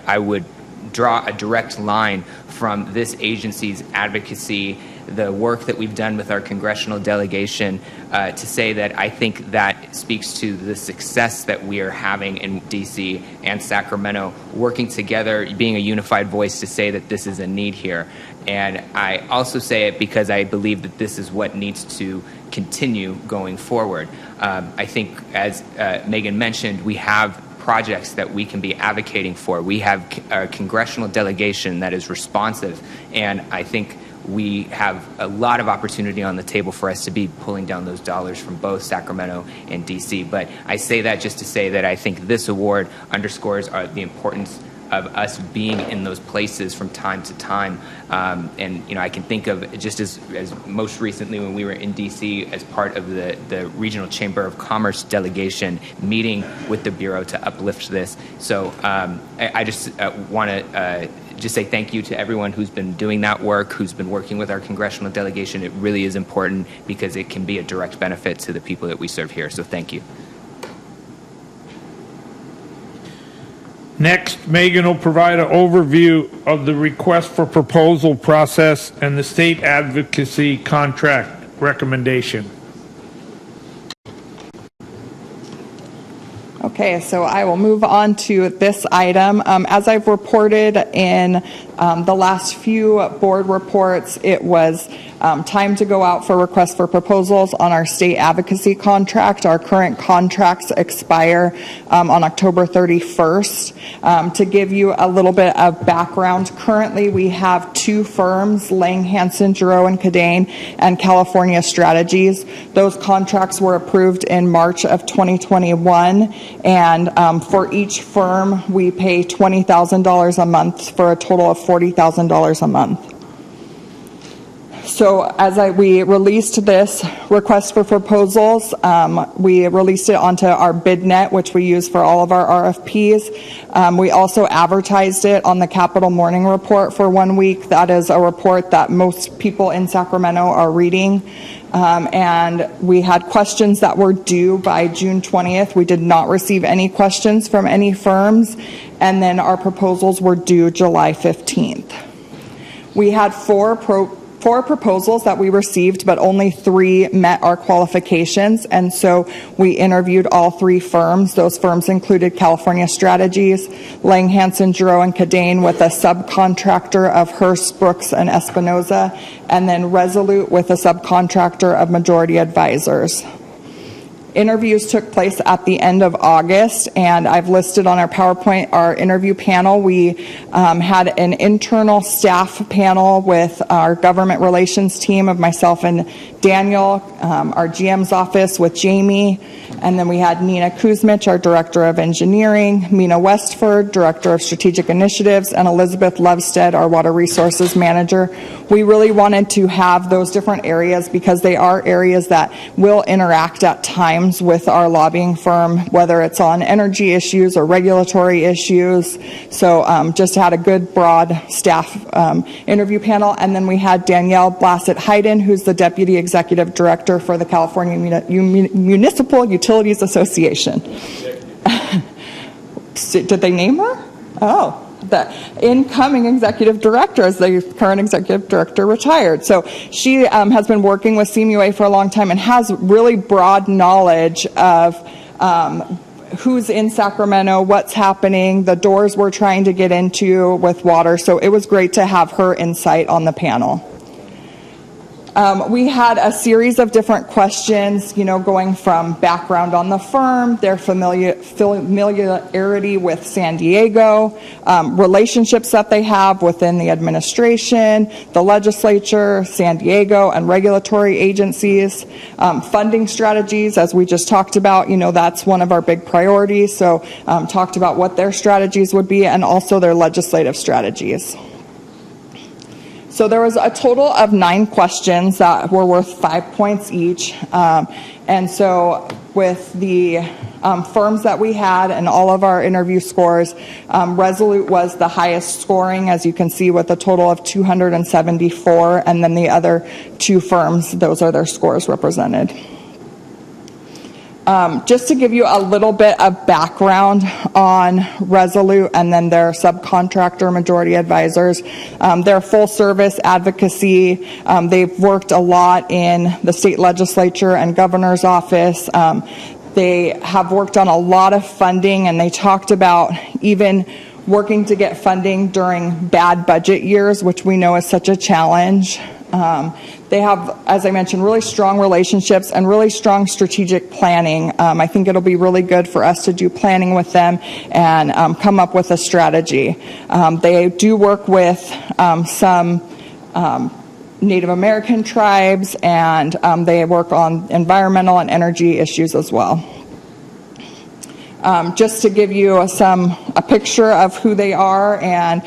I would draw a direct line from this agency's advocacy, the work that we've done with our congressional delegation, to say that I think that speaks to the success that we are having in D.C. and Sacramento, working together, being a unified voice to say that this is a need here. And I also say it because I believe that this is what needs to continue going forward. I think, as Megan mentioned, we have projects that we can be advocating for. We have a congressional delegation that is responsive, and I think we have a lot of opportunity on the table for us to be pulling down those dollars from both Sacramento and D.C. But I say that just to say that I think this award underscores the importance of us being in those places from time to time. And I can think of just as most recently when we were in D.C. as part of the Regional Chamber of Commerce delegation meeting with the Bureau to uplift this. So I just want to just say thank you to everyone who's been doing that work, who's been working with our congressional delegation. It really is important because it can be a direct benefit to the people that we serve here. So thank you. Next, Megan will provide an overview of the request for proposal process and the state advocacy contract recommendation. Okay, so I will move on to this item. As I've reported in the last few board reports, it was time to go out for requests for proposals on our state advocacy contract. Our current contracts expire on October 31st. To give you a little bit of background, currently we have two firms, Lang Hansen, Giroux and Cadane, and California Strategies. Those contracts were approved in March of 2021, and for each firm we pay $20,000 a month for a total of $40,000 a month. So as we released this request for proposals, we released it onto our BidNet, which we use for all of our RFPs. We also advertised it on the Capitol Morning Report for 1 week. That is a report that most people in Sacramento are reading. And we had questions that were due by June 20th. We did not receive any questions from any firms. And then our proposals were due July 15th. We had four proposals that we received, but only 3 met our qualifications, and so we interviewed all 3 firms. Those firms included California Strategies, Lang Hansen, Giroux and Cadane with a subcontractor of Hearst, Brooks and Espinoza, and then Resolute with a subcontractor of Majority Advisors. Interviews took place at the end of August, and I've listed on our PowerPoint our interview panel. We had an internal staff panel with our government relations team of myself and Daniel, our GM's office with Jamie, and then we had Nina Kuzmich, our Director of Engineering, Mina Westford, Director of Strategic Initiatives, and Elizabeth Lovestead, our Water Resources Manager. We really wanted to have those different areas because they are areas that will interact at times with our lobbying firm, whether it's on energy issues or regulatory issues. So just had a good broad staff interview panel. And then we had Danielle Blassett-Hayden, who's the Deputy Executive Director for the California Municipal Utilities Association. Did they name her? Oh. The incoming executive director, as the current executive director retired. So she has been working with CMUA for a long time and has really broad knowledge of who's in Sacramento, what's happening, the doors we're trying to get into with water. So it was great to have her insight on the panel. We had a series of different questions, going from background on the firm, their familiarity with San Diego, relationships that they have within the administration, the legislature, San Diego, and regulatory agencies, funding strategies, as we just talked about, that's one of our big priorities. So talked about what their strategies would be and also their legislative strategies. So there was a total of 9 questions that were worth 5 points each. And so with the firms that we had and all of our interview scores, Resolute was the highest scoring, as you can see, with a total of 274. And then the other 2 firms, those are their scores represented. Just to give you a little bit of background on Resolute and then their subcontractor, Majority Advisors, their full service advocacy, they've worked a lot in the state legislature and governor's office. They have worked on a lot of funding, and they talked about even working to get funding during bad budget years, which we know is such a challenge. They have, as I mentioned, really strong relationships and really strong strategic planning. I think it'll be really good for us to do planning with them and come up with a strategy. They do work with some Native American tribes, and they work on environmental and energy issues as well. just to give you a picture of who they are and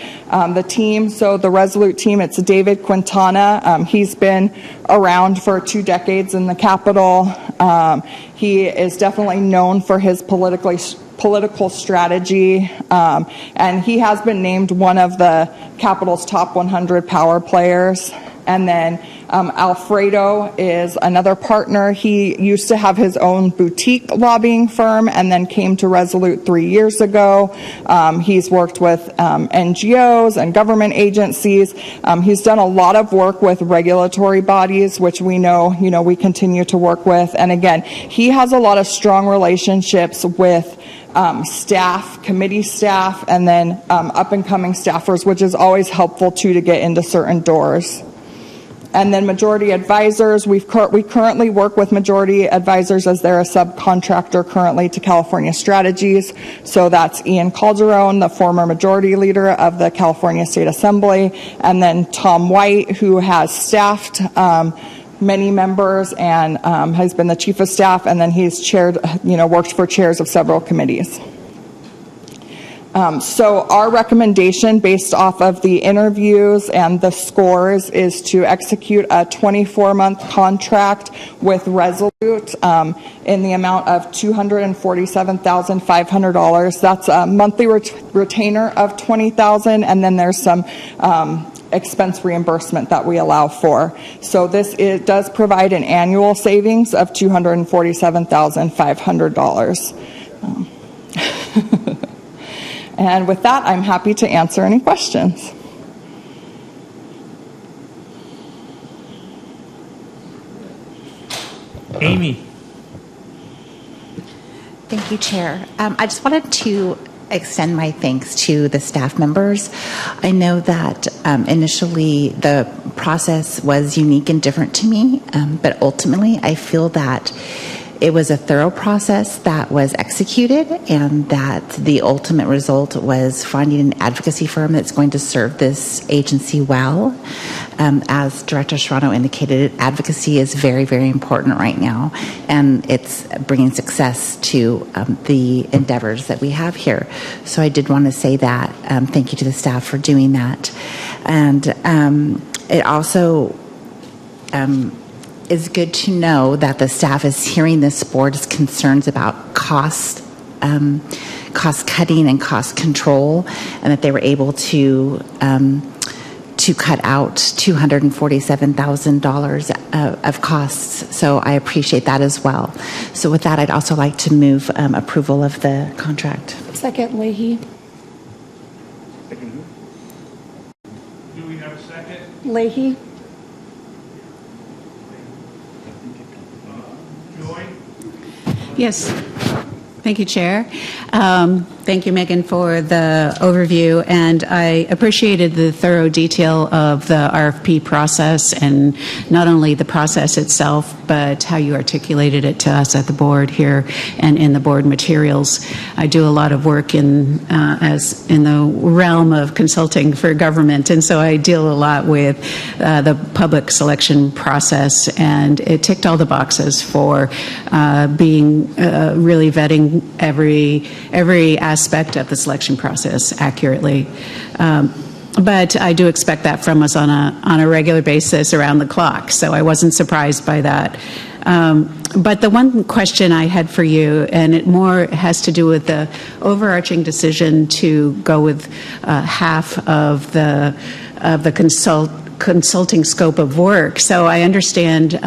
the team. So the Resolute team, it's David Quintana. He's been around for 2 decades in the Capitol. He is definitely known for his political strategy, and he has been named one of the Capitol's top 100 power players. And then Alfredo is another partner. He used to have his own boutique lobbying firm and then came to Resolute 3 years ago. He's worked with NGOs and government agencies. He's done a lot of work with regulatory bodies, which we know, we continue to work with. And again, he has a lot of strong relationships with staff, committee staff, and then up-and-coming staffers, which is always helpful too to get into certain doors. And then Majority Advisors, we currently work with Majority Advisors as they're a subcontractor currently to California Strategies. So that's Ian Calderon, the former Majority Leader of the California State Assembly, and then Tom White, who has staffed many members and has been the Chief of Staff, and then he's worked for chairs of several committees. So our recommendation based off of the interviews and the scores is to execute a 24-month contract with Resolute in the amount of $247,500. That's a monthly retainer of $20,000, and then there's some expense reimbursement that we allow for. So it does provide an annual savings of $247,500. And with that, I'm happy to answer any questions. Amy. Thank you, Chair. I just wanted to extend my thanks to the staff members. I know that initially the process was unique and different to me, but ultimately I feel that it was a thorough process that was executed, and that the ultimate result was finding an advocacy firm that's going to serve this agency well. As Director Serrano indicated, advocacy is very, very important right now, and it's bringing success to the endeavors that we have here. So I did want to say that. Thank you to the staff for doing that. And it also it's good to know that the staff is hearing this board's concerns about cost cutting and cost control, and that they were able to cut out $247,000 of costs. So I appreciate that as well. So with that, I'd also like to move approval of the contract. Second, Leahy. Do we have a second? Leahy. Yes. Thank you, Chair. Thank you, Megan, for the overview, and I appreciated the thorough detail of the RFP process, and not only the process itself, but how you articulated it to us at the board here and in the board materials. I do a lot of work in the realm of consulting for government, and so I deal a lot with the public selection process, and it ticked all the boxes for being really vetting every aspect of the selection process accurately. But I do expect that from us on a regular basis around the clock, so I wasn't surprised by that. But the one question I had for you, and it more has to do with the overarching decision to go with half of the consulting scope of work. So I understand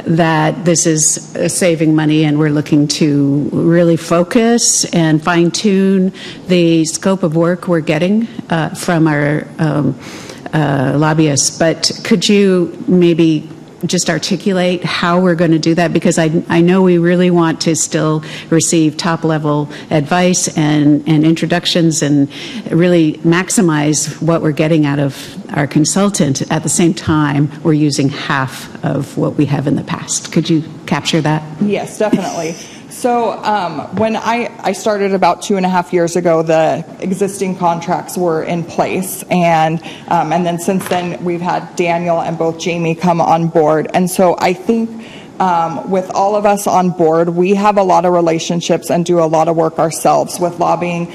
that this is saving money, and we're looking to really focus and fine-tune the scope of work we're getting from our lobbyists. But could you maybe just articulate how we're going to do that? Because I know we really want to still receive top-level advice and introductions and really maximize what we're getting out of our consultant. At the same time, we're using half of what we have in the past. Could you capture that? Yes, definitely. So when I started about 2.5 years ago, the existing contracts were in place, and then since then we've had Daniel and both Jamie come on board, and so I think With all of us on board, we have a lot of relationships and do a lot of work ourselves with lobbying.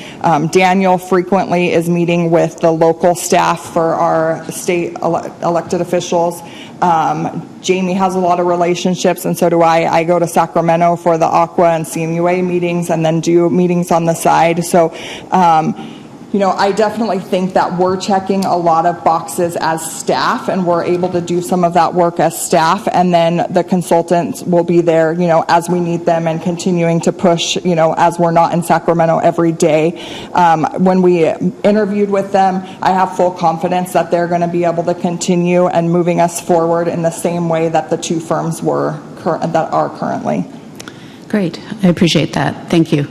Daniel frequently is meeting with the local staff for our state elected officials. Jamie has a lot of relationships, and so do I. I go to Sacramento for the Aqua and CMUA meetings and then do meetings on the side. So, I definitely think that we're checking a lot of boxes as staff, and we're able to do some of that work as staff, and then the consultants will be there, as we need them, and continuing to push, as we're not in Sacramento every day. When we interviewed with them, I have full confidence that they're going to be able to continue and moving us forward in the same way that the two firms that are currently. Great. I appreciate that. Thank you.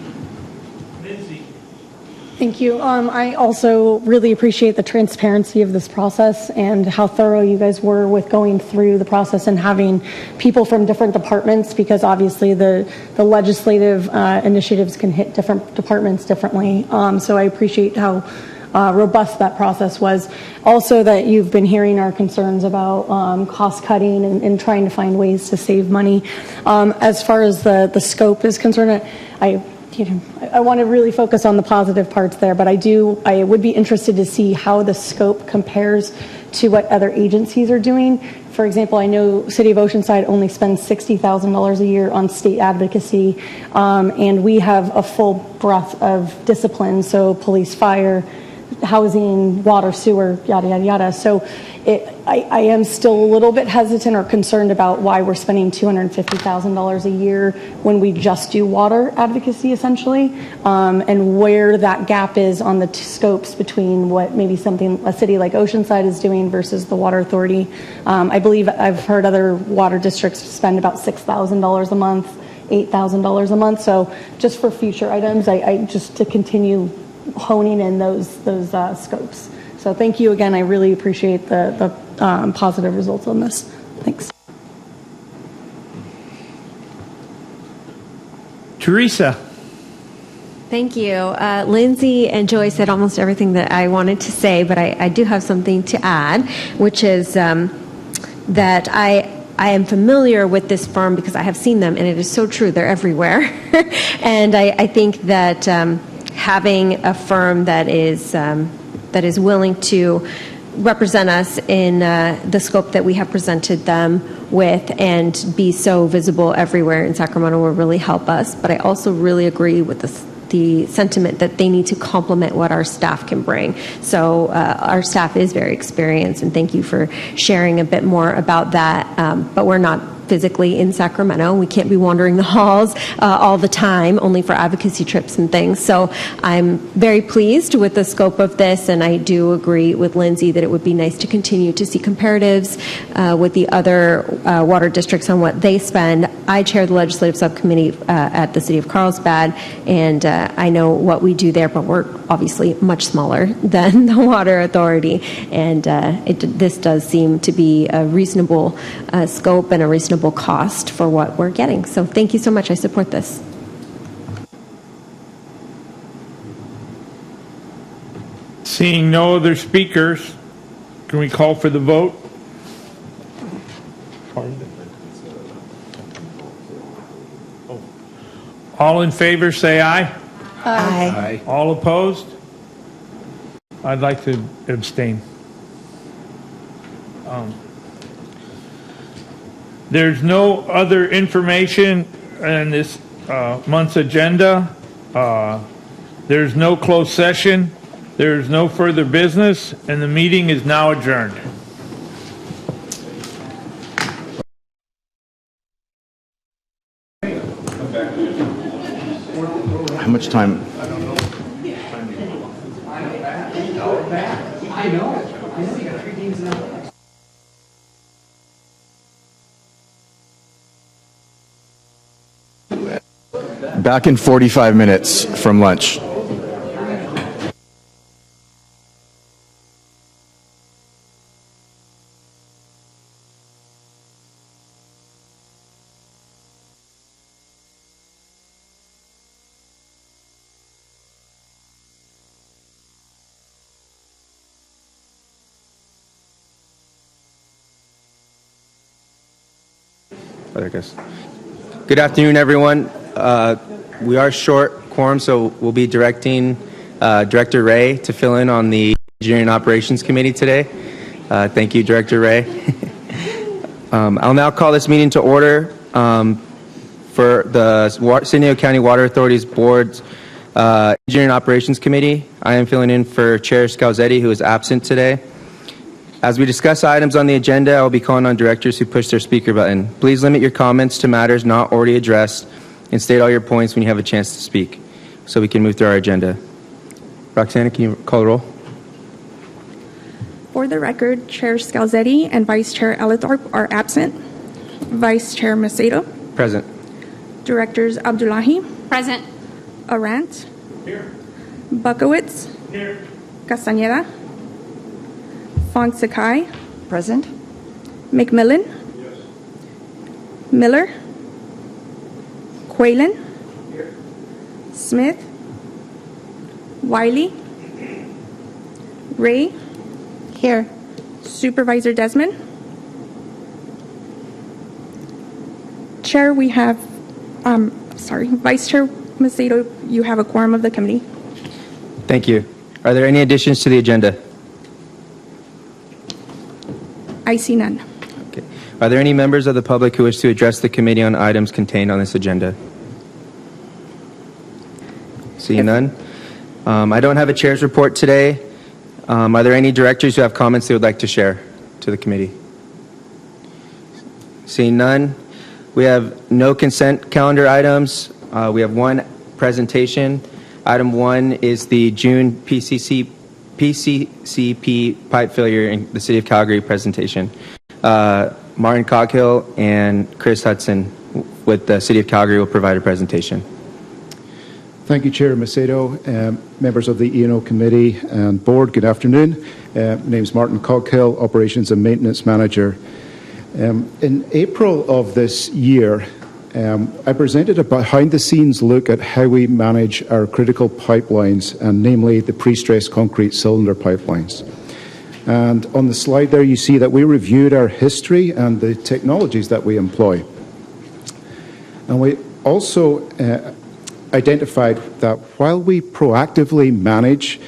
Thank you. I also really appreciate the transparency of this process and how thorough you guys were with going through the process and having people from different departments, because obviously the legislative initiatives can hit different departments differently. So I appreciate how robust that process was. Also, that you've been hearing our concerns about cost cutting and trying to find ways to save money. As far as the scope is concerned, I want to really focus on the positive parts there, but I would be interested to see how the scope compares to what other agencies are doing. For example, I know City of Oceanside only spends $60,000 a year on state advocacy, and we have a full breadth of disciplines, so police, fire, housing, water, sewer, yada, yada, yada. So I am still a little bit hesitant or concerned about why we're spending $250,000 a year when we just do water advocacy, essentially, and where that gap is on the scopes between what maybe a city like Oceanside is doing versus the Water Authority. I believe I've heard other water districts spend about $6,000 a month, $8,000 a month. So just for future items, I just to continue honing in those scopes. So thank you again. I really appreciate the positive results on this. Thanks. Teresa. Thank you. Lindsay and Joy said almost everything that I wanted to say, but I do have something to add, which is that I am familiar with this firm because I have seen them, and it is so true. They're everywhere. And I think that having a firm that is willing to represent us in the scope that we have presented them with and be so visible everywhere in Sacramento will really help us. But I also really agree with the sentiment that they need to complement what our staff can bring. So our staff is very experienced, and thank you for sharing a bit more about that. But we're not physically in Sacramento. We can't be wandering the halls all the time, only for advocacy trips and things. So I'm very pleased with the scope of this, and I do agree with Lindsay that it would be nice to continue to see comparatives with the other water districts on what they spend. I chair the legislative subcommittee at the City of Carlsbad, and I know what we do there, but we're obviously much smaller than the Water Authority, and this does seem to be a reasonable scope and a reasonable cost for what we're getting. So thank you so much. I support this. Seeing no other speakers, can we call for the vote? All in favor, say aye. Aye. All opposed? I'd like to abstain. There's no other information in this month's agenda. There's no closed session. There's no further business, and the meeting is now adjourned. How much time? I know. You got 3 games now. Back in 45 minutes from lunch. I guess. Good afternoon, everyone. We are short quorum, so we'll be directing Director Ray to fill in on the Engineering Operations Committee today. Thank you, Director Ray. I'll now call this meeting to order for the San Diego County Water Authority's Board's Engineering Operations Committee. I am filling in for Chair Scalzetti, who is absent today. As we discuss items on the agenda, I will be calling on directors who push their speaker button. Please limit your comments to matters not already addressed and state all your points when you have a chance to speak so we can move through our agenda. Roxana, can you call the roll? For the record, Chair Scalzetti and Vice Chair Ellithorpe are absent. Vice Chair Macedo. Present. Directors Abdullahi. Present. Arant. Here. Bukowitz. Here. Castañeda. Fong Sakai. Present. McMillan. Yes. Miller. Quaylen. Here. Smith. Wiley. Ray. Here. Supervisor Desmond. Chair, we have, Vice Chair Macedo, you have a quorum of the committee. Thank you. Are there any additions to the agenda? I see none. Okay. Are there any members of the public who wish to address the committee on items contained on this agenda? Seeing none. I don't have a chair's report today. Are there any directors who have comments they would like to share to the committee? Seeing none. We have no consent calendar items. We have one presentation. Item 1 is the June PCCP pipe failure in the City of Calgary presentation. Martin Coghill and Chris Hudson with the City of Calgary will provide a presentation. Thank you, Chair Macedo, members of the E&O Committee and Board. Good afternoon. My name is Martin Coghill, Operations and Maintenance Manager. In April of this year, I presented a behind-the-scenes look at how we manage our critical pipelines, and namely the pre-stressed concrete cylinder pipelines. And on the slide there, you see that we reviewed our history and the technologies that we employ. And we also identified that while we proactively manage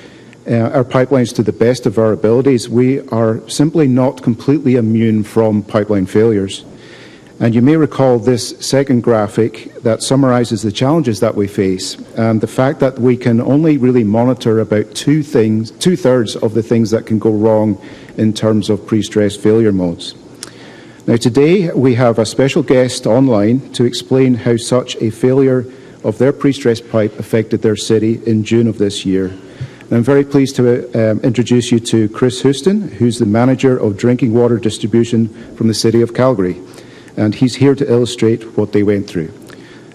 our pipelines to the best of our abilities, we are simply not completely immune from pipeline failures. And you may recall this second graphic that summarizes the challenges that we face and the fact that we can only really monitor about two-thirds of the things that can go wrong in terms of pre-stress failure modes. Now today we have a special guest online to explain how such a failure of their pre-stressed pipe affected their city in June of this year. And I'm very pleased to introduce you to Chris Houston, who's the Manager of Drinking Water Distribution from the City of Calgary. And he's here to illustrate what they went through.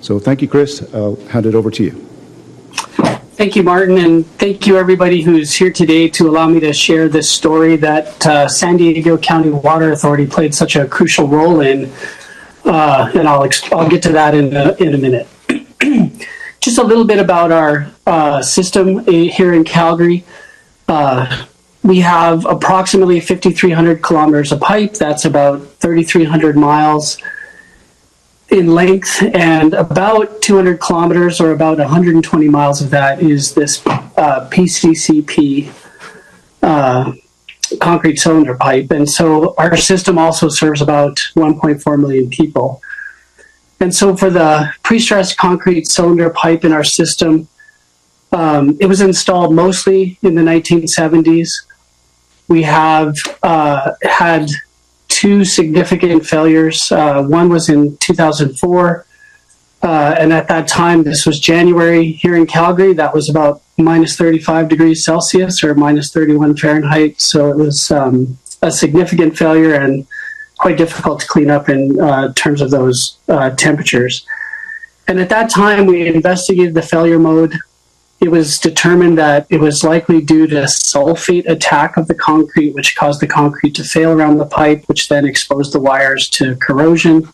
So thank you, Chris. I'll hand it over to you. Thank you, Martin, and thank you everybody who's here today to allow me to share this story that San Diego County Water Authority played such a crucial role in, and I'll get to that in a minute. Just a little bit about our system here in Calgary. We have approximately 5,300 kilometers of pipe. That's about 3,300 miles in length, and about 200 kilometers, or about 120 miles of that, is this PCCP concrete cylinder pipe. And so our system also serves about 1.4 million people. And so for the pre-stressed concrete cylinder pipe in our system, it was installed mostly in the 1970s. We have had two significant failures. One was in 2004, and at that time, this was January here in Calgary. That was about minus 35 degrees Celsius or minus 31 Fahrenheit. So it was a significant failure and quite difficult to clean up in terms of those temperatures. And at that time, we investigated the failure mode. It was determined that it was likely due to sulfate attack of the concrete, which caused the concrete to fail around the pipe, which then exposed the wires to corrosion,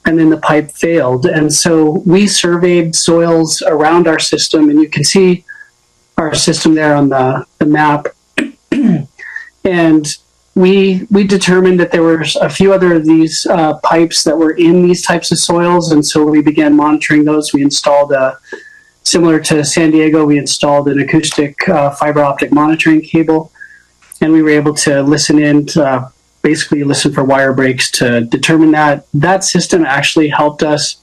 and then the pipe failed. And so we surveyed soils around our system, and you can see our system there on the map. And we determined that there were a few other of these pipes that were in these types of soils, and so we began monitoring those. We installed similar to San Diego, we installed an acoustic fiber optic monitoring cable, and we were able to basically listen for wire breaks to determine that system actually helped us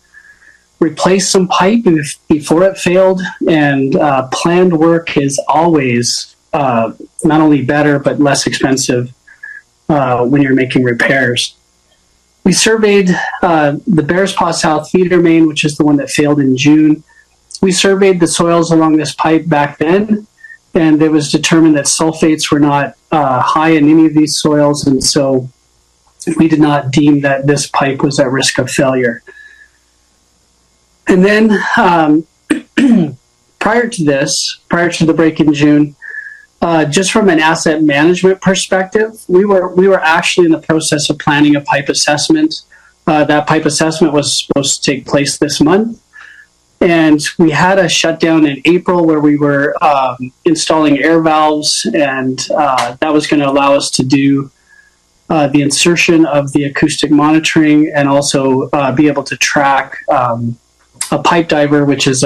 replace some pipe before it failed. And planned work is always not only better but less expensive when you're making repairs. We surveyed the Bearspaw South feeder main, which is the one that failed in June. We surveyed the soils along this pipe back then, and it was determined that sulfates were not high in any of these soils, and so we did not deem that this pipe was at risk of failure. And then prior to the break in June, just from an asset management perspective, we were actually in the process of planning a pipe assessment. That pipe assessment was supposed to take place this month. And we had a shutdown in April where we were installing air valves, and that was going to allow us to do the insertion of the acoustic monitoring and also be able to track a pipe diver, which is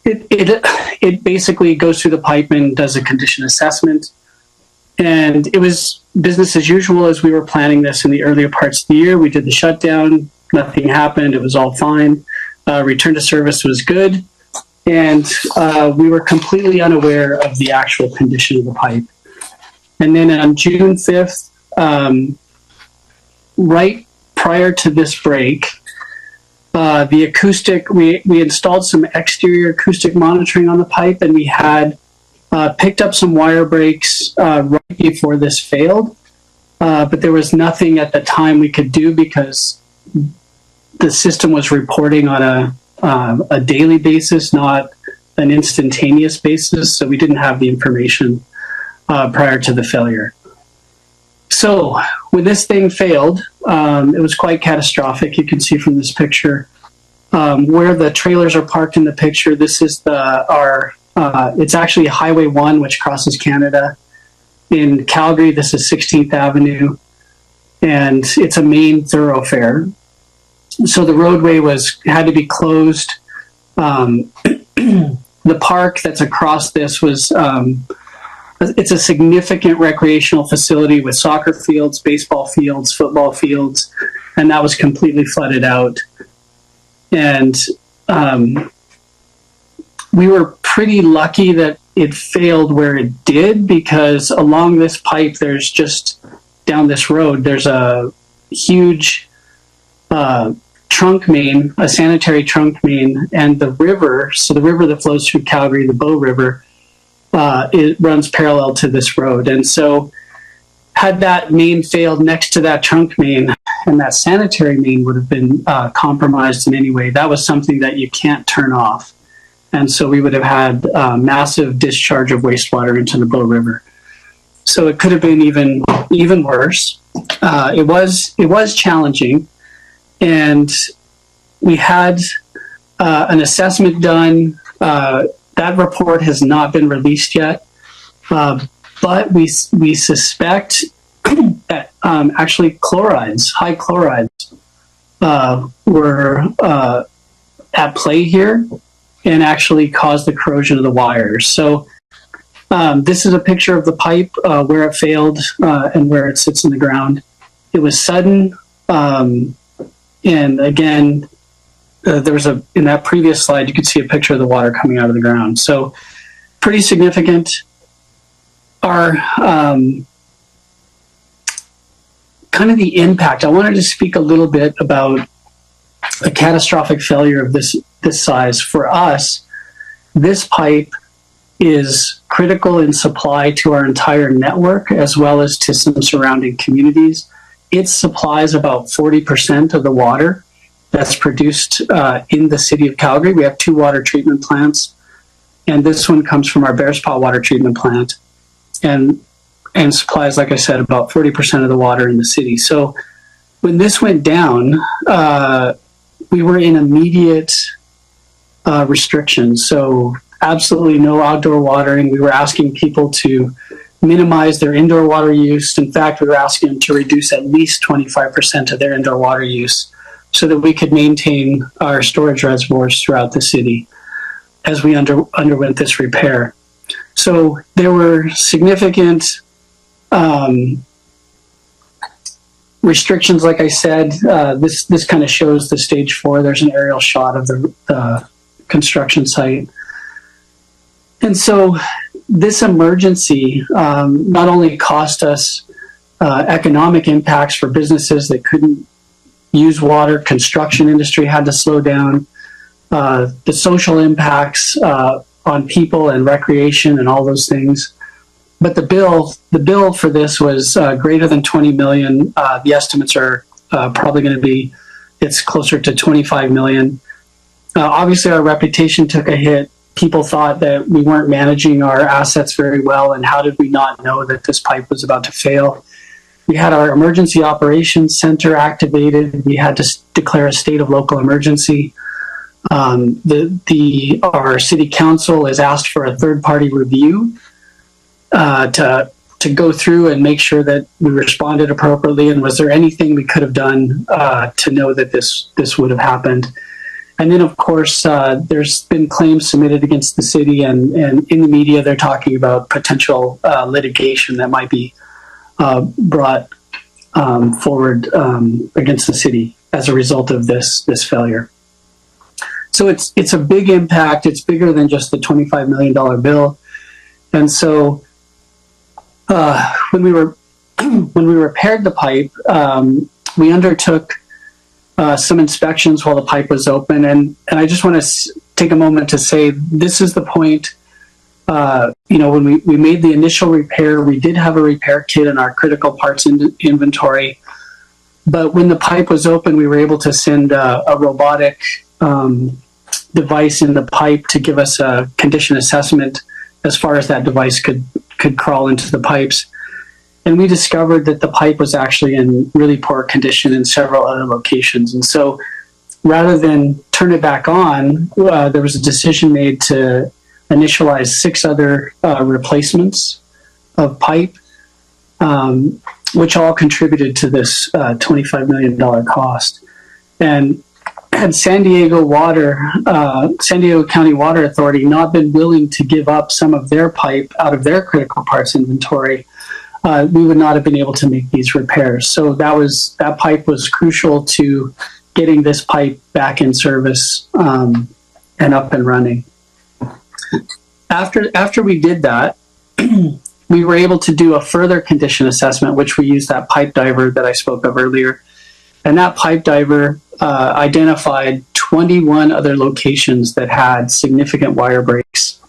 it basically goes through the pipe and does a condition assessment. And it was business as usual as we were planning this in the earlier parts of the year. We did the shutdown, nothing happened, it was all fine. Return to service was good, and we were completely unaware of the actual condition of the pipe. And then on June 5th, right prior to this break, the acoustic, we installed some exterior acoustic monitoring on the pipe, and we had picked up some wire breaks right before this failed. But there was nothing at the time we could do because the system was reporting on a daily basis, not an instantaneous basis. So we didn't have the information prior to the failure. So when this thing failed, it was quite catastrophic. You can see from this picture where the trailers are parked in the picture. This is it's actually Highway 1, which crosses Canada. In Calgary, this is 16th Avenue, and it's a main thoroughfare. So the roadway had to be closed. The park that's across this it's a significant recreational facility with soccer fields, baseball fields, football fields, and that was completely flooded out. And we were pretty lucky that it failed where it did, because along this pipe, there's just down this road, there's a huge trunk main, a sanitary trunk main, and the river, so the river that flows through Calgary, the Bow River, it runs parallel to this road. And so had that main failed next to that trunk main, and that sanitary main would have been compromised in any way, that was something that you can't turn off. And so we would have had massive discharge of wastewater into the Bow River. So it could have been even worse. It was challenging. And we had an assessment done. That report has not been released yet, but we suspect that actually high chlorides, were at play here and actually caused the corrosion of the wires. So this is a picture of the pipe where it failed and where it sits in the ground. It was sudden. And again, there was in that previous slide, you could see a picture of the water coming out of the ground. So pretty significant. Our kind of the impact, I wanted to speak a little bit about a catastrophic failure of this size. For us, this pipe is critical in supply to our entire network as well as to some surrounding communities. It supplies about 40% of the water that's produced in the city of Calgary. We have 2 water treatment plants, and this one comes from our Bearspaw water treatment plant, and supplies, like I said, about 40% of the water in the city. So when this went down, we were in immediate restrictions. So absolutely no outdoor watering. We were asking people to minimize their indoor water use. In fact, we were asking them to reduce at least 25% of their indoor water use so that we could maintain our storage reservoirs throughout the city as we underwent this repair. So there were significant restrictions, like I said. This kind of shows the stage 4. There's an aerial shot of the construction site. And so this emergency not only cost us economic impacts for businesses that couldn't use water, construction industry had to slow down, the social impacts on people and recreation and all those things. But the bill for this was greater than 20 million. The estimates are probably going to be, it's closer to 25 million. Obviously, our reputation took a hit. People thought that we weren't managing our assets very well, and how did we not know that this pipe was about to fail? We had our emergency operations center activated. We had to declare a state of local emergency. Our city council has asked for a third-party review to go through and make sure that we responded appropriately, and was there anything we could have done to know that this would have happened. And then, of course, there's been claims submitted against the city, and in the media they're talking about potential litigation that might be brought forward against the city as a result of this failure. So it's a big impact. It's bigger than just the $25 million bill. And so when we repaired the pipe, we undertook some inspections while the pipe was open, and I just want to take a moment to say this is the point. When we made the initial repair, we did have a repair kit in our critical parts inventory, but when the pipe was open, we were able to send a robotic device in the pipe to give us a condition assessment as far as that device could crawl into the pipes. And we discovered that the pipe was actually in really poor condition in several other locations. And so rather than turn it back on, there was a decision made to initialize 6 other replacements of pipe, which all contributed to this $25 million cost. And had San Diego County Water Authority not been willing to give up some of their pipe out of their critical parts inventory, we would not have been able to make these repairs. So that pipe was crucial to getting this pipe back in service and up and running. After we did that, we were able to do a further condition assessment, which we used that pipe diver that I spoke of earlier. And that pipe diver identified 21 other locations that had significant wire breaks.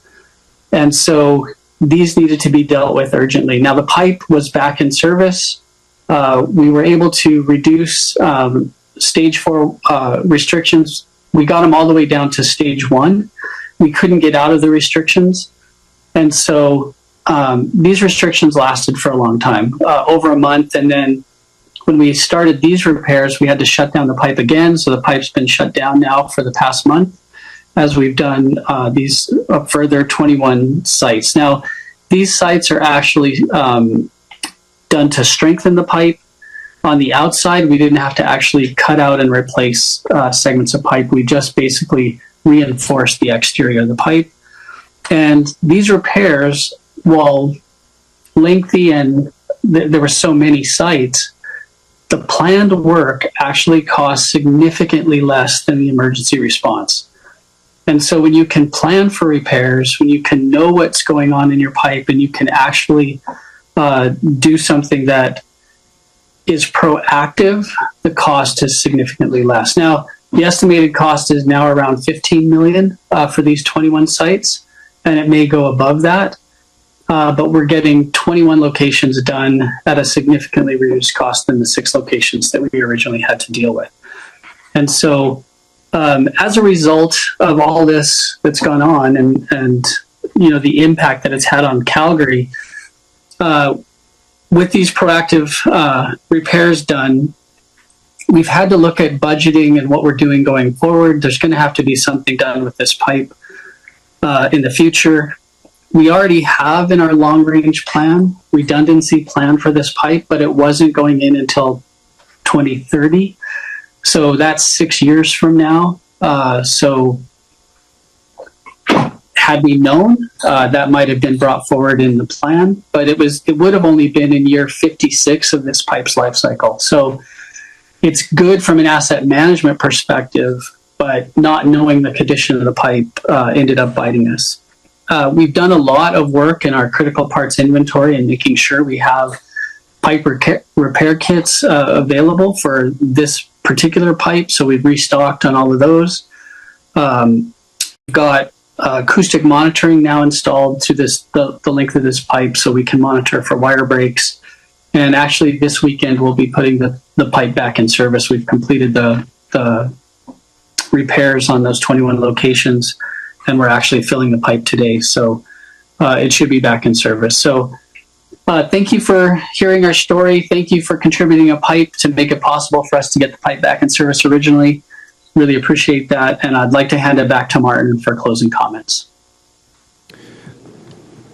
And so these needed to be dealt with urgently. Now the pipe was back in service. We were able to reduce stage 4 restrictions. We got them all the way down to stage 1. We couldn't get out of the restrictions. And so these restrictions lasted for a long time, over a month. And then when we started these repairs, we had to shut down the pipe again. So the pipe's been shut down now for the past month, as we've done these further 21 sites. Now, these sites are actually done to strengthen the pipe. On the outside, we didn't have to actually cut out and replace segments of pipe. We just basically reinforced the exterior of the pipe. And these repairs, while lengthy and there were so many sites, the planned work actually cost significantly less than the emergency response. And so when you can plan for repairs, when you can know what's going on in your pipe, and you can actually do something that is proactive, the cost is significantly less. Now, the estimated cost is now around $15 million for these 21 sites, and it may go above that. But we're getting 21 locations done at a significantly reduced cost than the 6 locations that we originally had to deal with. And so as a result of all this that's gone on and the impact that it's had on Calgary, with these proactive repairs done, we've had to look at budgeting and what we're doing going forward. There's going to have to be something done with this pipe in the future. we already have in our long range plan, redundancy plan for this pipe, but it wasn't going in until 2030. So that's 6 years from now. So had we known, that might have been brought forward in the plan, but it would have only been in year 56 of this pipe's life cycle. So it's good from an asset management perspective, but not knowing the condition of the pipe ended up biting us. We've done a lot of work in our critical parts inventory and making sure we have pipe repair kits available for this particular pipe. So we've restocked on all of those. We've got acoustic monitoring now installed to the length of this pipe so we can monitor for wire breaks. And actually this weekend we'll be putting the pipe back in service. We've completed the repairs on those 21 locations and we're actually filling the pipe today. So it should be back in service. So thank you for hearing our story. Thank you for contributing a pipe to make it possible for us to get the pipe back in service originally. Really appreciate that. And I'd like to hand it back to Martin for closing comments.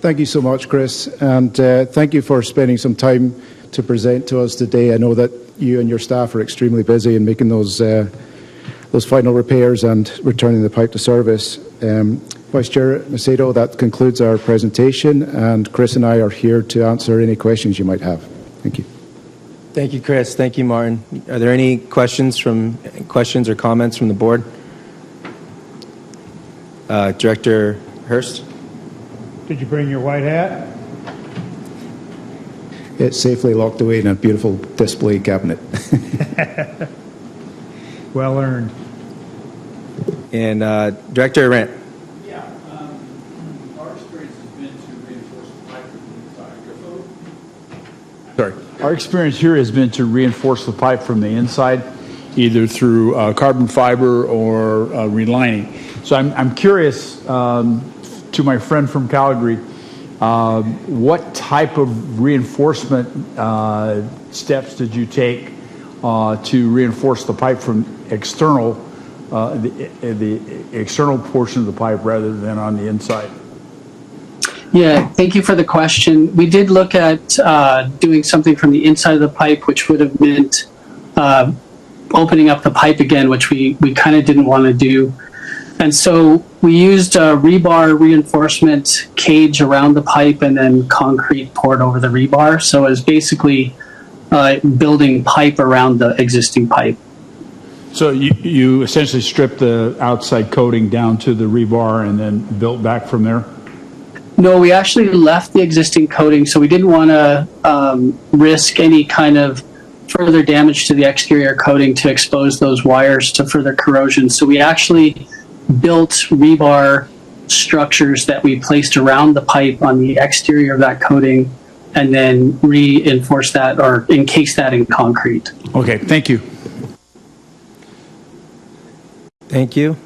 Thank you so much, Chris. And thank you for spending some time to present to us today. I know that you and your staff are extremely busy in making those final repairs and returning the pipe to service. Vice Chair Macedo, that concludes our presentation, and Chris and I are here to answer any questions you might have. Thank you. Thank you, Chris. Thank you, Martin. Are there any questions or comments from the board? Director Hurst? Did you bring your white hat? It's safely locked away in a beautiful display cabinet. Well earned. And Director Arendt? Yeah, our experience has been to reinforce the pipe from the inside. Sorry. Our experience here has been to reinforce the pipe from the inside, either through carbon fiber or relining. So I'm curious, to my friend from Calgary, what type of reinforcement steps did you take to reinforce the pipe from external, the external portion of the pipe rather than on the inside? Yeah, thank you for the question. We did look at doing something from the inside of the pipe, which would have meant opening up the pipe again, which we kind of didn't want to do. And so we used a rebar reinforcement cage around the pipe and then concrete poured over the rebar. So it was basically building pipe around the existing pipe. So you essentially stripped the outside coating down to the rebar and then built back from there? No, we actually left the existing coating, so we didn't want to risk any kind of further damage to the exterior coating to expose those wires to further corrosion. So we actually built rebar structures that we placed around the pipe on the exterior of that coating and then reinforced that or encased that in concrete. Okay, thank you. Thank you.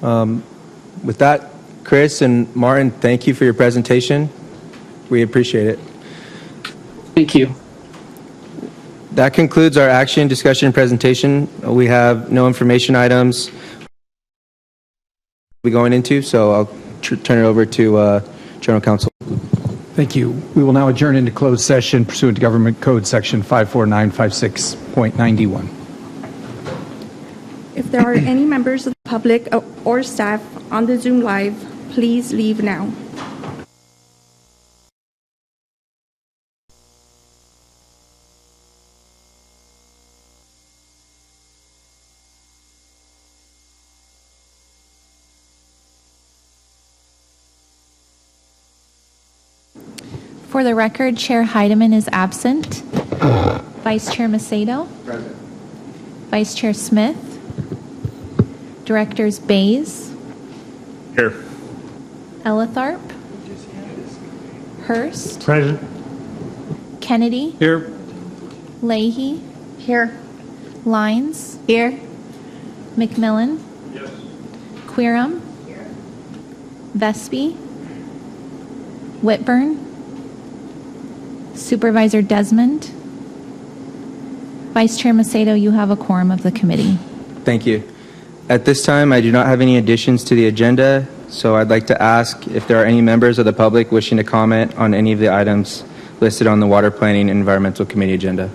With that, Chris and Martin, thank you for your presentation. We appreciate it. Thank you. That concludes our action, discussion, and presentation. We have no information items we're going into, so I'll turn it over to General Counsel. Thank you. We will now adjourn into closed session pursuant to Government Code Section 54956.91. If there are any members of the public or staff on the Zoom Live, please leave now. For the record, Chair Heidemann is absent. Vice Chair Macedo. Present. Vice Chair Smith. Directors Bays. Here. Elletharp. Hurst. Present. Kennedy. Here. Leahy. Here. Lines. Here. McMillan. Yes. Queerum. Here. Vespi. Whitburn. Supervisor Desmond. Vice Chair Macedo, you have a quorum of the committee. Thank you. At this time, I do not have any additions to the agenda. So I'd like to ask if there are any members of the public wishing to comment on any of the items listed on the Water Planning and Environmental Committee agenda.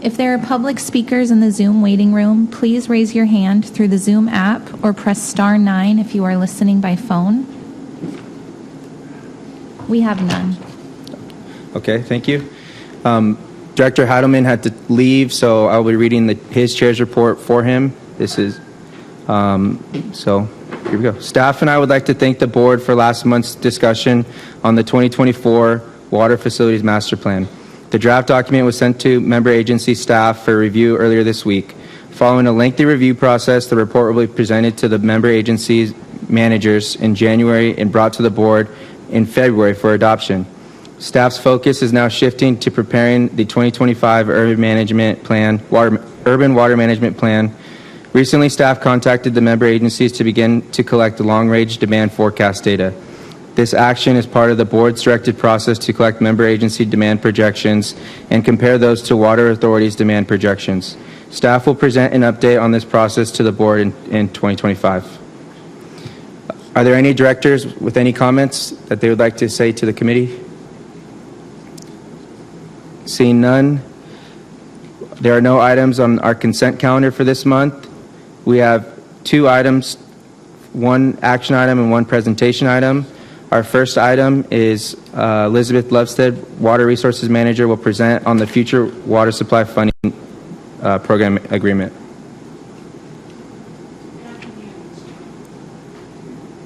If there are public speakers in the Zoom waiting room, please raise your hand through the Zoom app or press star 9 if you are listening by phone. We have none. Okay, thank you. Director Heidelman had to leave, so I'll be reading his chair's report for him. This is, so here we go. Staff and I would like to thank the board for last month's discussion on the 2024 Water Facilities Master Plan. The draft document was sent to member agency staff for review earlier this week. Following a lengthy review process, the report will be presented to the member agencies managers in January and brought to the board in February for adoption. Staff's focus is now shifting to preparing the 2025 Urban Water Management Plan. Recently, staff contacted the member agencies to begin to collect the long-range demand forecast data. This action is part of the board's directed process to collect member agency demand projections and compare those to Water Authority's demand projections. Staff will present an update on this process to the board in 2025. Are there any directors with any comments that they would like to say to the committee? Seeing none, there are no items on our consent calendar for this month. We have 2 items, 1 action item and 1 presentation item. Our first item is Elizabeth Lovestead, Water Resources Manager, will present on the future water supply funding program agreement.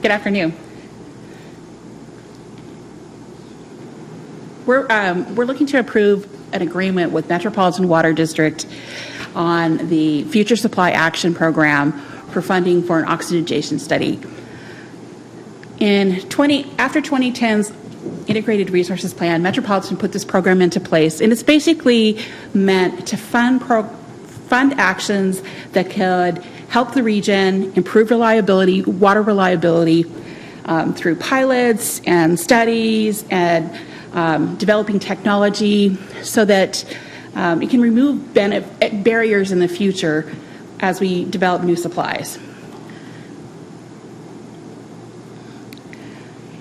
Good afternoon. We're looking to approve an agreement with Metropolitan Water District on the Future Supply Action Program for funding for an oxygenation study. After 2010's Integrated Resources Plan, Metropolitan put this program into place, and it's basically meant to fund actions that could help the region improve reliability, water reliability, through pilots and studies and developing technology so that it can remove barriers in the future as we develop new supplies.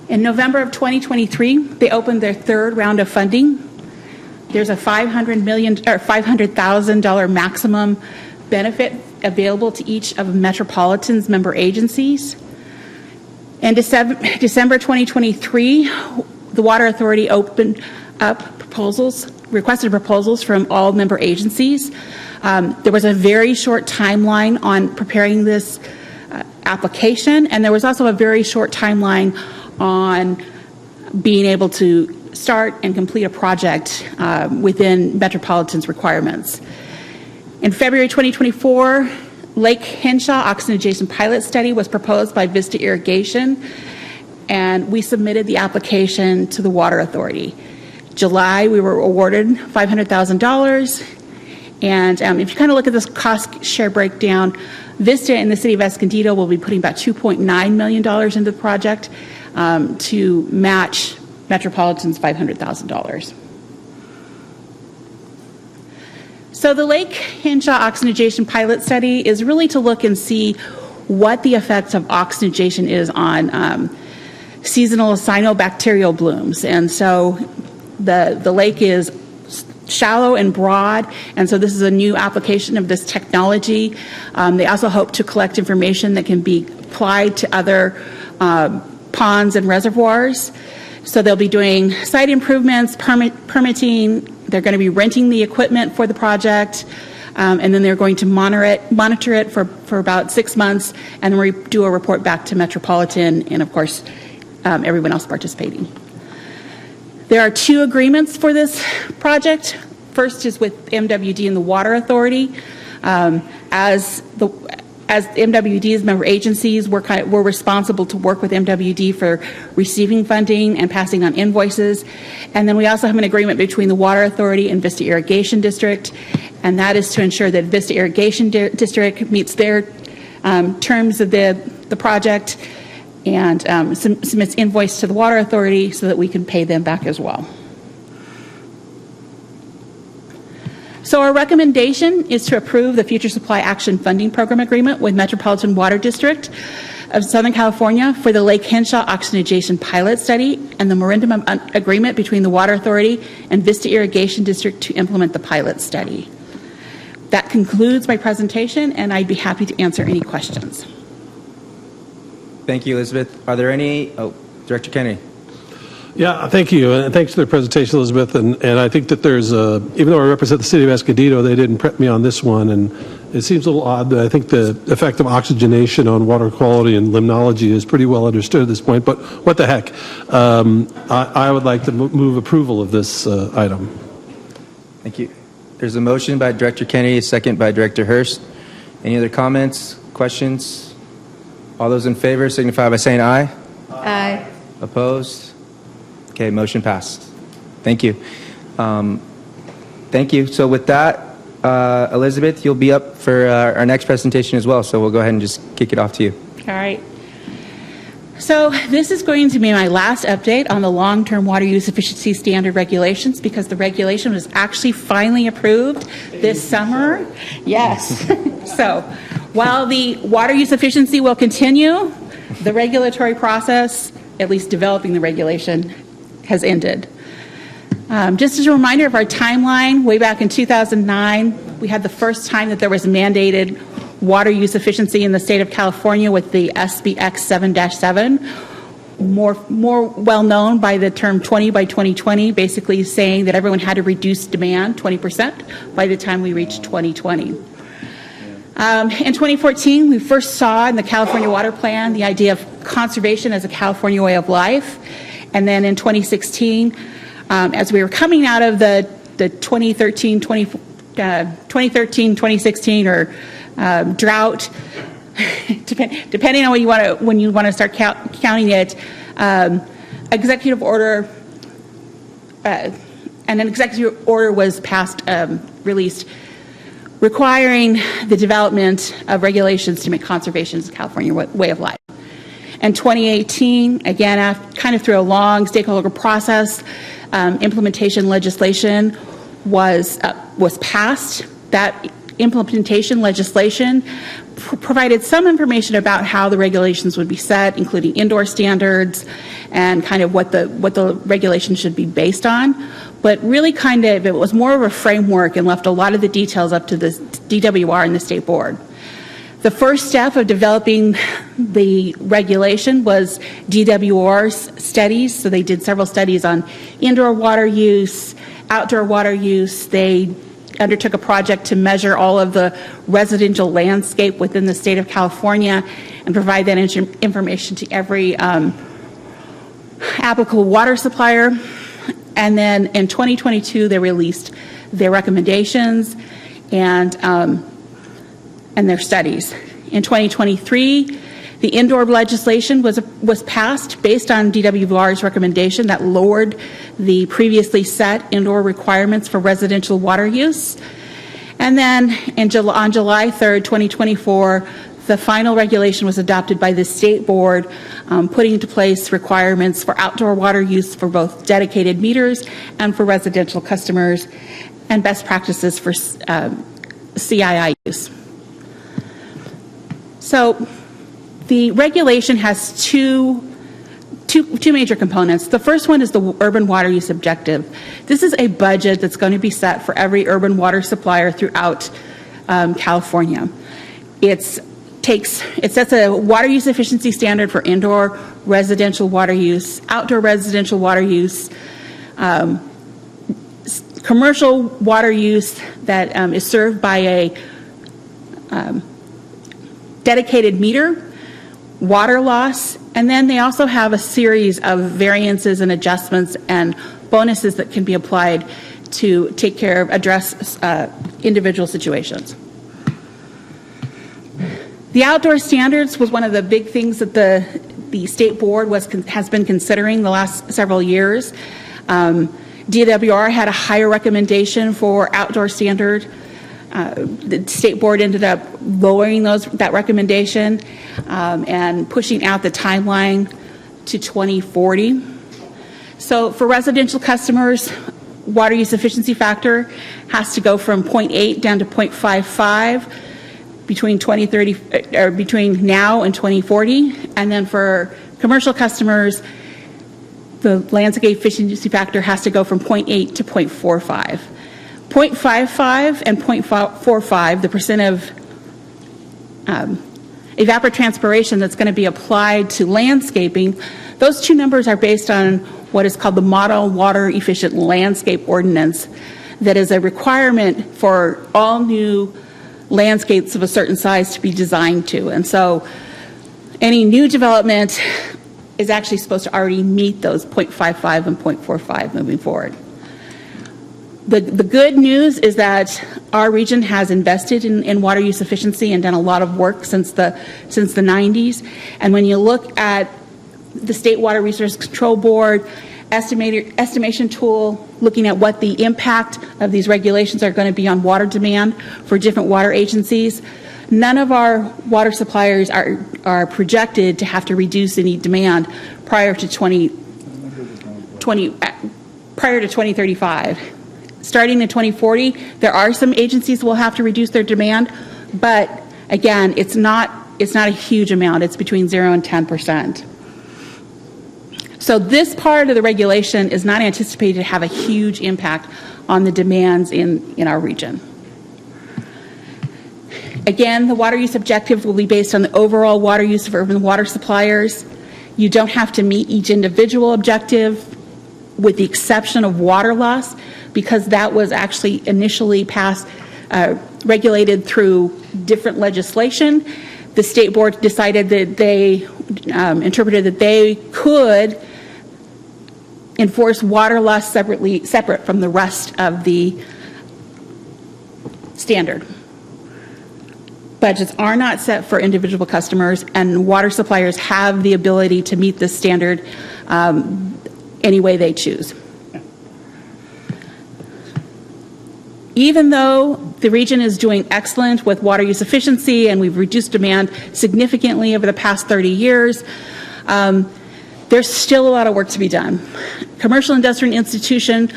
In November of 2023, they opened their 3rd round of funding. There's a $500,000 maximum benefit available to each of Metropolitan's member agencies. In December 2023, the Water Authority opened up requested proposals from all member agencies. There was a very short timeline on preparing this application, and there was also a very short timeline on being able to start and complete a project within Metropolitan's requirements. In February 2024, Lake Henshaw Oxygenation Pilot Study was proposed by Vista Irrigation, and we submitted the application to the Water Authority. July, we were awarded $500,000, and if you kind of look at this cost share breakdown, Vista and the City of Escondido will be putting about $2.9 million into the project to match Metropolitan's $500,000. So the Lake Henshaw Oxygenation Pilot Study is really to look and see what the effects of oxygenation is on seasonal cyanobacterial blooms. And so the lake is shallow and broad, and so this is a new application of this technology. They also hope to collect information that can be applied to other ponds and reservoirs. So they'll be doing site improvements, permitting. They're going to be renting the equipment for the project, and then they're going to monitor it for about 6 months, and then do a report back to Metropolitan and, of course, everyone else participating. There are 2 agreements for this project. First is with MWD and the Water Authority. As MWD's member agencies, we're responsible to work with MWD for receiving funding and passing on invoices. And then we also have an agreement between the Water Authority and Vista Irrigation District, and that is to ensure that Vista Irrigation District meets their terms of the project and submits invoice to the Water Authority so that we can pay them back as well. So our recommendation is to approve the Future Supply Action Funding Program Agreement with Metropolitan Water District. of Southern California for the Lake Henshaw Oxygenation Pilot Study and the memorandum of agreement between the Water Authority and Vista Irrigation District to implement the pilot study. That concludes my presentation, and I'd be happy to answer any questions. Thank you, Elizabeth. Are there any? Oh, Director Kennedy. Yeah, thank you, and thanks for the presentation, Elizabeth. And I think that there's, even though I represent the city of Escondido, they didn't prep me on this one, and it seems a little odd that I think the effect of oxygenation on water quality and limnology is pretty well understood at this point, but what the heck. I would like to move approval of this item. Thank you. There's a motion by Director Kennedy, a second by Director Hurst. Any other comments, questions? All those in favor signify by saying aye. Aye. Opposed? Okay, motion passed. Thank you. Thank you. So with that, Elizabeth, you'll be up for our next presentation as well. So we'll go ahead and just kick it off to you. All right. So this is going to be my last update on the long-term water use efficiency standard regulations, because the regulation was actually finally approved this summer. Yes. So while the water use efficiency will continue, the regulatory process, at least developing the regulation, has ended. Just as a reminder of our timeline, way back in 2009, we had the first time that there was mandated water use efficiency in the state of California with the SBX 7-7, more well known by the term 20 by 2020, basically saying that everyone had to reduce demand 20% by the time we reached 2020. In 2014, we first saw in the California Water Plan the idea of conservation as a California way of life. And then in 2016, as we were coming out of the 2013-2016 or drought, depending on when you want to start counting it, executive order, and an executive order was passed, released, requiring the development of regulations to make conservation a California way of life. In 2018, again, kind of through a long stakeholder process, implementation legislation was passed. That implementation legislation provided some information about how the regulations would be set, including indoor standards and kind of what the regulation should be based on. But really kind of, it was more of a framework and left a lot of the details up to the DWR and the state board. The first step of developing the regulation was DWR's studies. So they did several studies on indoor water use, outdoor water use. They undertook a project to measure all of the residential landscape within the state of California and provide that information to every applicable water supplier. And then in 2022, they released their recommendations and their studies. In 2023, the indoor legislation was passed based on DWR's recommendation that lowered the previously set indoor requirements for residential water use. And then on July 3rd, 2024, the final regulation was adopted by the state board, putting into place requirements for outdoor water use for both dedicated meters and for residential customers, and best practices for CII use. So the regulation has two major components. The first one is the urban water use objective. This is a budget that's going to be set for every urban water supplier throughout California. It sets a water use efficiency standard for indoor residential water use, outdoor residential water use, commercial water use that is served by a dedicated meter, water loss, and then they also have a series of variances and adjustments and bonuses that can be applied to address individual situations. The outdoor standards was one of the big things that the state board has been considering the last several years. DWR had a higher recommendation for outdoor standard. The state board ended up lowering that recommendation and pushing out the timeline to 2040. So for residential customers, water use efficiency factor has to go from 0.8 down to 0.55. between 2030 or between now and 2040, and then for commercial customers, the landscape efficiency factor has to go from 0.8 to 0.45. 0.55 and 0.45, the percent of evapotranspiration that's going to be applied to landscaping, those two numbers are based on what is called the Model Water Efficient Landscape Ordinance, that is a requirement for all new landscapes of a certain size to be designed to. And so any new development is actually supposed to already meet those 0.55 and 0.45 moving forward. The good news is that our region has invested in water use efficiency and done a lot of work since the 90s. And when you look at the State Water Resources Control Board estimation tool, looking at what the impact of these regulations are going to be on water demand for different water agencies, none of our water suppliers are projected to have to reduce any demand prior to 2035. Starting in 2040, there are some agencies that will have to reduce their demand, but again, it's not a huge amount. It's between 0 and 10%. So this part of the regulation is not anticipated to have a huge impact on the demands in our region. Again, the water use objectives will be based on the overall water use of urban water suppliers. You don't have to meet each individual objective, with the exception of water loss, because that was actually initially passed, regulated through different legislation. The state board decided that they interpreted that they could enforce water loss separate from the rest of the standard. Budgets are not set for individual customers, and water suppliers have the ability to meet this standard any way they choose. Even though the region is doing excellent with water use efficiency and we've reduced demand significantly over the past 30 years, there's still a lot of work to be done. Commercial Industrial Institution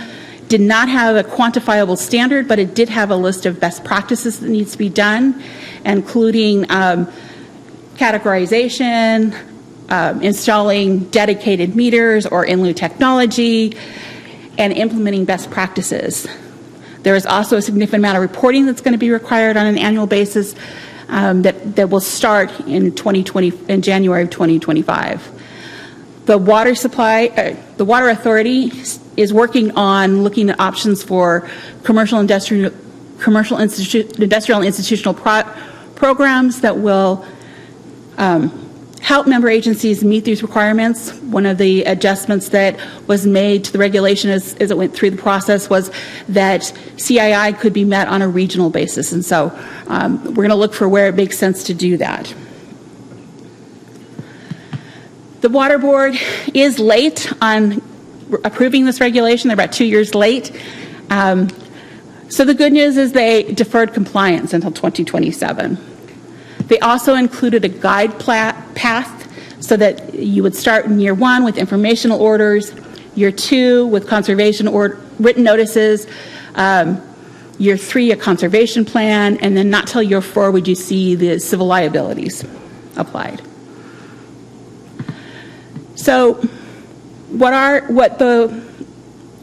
did not have a quantifiable standard, but it did have a list of best practices that needs to be done, including categorization, installing dedicated meters or in lieu technology, and implementing best practices. There is also a significant amount of reporting that's going to be required on an annual basis that will start in January of 2025. The Water Authority is working on looking at options for commercial industrial and institutional programs that will help member agencies meet these requirements. One of the adjustments that was made to the regulation as it went through the process was that CII could be met on a regional basis. And so we're going to look for where it makes sense to do that. The Water Board is late on approving this regulation. They're about 2 years late. So the good news is they deferred compliance until 2027. They also included a guide path so that you would start in year 1 with informational orders, year 2 with conservation written notices, year 3 a conservation plan, and then not till year 4 would you see the civil liabilities applied. So what the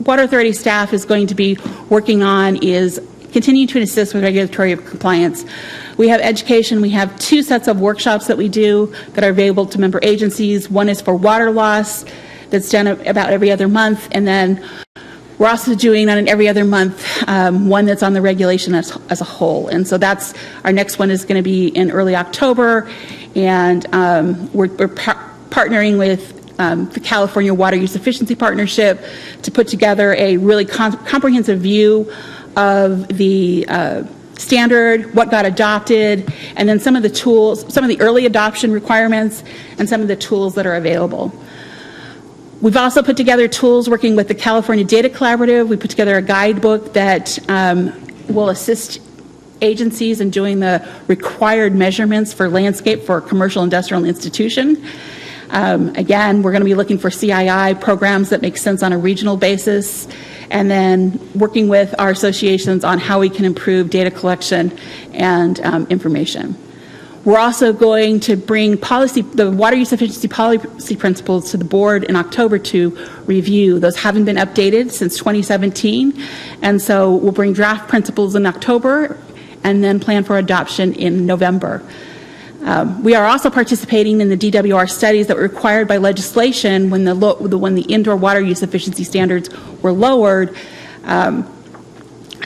Water Authority staff is going to be working on is continuing to assist with regulatory compliance. We have education. We have 2 sets of workshops that we do that are available to member agencies. One is for water loss that's done about every other month, and then we're also doing on an every other month one that's on the regulation as a whole. And so that's our next one is going to be in early October, and we're partnering with the California Water Use Efficiency Partnership to put together a really comprehensive view of the standard, what got adopted, and then some of the tools, some of the early adoption requirements, and some of the tools that are available. We've also put together tools working with the California Data Collaborative. We put together a guidebook that will assist agencies in doing the required measurements for landscape for a commercial industrial institution. Again, we're going to be looking for CII programs that make sense on a regional basis, and then working with our associations on how we can improve data collection and information. We're also going to bring the water use efficiency policy principles to the board in October to review. Those haven't been updated since 2017, and so we'll bring draft principles in October and then plan for adoption in November. We are also participating in the DWR studies that were required by legislation when the indoor water use efficiency standards were lowered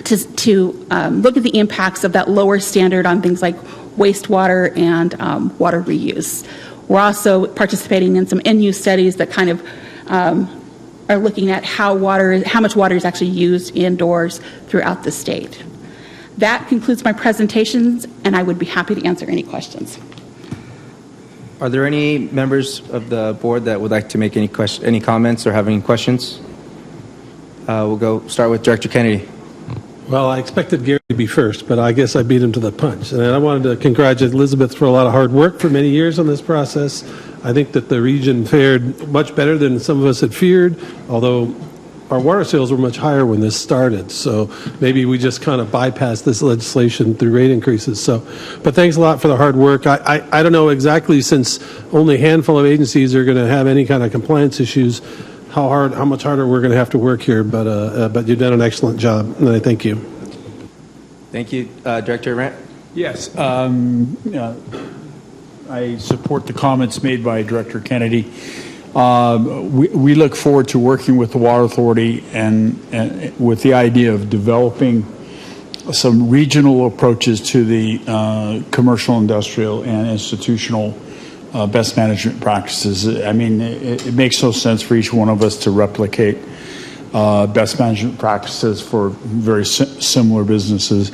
to look at the impacts of that lower standard on things like wastewater and water reuse. We're also participating in some end-use studies that kind of are looking at how much water is actually used indoors throughout the state. That concludes my presentations, and I would be happy to answer any questions. Are there any members of the board that would like to make any comments or have any questions? We'll start with Director Kennedy. Well, I expected Gary to be first, but I guess I beat him to the punch. And I wanted to congratulate Elizabeth for a lot of hard work for many years on this process. I think that the region fared much better than some of us had feared, although our water sales were much higher when this started. So maybe we just kind of bypassed this legislation through rate increases. But thanks a lot for the hard work. I don't know exactly, since only a handful of agencies are going to have any kind of compliance issues, how much harder we're going to have to work here, but you've done an excellent job, and I thank you. Thank you. Director Rent? Yes. I support the comments made by Director Kennedy. We look forward to working with the Water Authority and with the idea of developing some regional approaches to the commercial, industrial, and institutional best management practices. I mean, it makes no sense for each one of us to replicate best management practices for very similar businesses.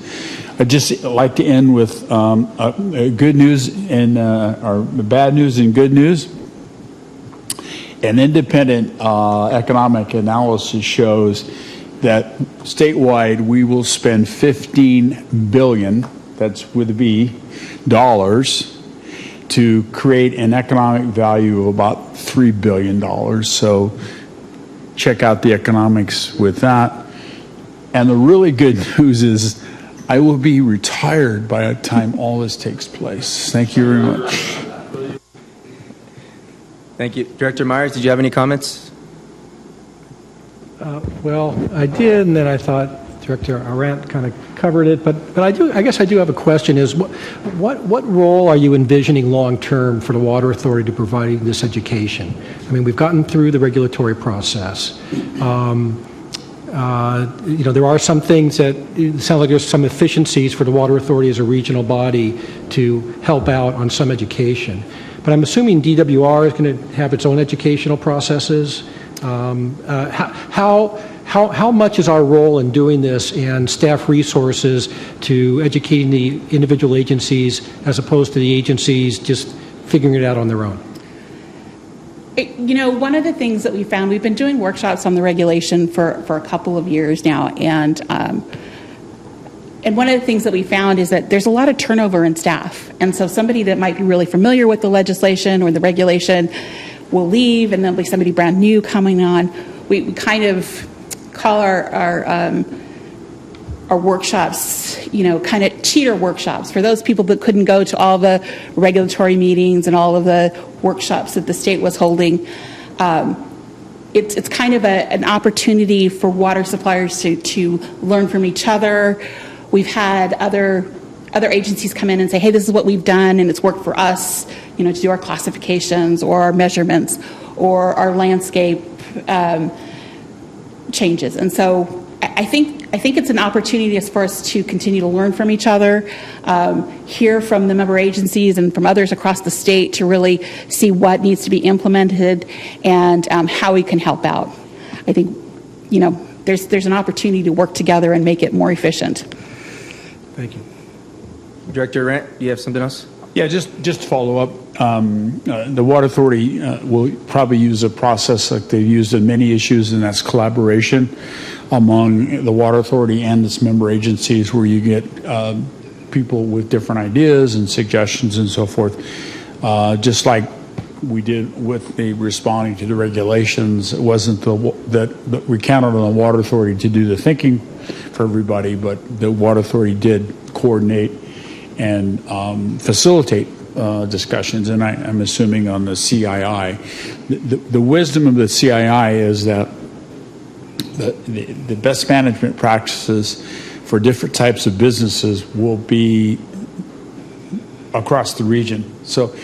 I'd just like to end with good news and or bad news and good news. An independent economic analysis shows that statewide we will spend $15 billion, that's with a B, dollars, to create an economic value of about $3 billion. So check out the economics with that. And the really good news is I will be retired by the time all this takes place. Thank you very much. Thank you. Director Myers, did you have any comments? Well, I did, and then I thought Director Arendt kind of covered it, but I guess I do have a question: is what role are you envisioning long term for the Water Authority to providing this education? I mean, we've gotten through the regulatory process. There are some things that it sounds like there's some efficiencies for the Water Authority as a regional body to help out on some education. But I'm assuming DWR is going to have its own educational processes. How much is our role in doing this and staff resources to educating the individual agencies as opposed to the agencies just figuring it out on their own? One of the things that we found, we've been doing workshops on the regulation for a couple of years now, and one of the things that we found is that there's a lot of turnover in staff. And so somebody that might be really familiar with the legislation or the regulation will leave, and there'll be somebody brand new coming on. We kind of call our workshops, kind of cheater workshops for those people that couldn't go to all the regulatory meetings and all of the workshops that the state was holding. It's kind of an opportunity for water suppliers to learn from each other. We've had other agencies come in and say, hey, this is what we've done and it's worked for us, to do our classifications or our measurements or our landscape changes. And so I think it's an opportunity for us to continue to learn from each other, hear from the member agencies and from others across the state to really see what needs to be implemented and how we can help out. I think, there's an opportunity to work together and make it more efficient. Thank you. Director Rent, do you have something else? Yeah, just to follow up, the Water Authority will probably use a process like they've used in many issues, and that's collaboration among the Water Authority and its member agencies, where you get people with different ideas and suggestions and so forth. Just like we did with the responding to the regulations. It wasn't that we counted on the Water Authority to do the thinking for everybody, but the Water Authority did coordinate and facilitate discussions, and I'm assuming on the CII. The wisdom of the CII is that the best management practices for different types of businesses will be across the region. So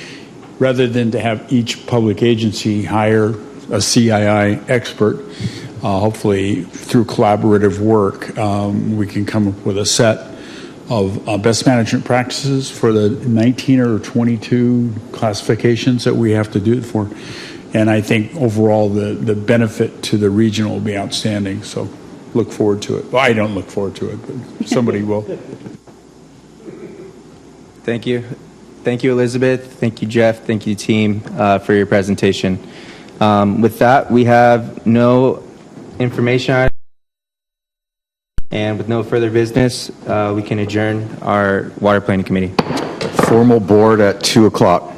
rather than to have each public agency hire a CII expert, hopefully through collaborative work, we can come up with a set of best management practices for the 19 or 22 classifications that we have to do it for. And I think overall the benefit to the region will be outstanding. So look forward to it. Well, I don't look forward to it, but somebody will. Thank you. Thank you, Elizabeth. Thank you, Jeff. Thank you, team, for your presentation. With that, we have no information, and with no further business, we can adjourn our Water Planning Committee. Formal board at 2 o'clock.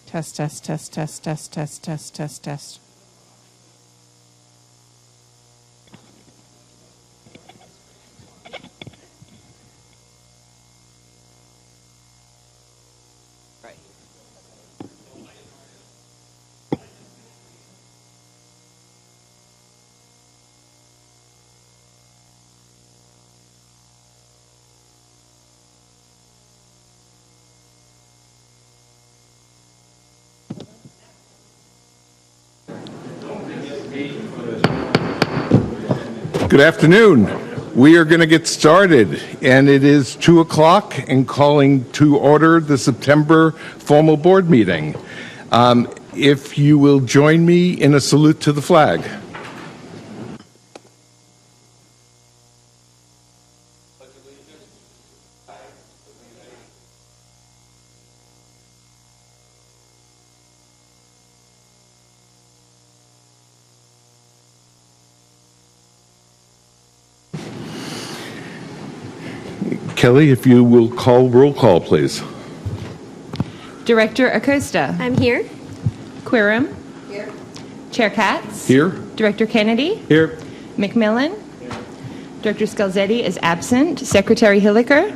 Test, test, test, test, test, test, test, test, test. Good afternoon. We are going to get started, and it is 2 o'clock and calling to order the September formal board meeting. If you will join me in a salute to the flag. Kelly, if you will call roll call, please. Director Acosta. I'm here. Quirem. Here. Chair Katz. Here. Director Kennedy. Here. McMillan. Director Scalzetti is absent. Secretary Hilliker.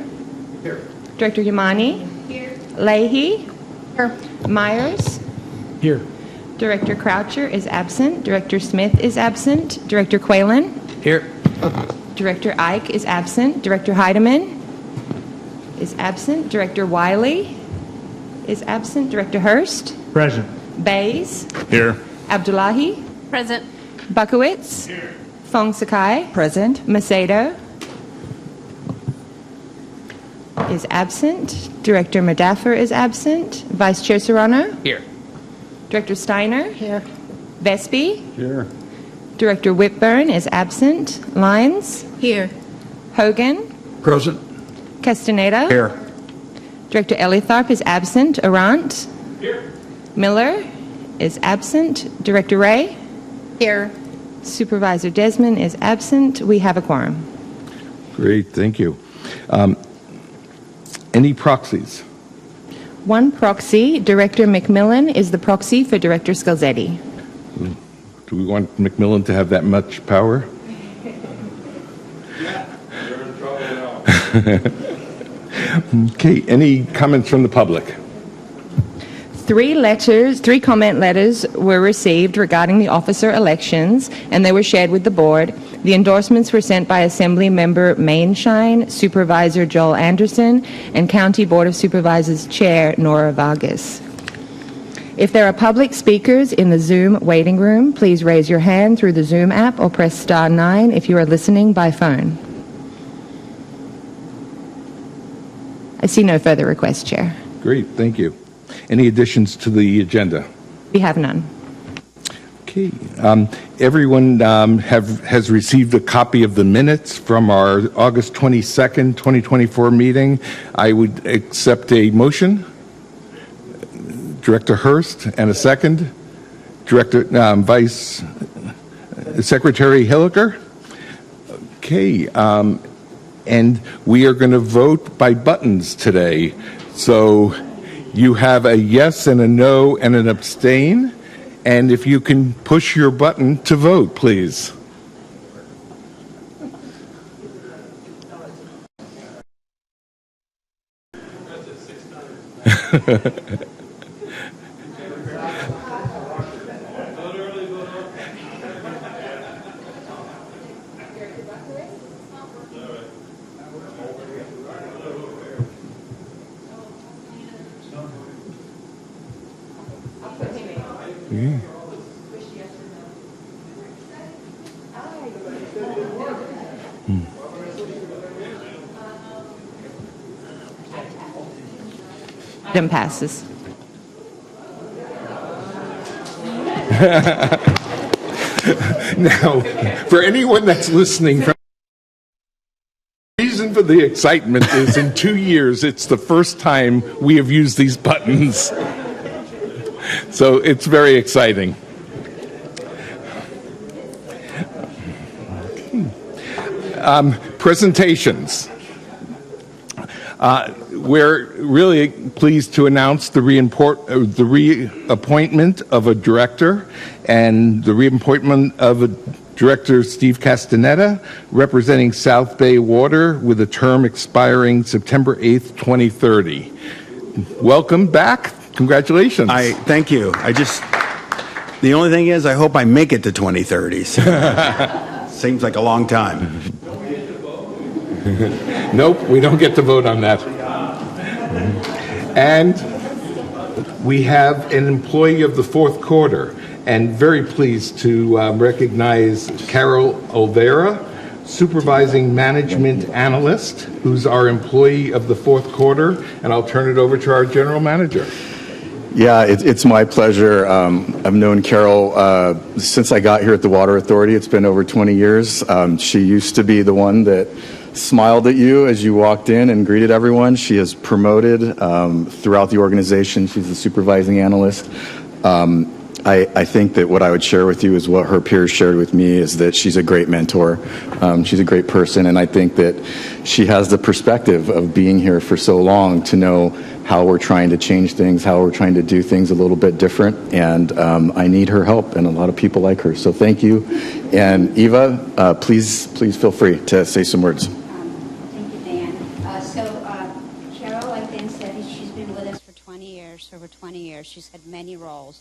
Here. Director Yamani. Here. Leahy. Here. Myers. Here. Director Croucher is absent. Director Smith is absent. Director Quaylen. Here. Director Ike is absent. Director Heidemann is absent. Director Wiley is absent. Director Hurst. Present. Bays. Here. Abdullahi. Present. Bukowitz. Here. Fong Sakai. Present. Macedo is absent. Director Madaffer is absent. Vice Chair Serrano. Here. Director Steiner. Here. Vespi. Here. Director Whitburn is absent. Lyons. Here. Hogan. Present. Castaneda. Here. Director Ellitharp is absent. Arant. Here. Miller is absent. Director Ray. Here. Supervisor Desmond is absent. We have a quorum. Great, thank you. Any proxies? One proxy. Director McMillan is the proxy for Director Scalzetti. Do we want McMillan to have that much power? Okay, any comments from the public? Three comment letters were received regarding the officer elections, and they were shared with the board. The endorsements were sent by Assembly Member Mainshine, Supervisor Joel Anderson, and County Board of Supervisors Chair Nora Vargas. If there are public speakers in the Zoom waiting room, please raise your hand through the Zoom app or press star 9 if you are listening by phone. I see no further requests, Chair. Great, thank you. Any additions to the agenda? We have none. Okay. Everyone has received a copy of the minutes from our August 22nd, 2024 meeting. I would accept a motion. Director Hurst, and a second. Vice Secretary Hilliker. Okay. And we are going to vote by buttons today. So you have a yes and a no and an abstain. And if you can push your button to vote, please. Yeah. Item passes. Now, for anyone that's listening, the reason for the excitement is in 2 years, it's the first time we have used these buttons. So it's very exciting. Presentations. We're really pleased to announce the reappointment of a director and the reappointment of a Director Steve Castaneda, representing South Bay Water with a term expiring September 8th, 2030. Welcome back. Congratulations. Thank you. The only thing is, I hope I make it to 2030. Seems like a long time. Nope, we don't get to vote on that. And we have an employee of the fourth quarter, and very pleased to recognize Carol Olvera, Supervising Management Analyst, who's our employee of the fourth quarter, and I'll turn it over to our General Manager. Yeah, it's my pleasure. I've known Carol since I got here at the Water Authority. It's been over 20 years. She used to be the one that smiled at you as you walked in and greeted everyone. She has promoted throughout the organization. She's the supervising analyst. I think that what I would share with you is what her peers shared with me, is that she's a great mentor. She's a great person, and I think that she has the perspective of being here for so long to know how we're trying to change things, how we're trying to do things a little bit different, and I need her help and a lot of people like her. So thank you. And Eva, please feel free to say some words. Thank you, Dan. Carol, like Dan said, she's been with us for 20 years, over 20 years. She's had many roles.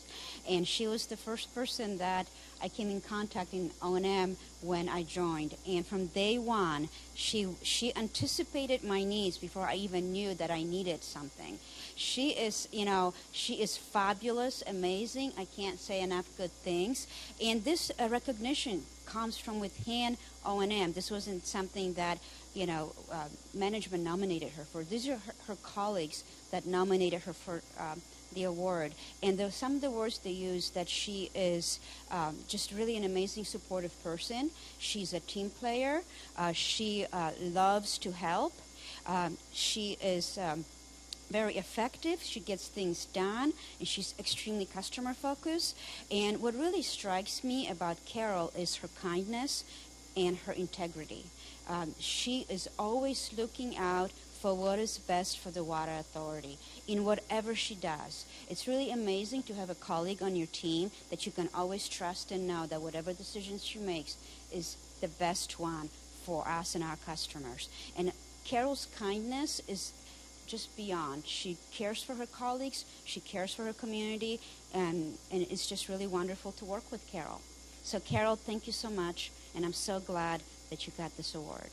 And she was the first person that I came in contact in O&M when I joined. And from day one, she anticipated my needs before I even knew that I needed something. She is fabulous, amazing. I can't say enough good things. And this recognition comes from within O&M. This wasn't something that, management nominated her for. These are her colleagues that nominated her for the award. And some of the words they use, that she is just really an amazing, supportive person. She's a team player. She loves to help. She is very effective. She gets things done, and she's extremely customer focused. And what really strikes me about Carol is her kindness and her integrity. She is always looking out for what is best for the Water Authority in whatever she does. It's really amazing to have a colleague on your team that you can always trust and know that whatever decisions she makes is the best one for us and our customers. And Carol's kindness is just beyond. She cares for her colleagues, she cares for her community, and it's just really wonderful to work with Carol. So Carol, thank you so much, and I'm so glad that you got this award.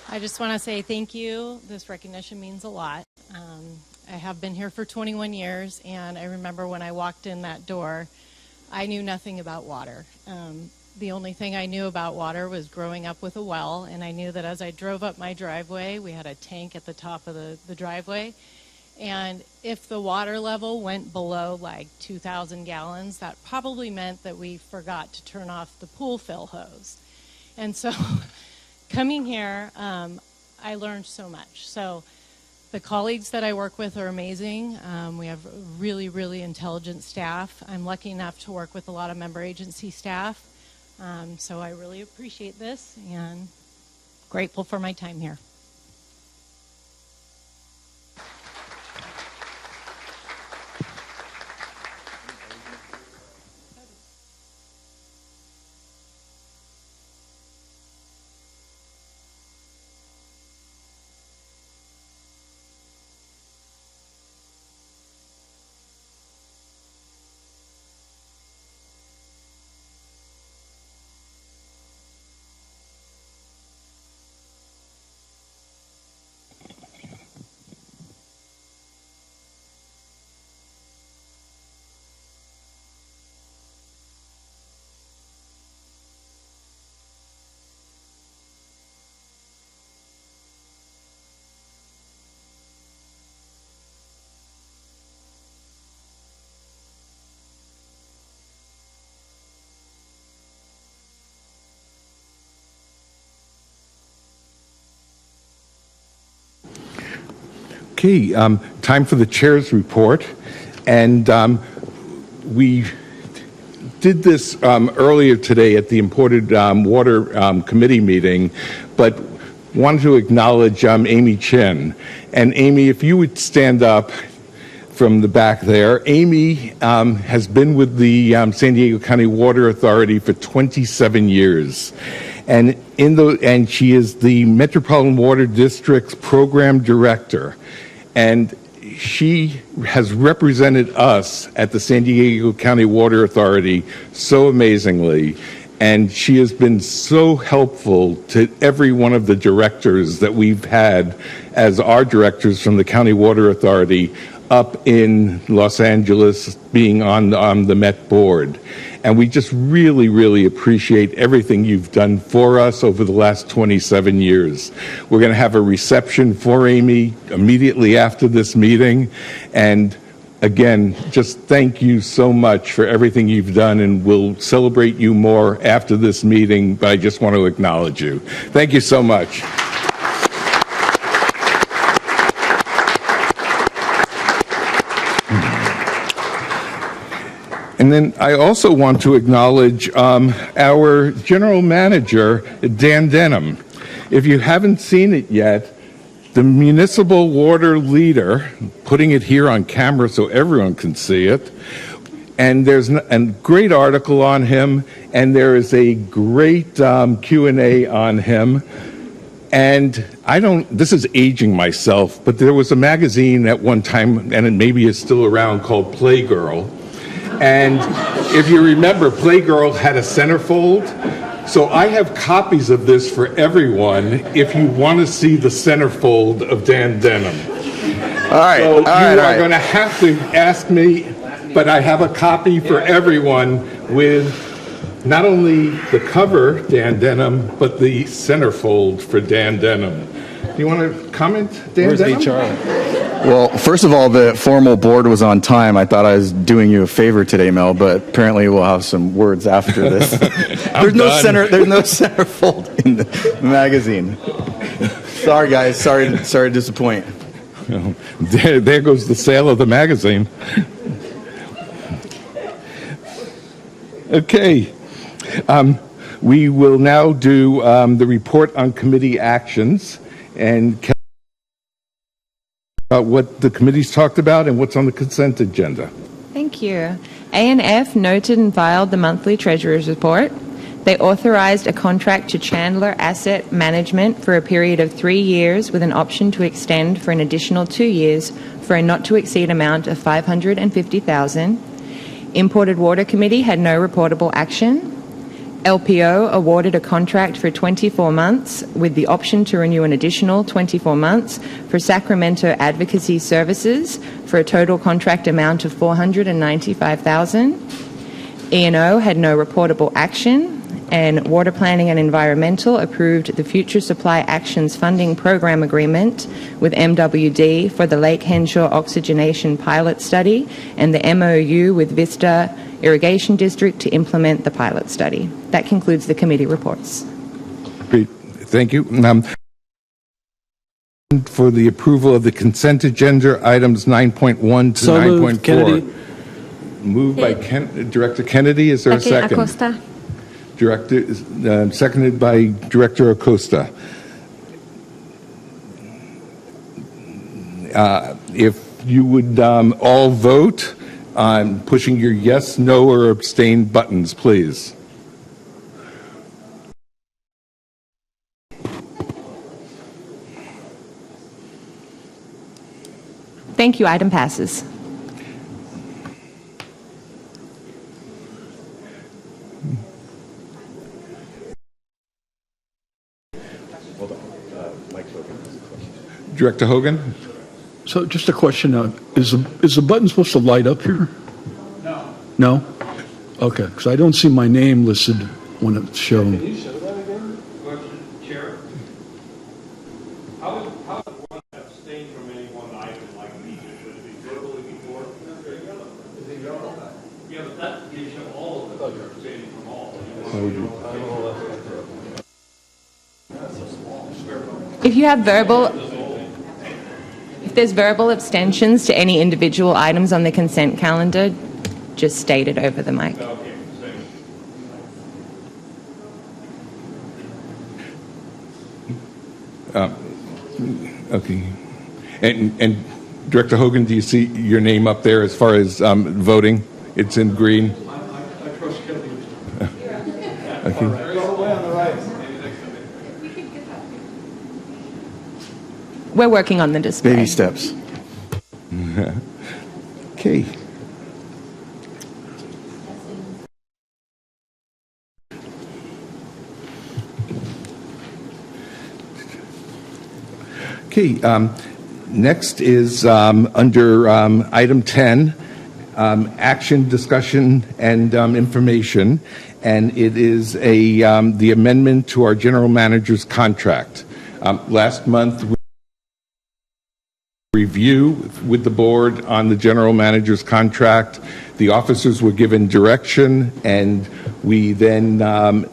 I just want to say thank you. This recognition means a lot. I have been here for 21 years, and I remember when I walked in that door, I knew nothing about water. the only thing I knew about water was growing up with a well, and I knew that as I drove up my driveway, we had a tank at the top of the driveway, and if the water level went below like 2,000 gallons, that probably meant that we forgot to turn off the pool fill hose. And so coming here, I learned so much. So the colleagues that I work with are amazing. We have really, really intelligent staff. I'm lucky enough to work with a lot of member agency staff. So I really appreciate this and grateful for my time here. Okay, time for the chair's report. And we did this earlier today at the Imported Water Committee meeting, but wanted to acknowledge Amy Chin. And Amy, if you would stand up from the back there. Amy has been with the San Diego County Water Authority for 27 years. And she is the Metropolitan Water District's program director. And she has represented us at the San Diego County Water Authority so amazingly. And she has been so helpful to every one of the directors that we've had as our directors from the County Water Authority up in Los Angeles, being on the Met board. And we just really, really appreciate everything you've done for us over the last 27 years. We're going to have a reception for Amy immediately after this meeting. And again, just thank you so much for everything you've done, and we'll celebrate you more after this meeting, but I just want to acknowledge you. Thank you so much. And then I also want to acknowledge our general manager, Dan Denham. If you haven't seen it yet, the municipal water leader, putting it here on camera so everyone can see it, and there's a great article on him, and there is a great Q&A on him. And this is aging myself, but there was a magazine at one time, and it maybe is still around, called Playgirl. And if you remember, Playgirl had a centerfold. So I have copies of this for everyone if you want to see the centerfold of Dan Denham. All right. So you are going to have to ask me, but I have a copy for everyone with not only the cover, Dan Denham, but the centerfold for Dan Denham. Do you want to comment, Dan Denham? Where's HR? Well, first of all, the formal board was on time. I thought I was doing you a favor today, Mel, but apparently we'll have some words after this. There's no centerfold in the magazine. Sorry, guys. Sorry to disappoint. There goes the sale of the magazine. Okay. We will now do the report on committee actions and about what the committee's talked about and what's on the consent agenda. Thank you. A&F noted and filed the monthly treasurer's report. They authorized a contract to Chandler Asset Management for a period of 3 years with an option to extend for an additional 2 years for a not-to-exceed amount of $550,000. Imported Water Committee had no reportable action. LPO awarded a contract for 24 months with the option to renew an additional 24 months for Sacramento Advocacy Services for a total contract amount of $495,000. E&O had no reportable action. And Water Planning and Environmental approved the Future Supply Actions Funding Program Agreement with MWD for the Lake Henshaw Oxygenation Pilot Study and the MOU with Vista Irrigation District to implement the pilot study. That concludes the committee reports. Great. Thank you. For the approval of the consent agenda, items 9.1 to So moved. 9.4. Kennedy. Moved by Director Kennedy. Is there a second? Acosta. Seconded by Director Acosta. If you would all vote on pushing your yes, no, or abstain buttons, please. Thank you. Item passes. Director Hogan? So just a question, is the button supposed to light up here? No. No? Okay, because I don't see my name listed when it's shown. Can you show that again? Chair? How would one abstain from any one item like these? Would it be verbally before? Is it yellow? Yeah, but that gives you all of it. You're abstaining from all. If you have if there's verbal abstentions to any individual items on the consent calendar, just state it over the mic. Okay. And Director Hogan, do you see your name up there as far as voting? It's in green. I trust Kennedy. Okay. We're working on the display. Baby steps. Okay. Okay. Next is under item 10, action, discussion, and information, and it is the amendment to our general manager's contract. Last month, we review with the board on the general manager's contract. The officers were given direction, and we then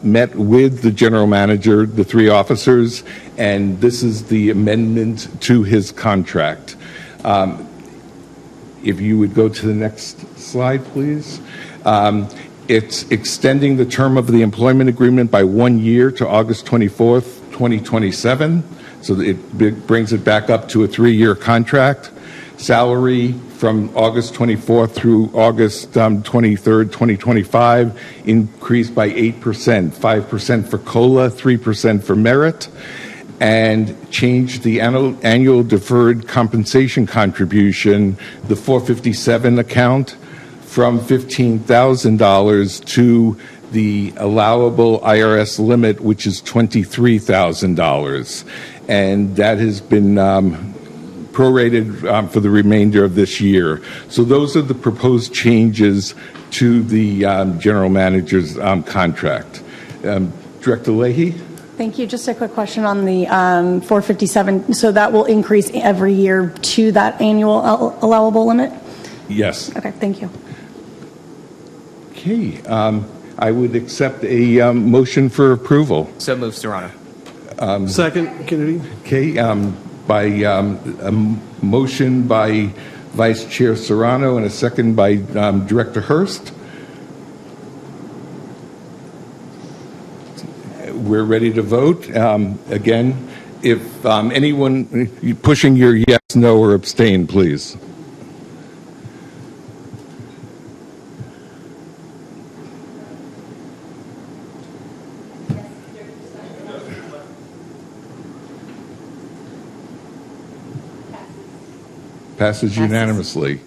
met with the general manager, the three officers, and this is the amendment to his contract. If you would go to the next slide, please. It's extending the term of the employment agreement by 1 year to August 24th, 2027. So it brings it back up to a 3-year contract. Salary from August 24th through August 23rd, 2025, increased by 8%, 5% for COLA, 3% for merit, and changed the annual deferred compensation contribution, the 457 account, from $15,000 to the allowable IRS limit, which is $23,000. And that has been prorated for the remainder of this year. So those are the proposed changes to the general manager's contract. Director Leahy? Thank you. Just a quick question on the 457. So that will increase every year to that annual allowable limit? Yes. Okay, thank you. Okay. I would accept a motion for approval. So moved, Serrano. Second, Kennedy. Okay. By a motion by Vice Chair Serrano and a second by Director Hurst. We're ready to vote. Again, if anyone pushing your yes, no, or abstain, please. Passes unanimously.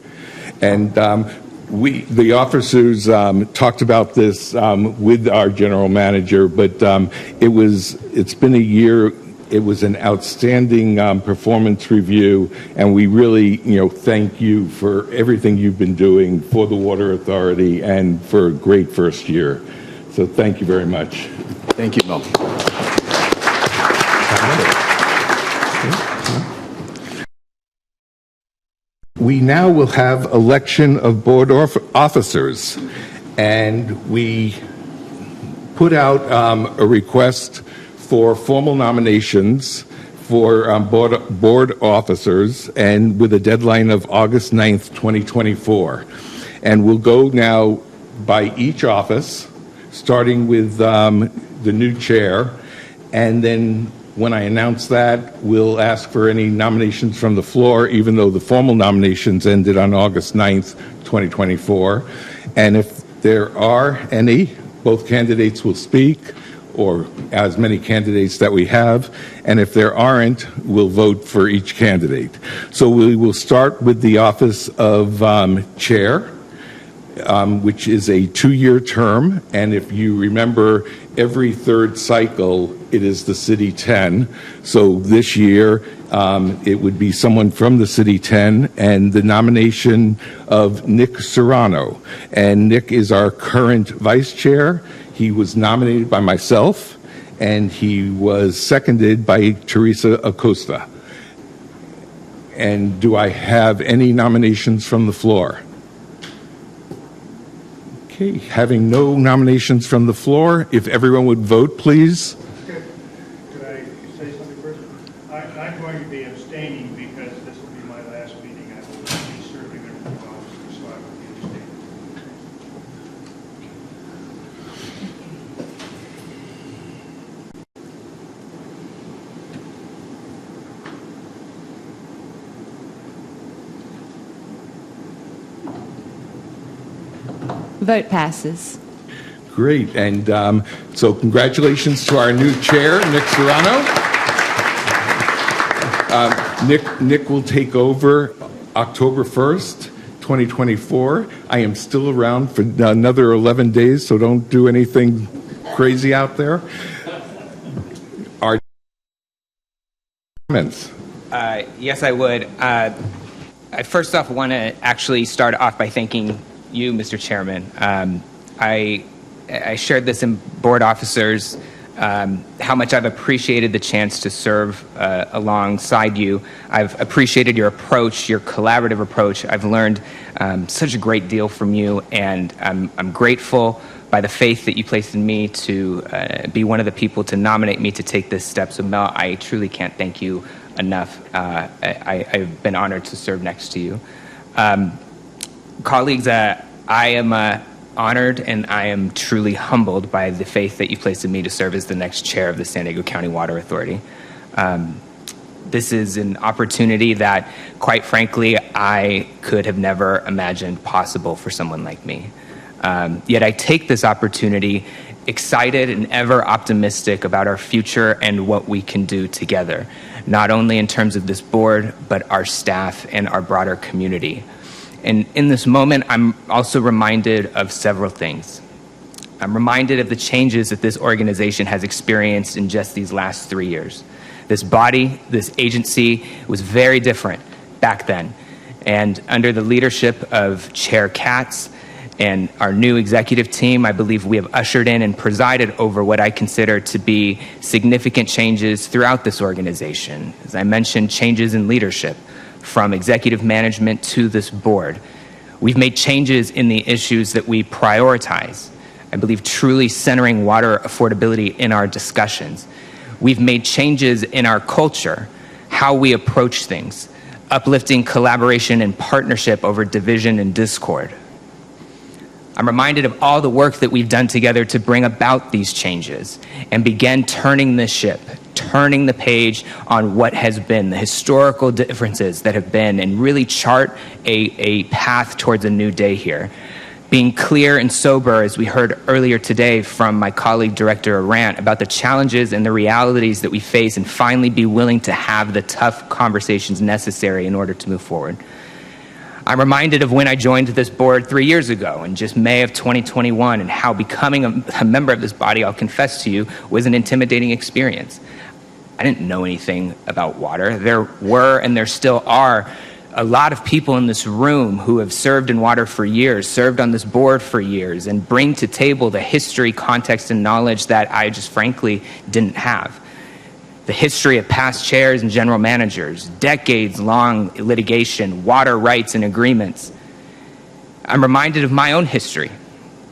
And the officers talked about this with our general manager, but it's been a year. It was an outstanding performance review, and we really, thank you for everything you've been doing for the Water Authority and for a great first year. So thank you very much. Thank you, Mel. We now will have election of board officers, and we put out a request for formal nominations for board officers, and with a deadline of August 9th, 2024. And we'll go now by each office, starting with the new chair, and then when I announce that, we'll ask for any nominations from the floor, even though the formal nominations ended on August 9th, 2024. And if there are any, both candidates will speak, or as many candidates that we have. And if there aren't, we'll vote for each candidate. So we will start with the office of chair, which is a 2-year term. And if you remember, every third cycle, it is the City 10. So this year, it would be someone from the City 10, and the nomination of Nick Serrano. And Nick is our current vice chair. He was nominated by myself, and he was seconded by Teresa Acosta. And do I have any nominations from the floor? Okay, having no nominations from the floor, if everyone would vote, please. Could I say something first? I'm going to be abstaining because this will be my last meeting. I will not be serving in the office, so I will be abstaining. Vote passes. Great, and so congratulations to our new chair, Nick Serrano. Nick will take over October 1st, 2024. I am still around for another 11 days, so don't do anything crazy out there. Our comments. Yes, I would. I first off want to actually start off by thanking you, Mr. Chairman. I shared this in board officers, how much I've appreciated the chance to serve alongside you. I've appreciated your approach, your collaborative approach. I've learned such a great deal from you, and I'm grateful by the faith that you placed in me to be one of the people to nominate me to take this step. So Mel, I truly can't thank you enough. I've been honored to serve next to you. Colleagues, I am honored and I am truly humbled by the faith that you placed in me to serve as the next chair of the San Diego County Water Authority. This is an opportunity that, quite frankly, I could have never imagined possible for someone like me. Yet I take this opportunity excited and ever optimistic about our future and what we can do together, not only in terms of this board, but our staff and our broader community. And in this moment, I'm also reminded of several things. I'm reminded of the changes that this organization has experienced in just these last 3 years. This body, this agency was very different back then. And under the leadership of Chair Katz and our new executive team, I believe we have ushered in and presided over what I consider to be significant changes throughout this organization. As I mentioned, changes in leadership, from executive management to this board. We've made changes in the issues that we prioritize. I believe truly centering water affordability in our discussions. We've made changes in our culture, how we approach things, uplifting collaboration and partnership over division and discord. I'm reminded of all the work that we've done together to bring about these changes and begin turning this ship, turning the page on what has been the historical differences that have been, and really chart a path towards a new day here. Being clear and sober, as we heard earlier today from my colleague, Director Arant, about the challenges and the realities that we face, and finally be willing to have the tough conversations necessary in order to move forward. I'm reminded of when I joined this board 3 years ago in just May of 2021, and how becoming a member of this body, I'll confess to you, was an intimidating experience. I didn't know anything about water. There were and there still are a lot of people in this room who have served in water for years, served on this board for years, and bring to table the history, context, and knowledge that I just frankly didn't have. The history of past chairs and general managers, decades-long litigation, water rights and agreements. I'm reminded of my own history,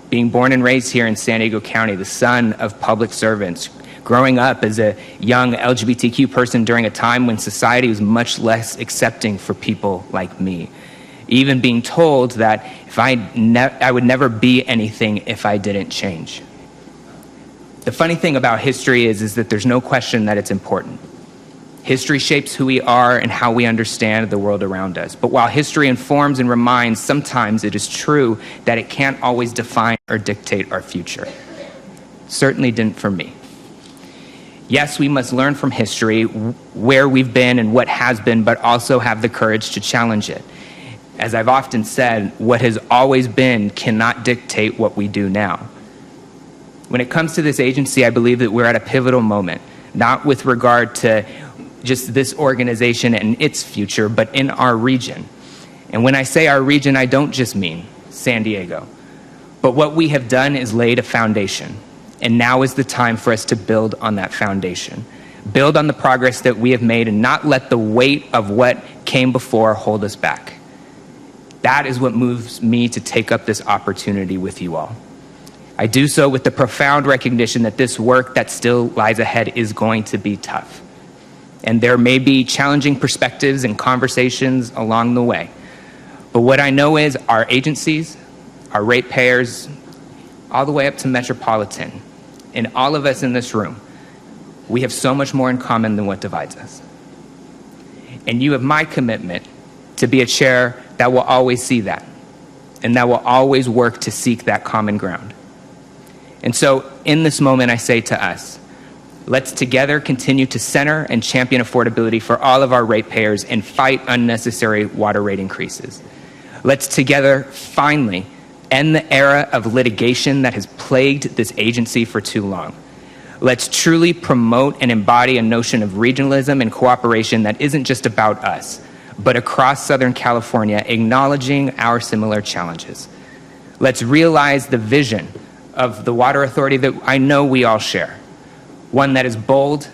being born and raised here in San Diego County, the son of public servants, growing up as a young LGBTQ person during a time when society was much less accepting for people like me. Even being told that I would never be anything if I didn't change. The funny thing about history is that there's no question that it's important. History shapes who we are and how we understand the world around us. But while history informs and reminds, sometimes it is true that it can't always define or dictate our future. Certainly didn't for me. Yes, we must learn from history where we've been and what has been, but also have the courage to challenge it. As I've often said, what has always been cannot dictate what we do now. When it comes to this agency, I believe that we're at a pivotal moment, not with regard to just this organization and its future, but in our region. And when I say our region, I don't just mean San Diego. But what we have done is laid a foundation. And now is the time for us to build on that foundation. Build on the progress that we have made and not let the weight of what came before hold us back. That is what moves me to take up this opportunity with you all. I do so with the profound recognition that this work that still lies ahead is going to be tough. And there may be challenging perspectives and conversations along the way. But what I know is our agencies, our ratepayers, all the way up to Metropolitan, and all of us in this room, we have so much more in common than what divides us. And you have my commitment to be a chair that will always see that, and that will always work to seek that common ground. And so in this moment, I say to us, let's together continue to center and champion affordability for all of our ratepayers and fight unnecessary water rate increases. Let's together finally end the era of litigation that has plagued this agency for too long. Let's truly promote and embody a notion of regionalism and cooperation that isn't just about us, but across Southern California, acknowledging our similar challenges. Let's realize the vision of the Water Authority that I know we all share. One that is bold,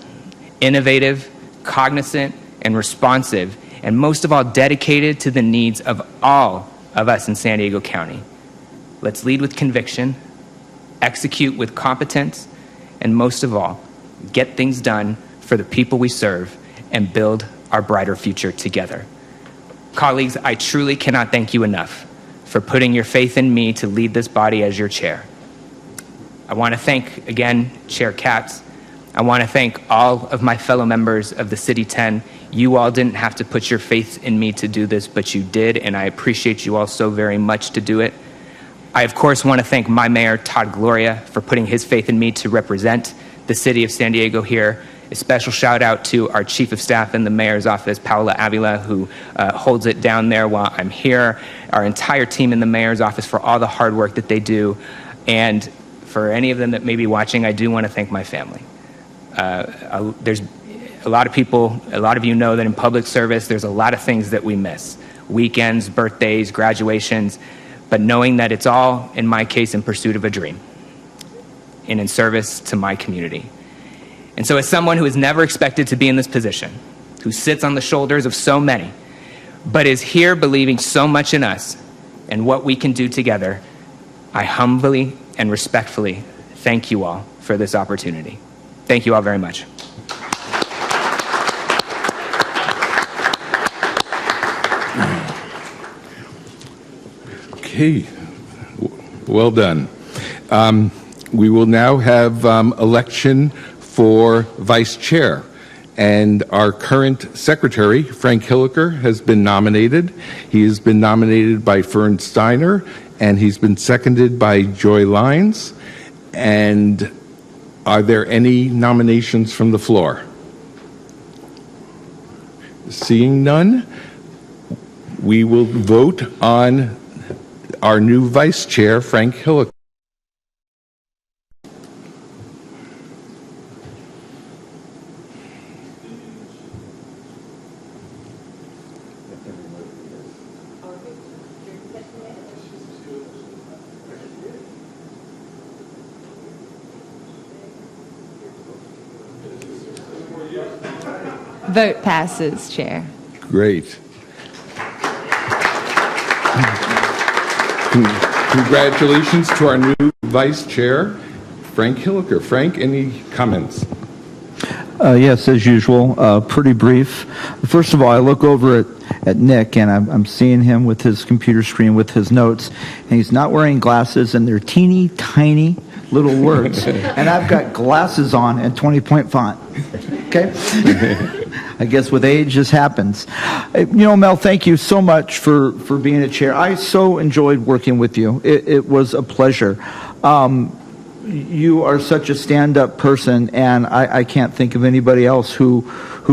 innovative, cognizant, and responsive, and most of all, dedicated to the needs of all of us in San Diego County. Let's lead with conviction, execute with competence, and most of all, get things done for the people we serve and build our brighter future together. Colleagues, I truly cannot thank you enough for putting your faith in me to lead this body as your chair. I want to thank, again, Chair Katz. I want to thank all of my fellow members of the City 10. You all didn't have to put your faith in me to do this, but you did, and I appreciate you all so very much to do it. I, of course, want to thank my mayor, Todd Gloria, for putting his faith in me to represent the city of San Diego here. A special shout out to our chief of staff in the mayor's office, Paola Avila, who holds it down there while I'm here. Our entire team in the mayor's office for all the hard work that they do. And for any of them that may be watching, I do want to thank my family. There's a lot of people, a lot of you know that in public service, there's a lot of things that we miss. Weekends, birthdays, graduations, but knowing that it's all, in my case, in pursuit of a dream and in service to my community. And so as someone who is never expected to be in this position, who sits on the shoulders of so many, but is here believing so much in us and what we can do together, I humbly and respectfully thank you all for this opportunity. Thank you all very much. Okay, well done. We will now have election for vice chair. And our current secretary, Frank Hilliker, has been nominated. He has been nominated by Fern Steiner, and he's been seconded by Joy Lines. And are there any nominations from the floor? Seeing none, we will vote on our new vice chair, Frank Hilliker. Vote passes, Chair. Great. Congratulations to our new Vice Chair, Frank Hilliker. Frank, any comments? Yes, as usual, pretty brief. First of all, I look over at Nick, and I'm seeing him with his computer screen with his notes, and he's not wearing glasses, and they're teeny tiny little words, and I've got glasses on and 20-point font. Okay? I guess with age, this happens. You know, Mel, thank you so much for being a chair. I so enjoyed working with you. It was a pleasure. You are such a stand-up person, and I can't think of anybody else who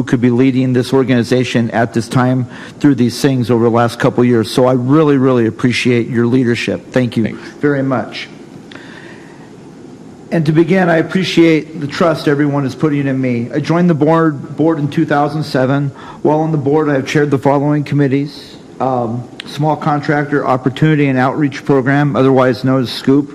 could be leading this organization at this time through these things over the last couple of years. So I really, really appreciate your leadership. Thank you very much. And to begin, I appreciate the trust everyone is putting in me. I joined the board in 2007. While on the board, I have chaired the following committees: Small Contractor Opportunity and Outreach Program, otherwise known as SCOOP,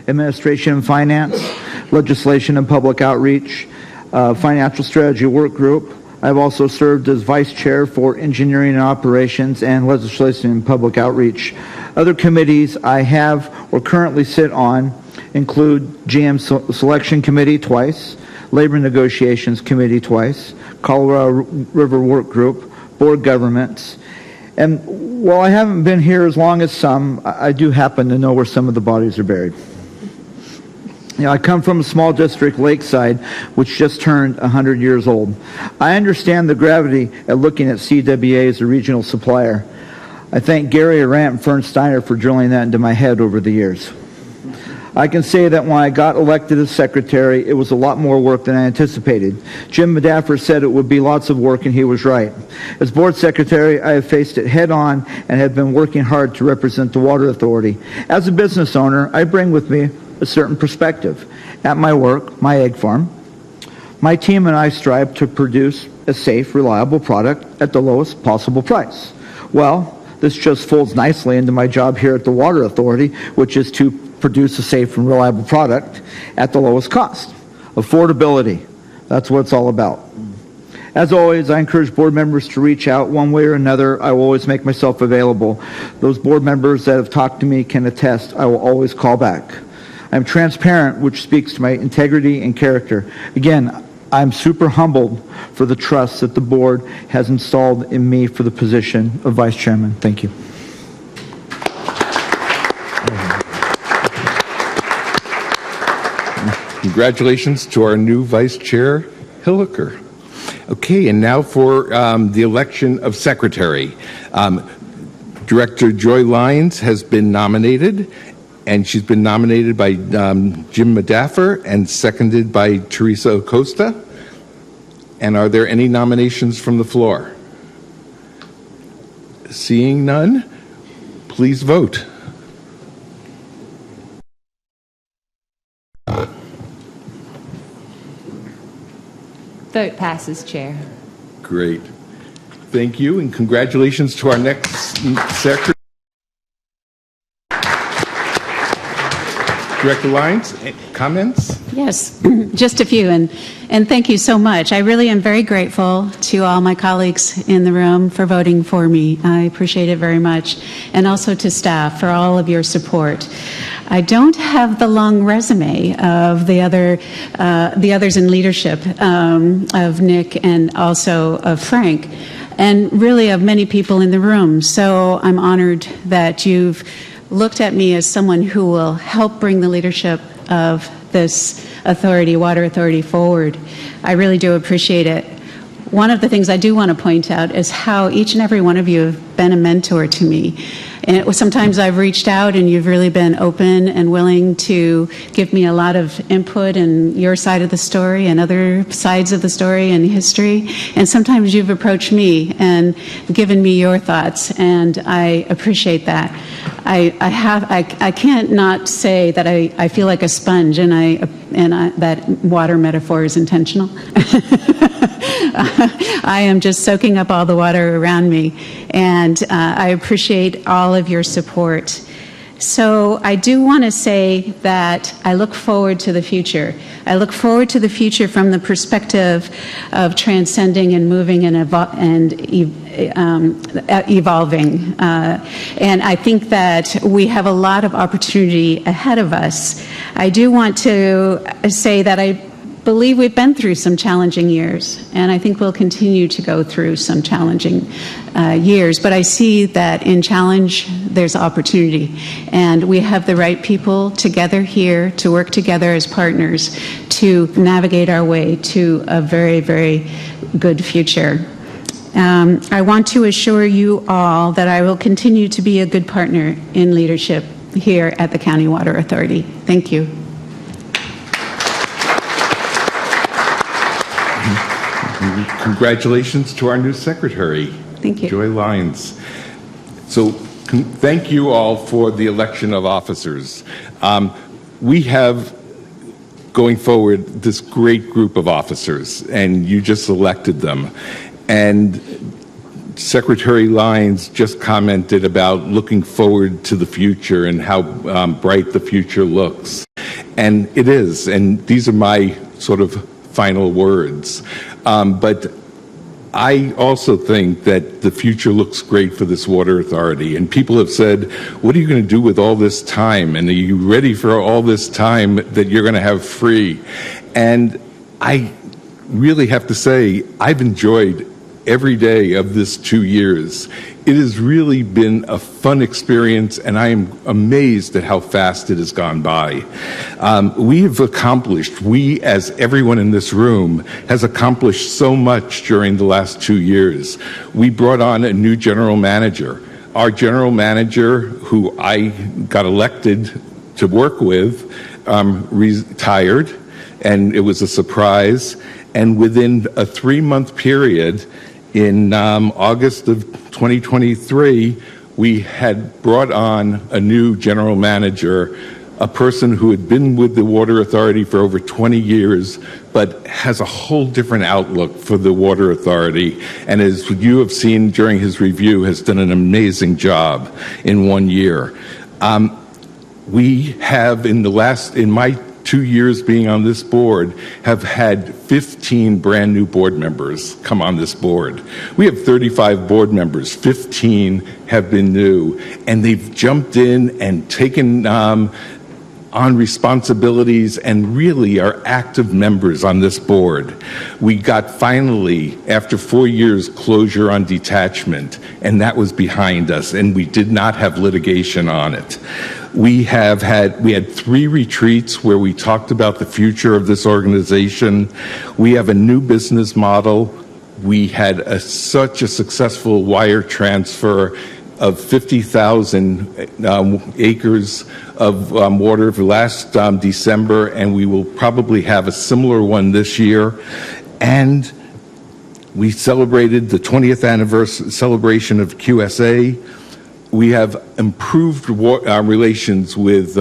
Administration and Finance, Legislation and Public Outreach, Financial Strategy Work Group. I've also served as Vice Chair for Engineering and Operations and Legislation and Public Outreach. Other committees I have or currently sit on include GM Selection Committee twice, Labor Negotiations Committee twice, Colorado River Work Group, Board Governments. And while I haven't been here as long as some, I do happen to know where some of the bodies are buried. You know, I come from a small district, Lakeside, which just turned 100 years old. I understand the gravity at looking at CWA as a regional supplier. I thank Gary Arant and Fern Steiner for drilling that into my head over the years. I can say that when I got elected as secretary, it was a lot more work than I anticipated. Jim Medaffer said it would be lots of work, and he was right. As board secretary, I have faced it head on and have been working hard to represent the Water Authority. As a business owner, I bring with me a certain perspective. At my work, my egg farm, my team and I strive to produce a safe, reliable product at the lowest possible price. Well, this just folds nicely into my job here at the Water Authority, which is to produce a safe and reliable product at the lowest cost. Affordability, that's what it's all about. As always, I encourage board members to reach out one way or another. I will always make myself available. Those board members that have talked to me can attest I will always call back. I'm transparent, which speaks to my integrity and character. Again, I'm super humbled for the trust that the board has installed in me for the position of Vice Chairman. Thank you. Congratulations to our new Vice Chair, Hilliker. Okay, and now for the election of Secretary. Director Joy Lyons has been nominated, and she's been nominated by Jim Medaffer and seconded by Teresa Acosta. And are there any nominations from the floor? Seeing none, please vote. Vote passes, Chair. Great. Thank you, and congratulations to our next secretary. Director Lyons, comments? Yes, just a few, and thank you so much. I really am very grateful to all my colleagues in the room for voting for me. I appreciate it very much, and also to staff for all of your support. I don't have the long resume of the others in leadership, of Nick and also of Frank, and really of many people in the room. So I'm honored that you've looked at me as someone who will help bring the leadership of this authority, Water Authority, forward. I really do appreciate it. One of the things I do want to point out is how each and every one of you have been a mentor to me. And sometimes I've reached out and you've really been open and willing to give me a lot of input in your side of the story and other sides of the story and history. And sometimes you've approached me and given me your thoughts, and I appreciate that. I can't not say that I feel like a sponge, and that water metaphor is intentional. I am just soaking up all the water around me, and I appreciate all of your support. So I do want to say that I look forward to the future. I look forward to the future from the perspective of transcending and moving and evolving. And I think that we have a lot of opportunity ahead of us. I do want to say that I believe we've been through some challenging years, and I think we'll continue to go through some challenging years. But I see that in challenge, there's opportunity, and we have the right people together here to work together as partners to navigate our way to a very, very good future. I want to assure you all that I will continue to be a good partner in leadership here at the County Water Authority. Thank you. Congratulations to our new secretary. Thank you. Joy Lyons. So thank you all for the election of officers. We have, going forward, this great group of officers, and you just elected them. And Secretary Lyons just commented about looking forward to the future and how bright the future looks. And it is, and these are my sort of final words. But I also think that the future looks great for this water authority. And people have said, what are you going to do with all this time? And are you ready for all this time that you're going to have free? And I really have to say, I've enjoyed every day of this 2 years. It has really been a fun experience, and I am amazed at how fast it has gone by. We have accomplished, we as everyone in this room has accomplished so much during the last 2 years. We brought on a new general manager. Our general manager, who I got elected to work with, retired, and it was a surprise. And within a 3-month period, in August of 2023, we had brought on a new general manager, a person who had been with the Water Authority for over 20 years, but has a whole different outlook for the Water Authority. And as you have seen during his review, has done an amazing job in 1 year. We have, in my 2 years being on this board, have had 15 brand new board members come on this board. We have 35 board members, 15 have been new, and they've jumped in and taken on responsibilities and really are active members on this board. We got finally, after 4 years, closure on detachment, and that was behind us, and we did not have litigation on it. We had 3 retreats where we talked about the future of this organization. We have a new business model. We had such a successful wire transfer of 50,000 acres of water last December, and we will probably have a similar one this year. And we celebrated the 20th anniversary celebration of QSA. We have improved relations with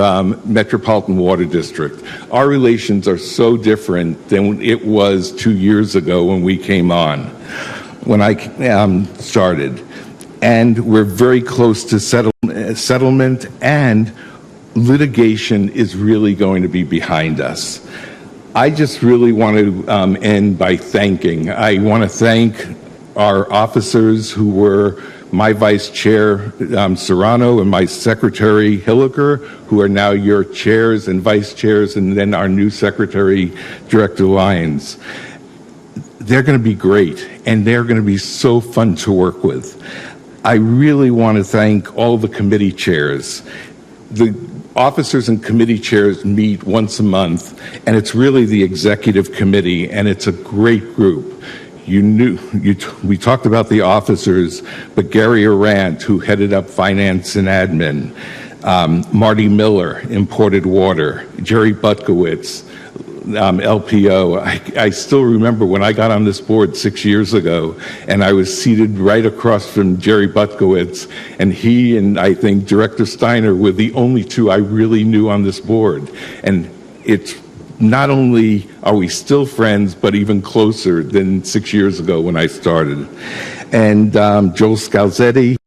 Metropolitan Water District. Our relations are so different than it was 2 years ago when we came on, when I started. And we're very close to settlement, and litigation is really going to be behind us. I just really want to end by thanking. I want to thank our officers who were my Vice Chair, Serrano, and my Secretary, Hilliker, who are now your chairs and vice chairs, and then our new Secretary, Director Lyons. They're going to be great, and they're going to be so fun to work with. I really want to thank all the committee chairs. The officers and committee chairs meet once a month, and it's really the executive committee, and it's a great group. We talked about the officers, but Gary Arant, who headed up finance and admin, Marty Miller, imported water, Jerry Butkowitz, LPO. I still remember when I got on this board 6 years ago, and I was seated right across from Jerry Butkowitz, and he and I think Director Steiner were the only two I really knew on this board. And it's not only are we still friends, but even closer than 6 years ago when I started. And Joel Scalzetti,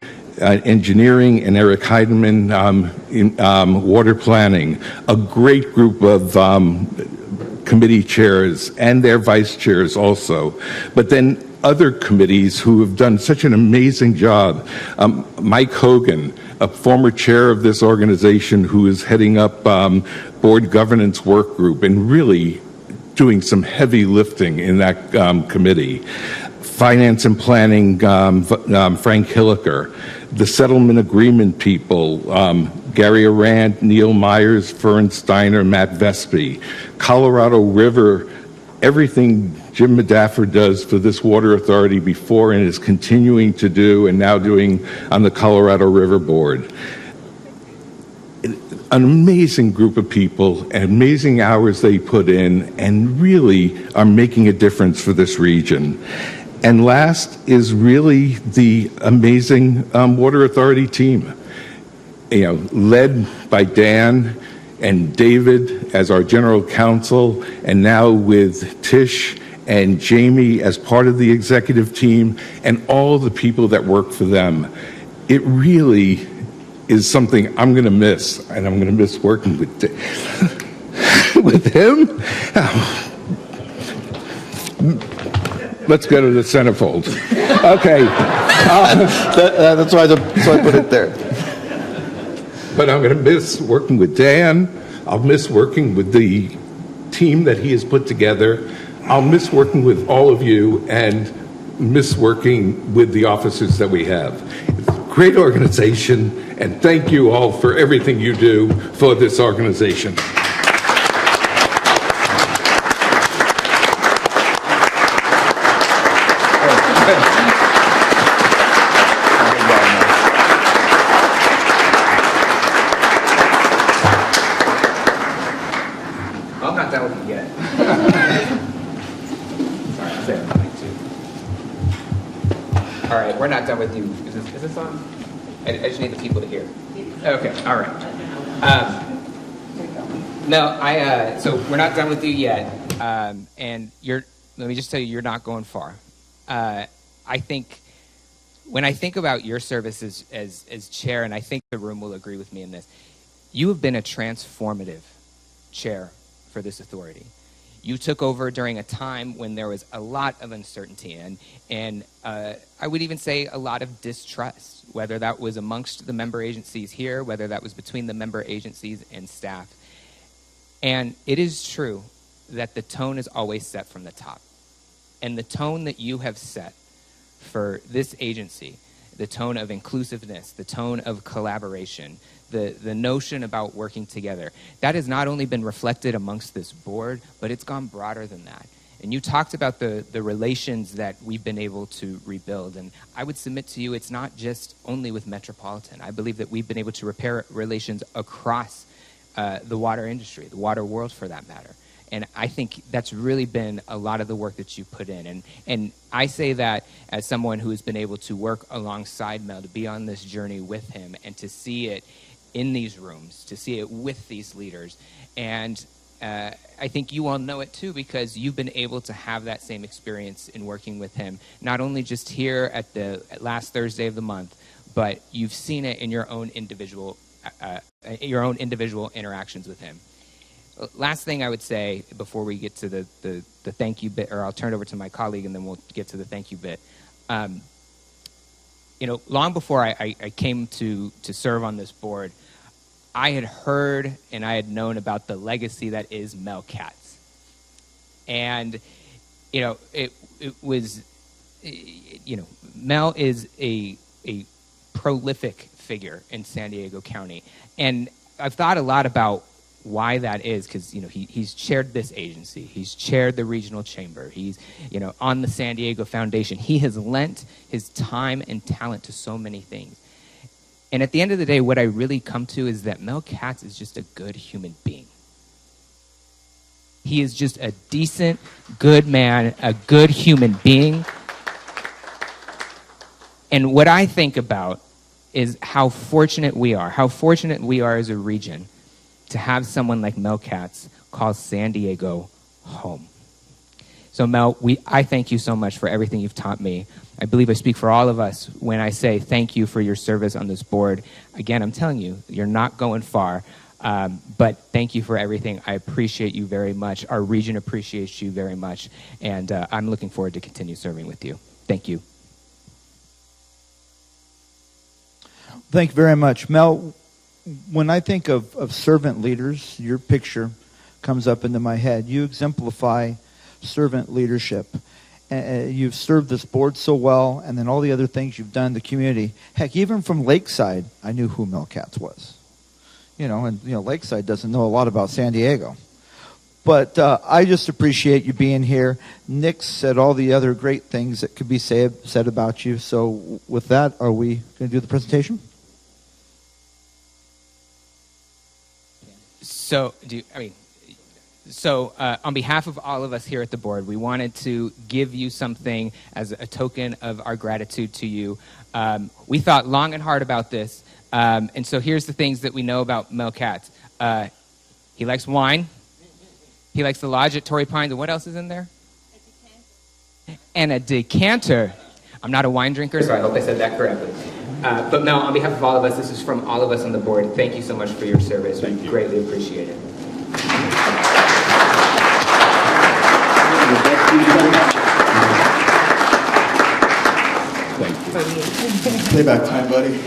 Engineering, and Eric Heidemann in Water Planning. A great group of committee chairs and their vice chairs also. But then other committees who have done such an amazing job. Mike Hogan, a former chair of this organization who is heading up board governance work group and really doing some heavy lifting in that committee. Finance and Planning, Frank Hilliker. The settlement agreement people, Gary Arand, Neil Myers, Fern Steiner, Matt Vespi. Colorado River, everything Jim Medaffer does for this water authority before and is continuing to do and now doing on the Colorado River Board. An amazing group of people, amazing hours they put in, and really are making a difference for this region. And last is really the amazing Water Authority team, led by Dan and David as our general counsel, and now with Tish and Jamie as part of the executive team, and all the people that work for them. It really is something I'm going to miss, and I'm going to miss working with with him. Let's go to the centerfold. Okay. That's why I put it there. But I'm going to miss working with Dan. I'll miss working with the team that he has put together. I'll miss working with all of you and miss working with the officers that we have. It's a great organization, and thank you all for everything you do for this organization. I'm not done with you yet. Sorry, I'm saying something too. All right, we're not done with you. Is this on? I just need the people to hear. Okay, all right. So we're not done with you yet. And let me just tell you, you're not going far. I think, when I think about your service as chair, and I think the room will agree with me in this, you have been a transformative chair for this authority. You took over during a time when there was a lot of uncertainty and I would even say a lot of distrust, whether that was amongst the member agencies here, whether that was between the member agencies and staff. And it is true that the tone is always set from the top. And the tone that you have set for this agency, the tone of inclusiveness, the tone of collaboration, the notion about working together, that has not only been reflected amongst this board, but it's gone broader than that. And you talked about the relations that we've been able to rebuild. And I would submit to you, it's not just only with Metropolitan. I believe that we've been able to repair relations across the water industry, the water world for that matter. And I think that's really been a lot of the work that you put in. And I say that as someone who has been able to work alongside Mel, to be on this journey with him and to see it in these rooms, to see it with these leaders. And I think you all know it too, because you've been able to have that same experience in working with him, not only just here at the last Thursday of the month, but you've seen it in your own individual interactions with him. Last thing I would say before we get to the thank you bit, or I'll turn it over to my colleague and then we'll get to the thank you bit. Long before I came to serve on this board, I had heard and I had known about the legacy that is Mel Katz. And, it was, Mel is a prolific figure in San Diego County. And I've thought a lot about why that is, because he's chaired this agency, he's chaired the regional chamber, he's on the San Diego Foundation. He has lent his time and talent to so many things. And at the end of the day, what I really come to is that Mel Katz is just a good human being. He is just a decent, good man, a good human being. And what I think about is how fortunate we are as a region to have someone like Mel Katz call San Diego home. So So Mel, I thank you so much for everything you've taught me. I believe I speak for all of us when I say thank you for your service on this board. Again, I'm telling you, you're not going far, but thank you for everything. I appreciate you very much. Our region appreciates you very much, and I'm looking forward to continue serving with you. Thank you. Thank you very much. Mel, when I think of servant leaders, your picture comes up into my head. You exemplify servant leadership. You've served this board so well, and then all the other things you've done in the community. Heck, even from Lakeside, I knew who Mel Katz was. Lakeside doesn't know a lot about San Diego. But I just appreciate you being here. Nick said all the other great things that could be said about you. So with that, are we going to do the presentation? So, on behalf of all of us here at the board, we wanted to give you something as a token of our gratitude to you. We thought long and hard about this, and so here's the things that we know about Mel Katz. He likes wine. He likes the lodge at Torrey Pines, and what else is in there? And a decanter. I'm not a wine drinker, so I hope I said that correctly. But Mel, on behalf of all of us, this is from all of us on the board. Thank you so much for your service. We greatly appreciate it. Playback time, buddy.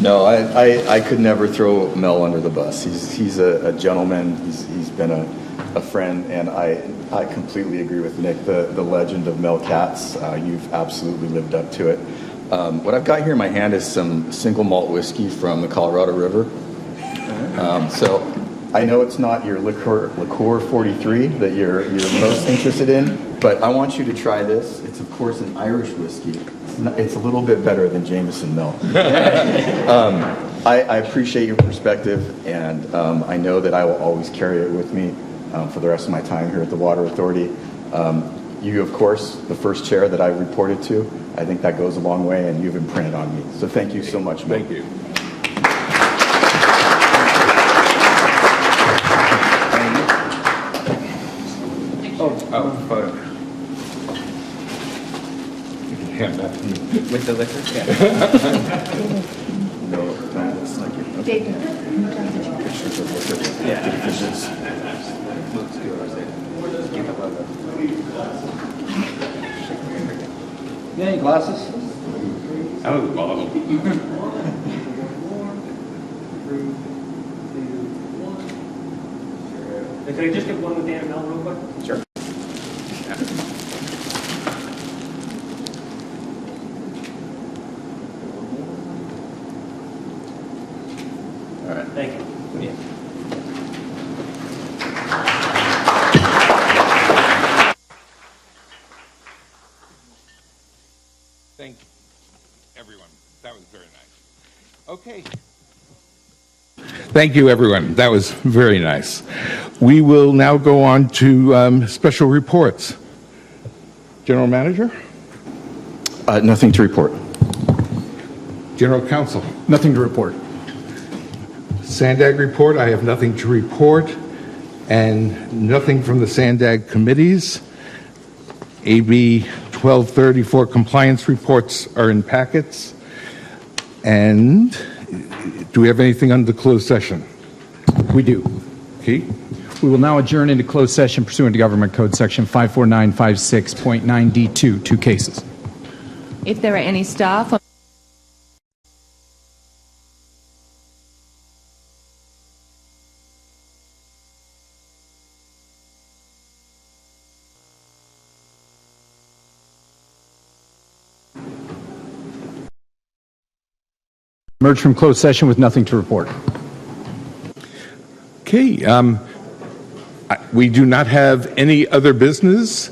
No, I could never throw Mel under the bus. He's a gentleman. He's been a friend, and I completely agree with Nick. The legend of Mel Katz, you've absolutely lived up to it. What I've got here in my hand is some single malt whiskey from the Colorado River. So I know it's not your liqueur 43 that you're most interested in, but I want you to try this. It's of course an Irish whiskey. It's a little bit better than Jameson, Mel. I appreciate your perspective, and I know that I will always carry it with me for the rest of my time here at the Water Authority. You, of course, the first chair that I reported to, I think that goes a long way, and you've imprinted on me. So thank you so much, Mel. Thank you. Photo. You can hand that to me. With the liquor? Yeah. No, that looks like it. You got any glasses? Out of the bottle. Can I just get one with Dan and Mel real quick? Sure. All right. Thank you. Yeah. Thank everyone. That was very nice. Okay. Thank you, everyone. That was very nice. We will now go on to special reports. General Manager? Nothing to report. General Counsel? Nothing to report. Sandag report, I have nothing to report, and nothing from the Sandag committees. AB 1234 compliance reports are in packets. And do we have anything under the closed session? We do. Okay. We will now adjourn into closed session pursuant to Government Code Section 54956.9D2, 2 cases. If there are any staff Emerge from closed session with nothing to report. Okay. We do not have any other business.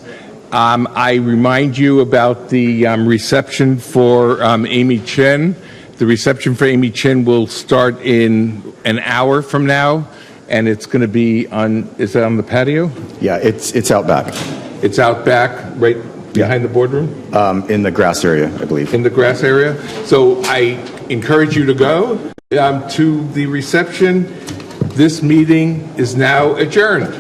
I remind you about the reception for Amy Chen. The reception for Amy Chen will start in an hour from now, and it's going to be on, is it on the patio? Yeah, it's out back. It's out back, right behind the boardroom? In the grass area, I believe. In the grass area. So I encourage you to go to the reception. This meeting is now adjourned.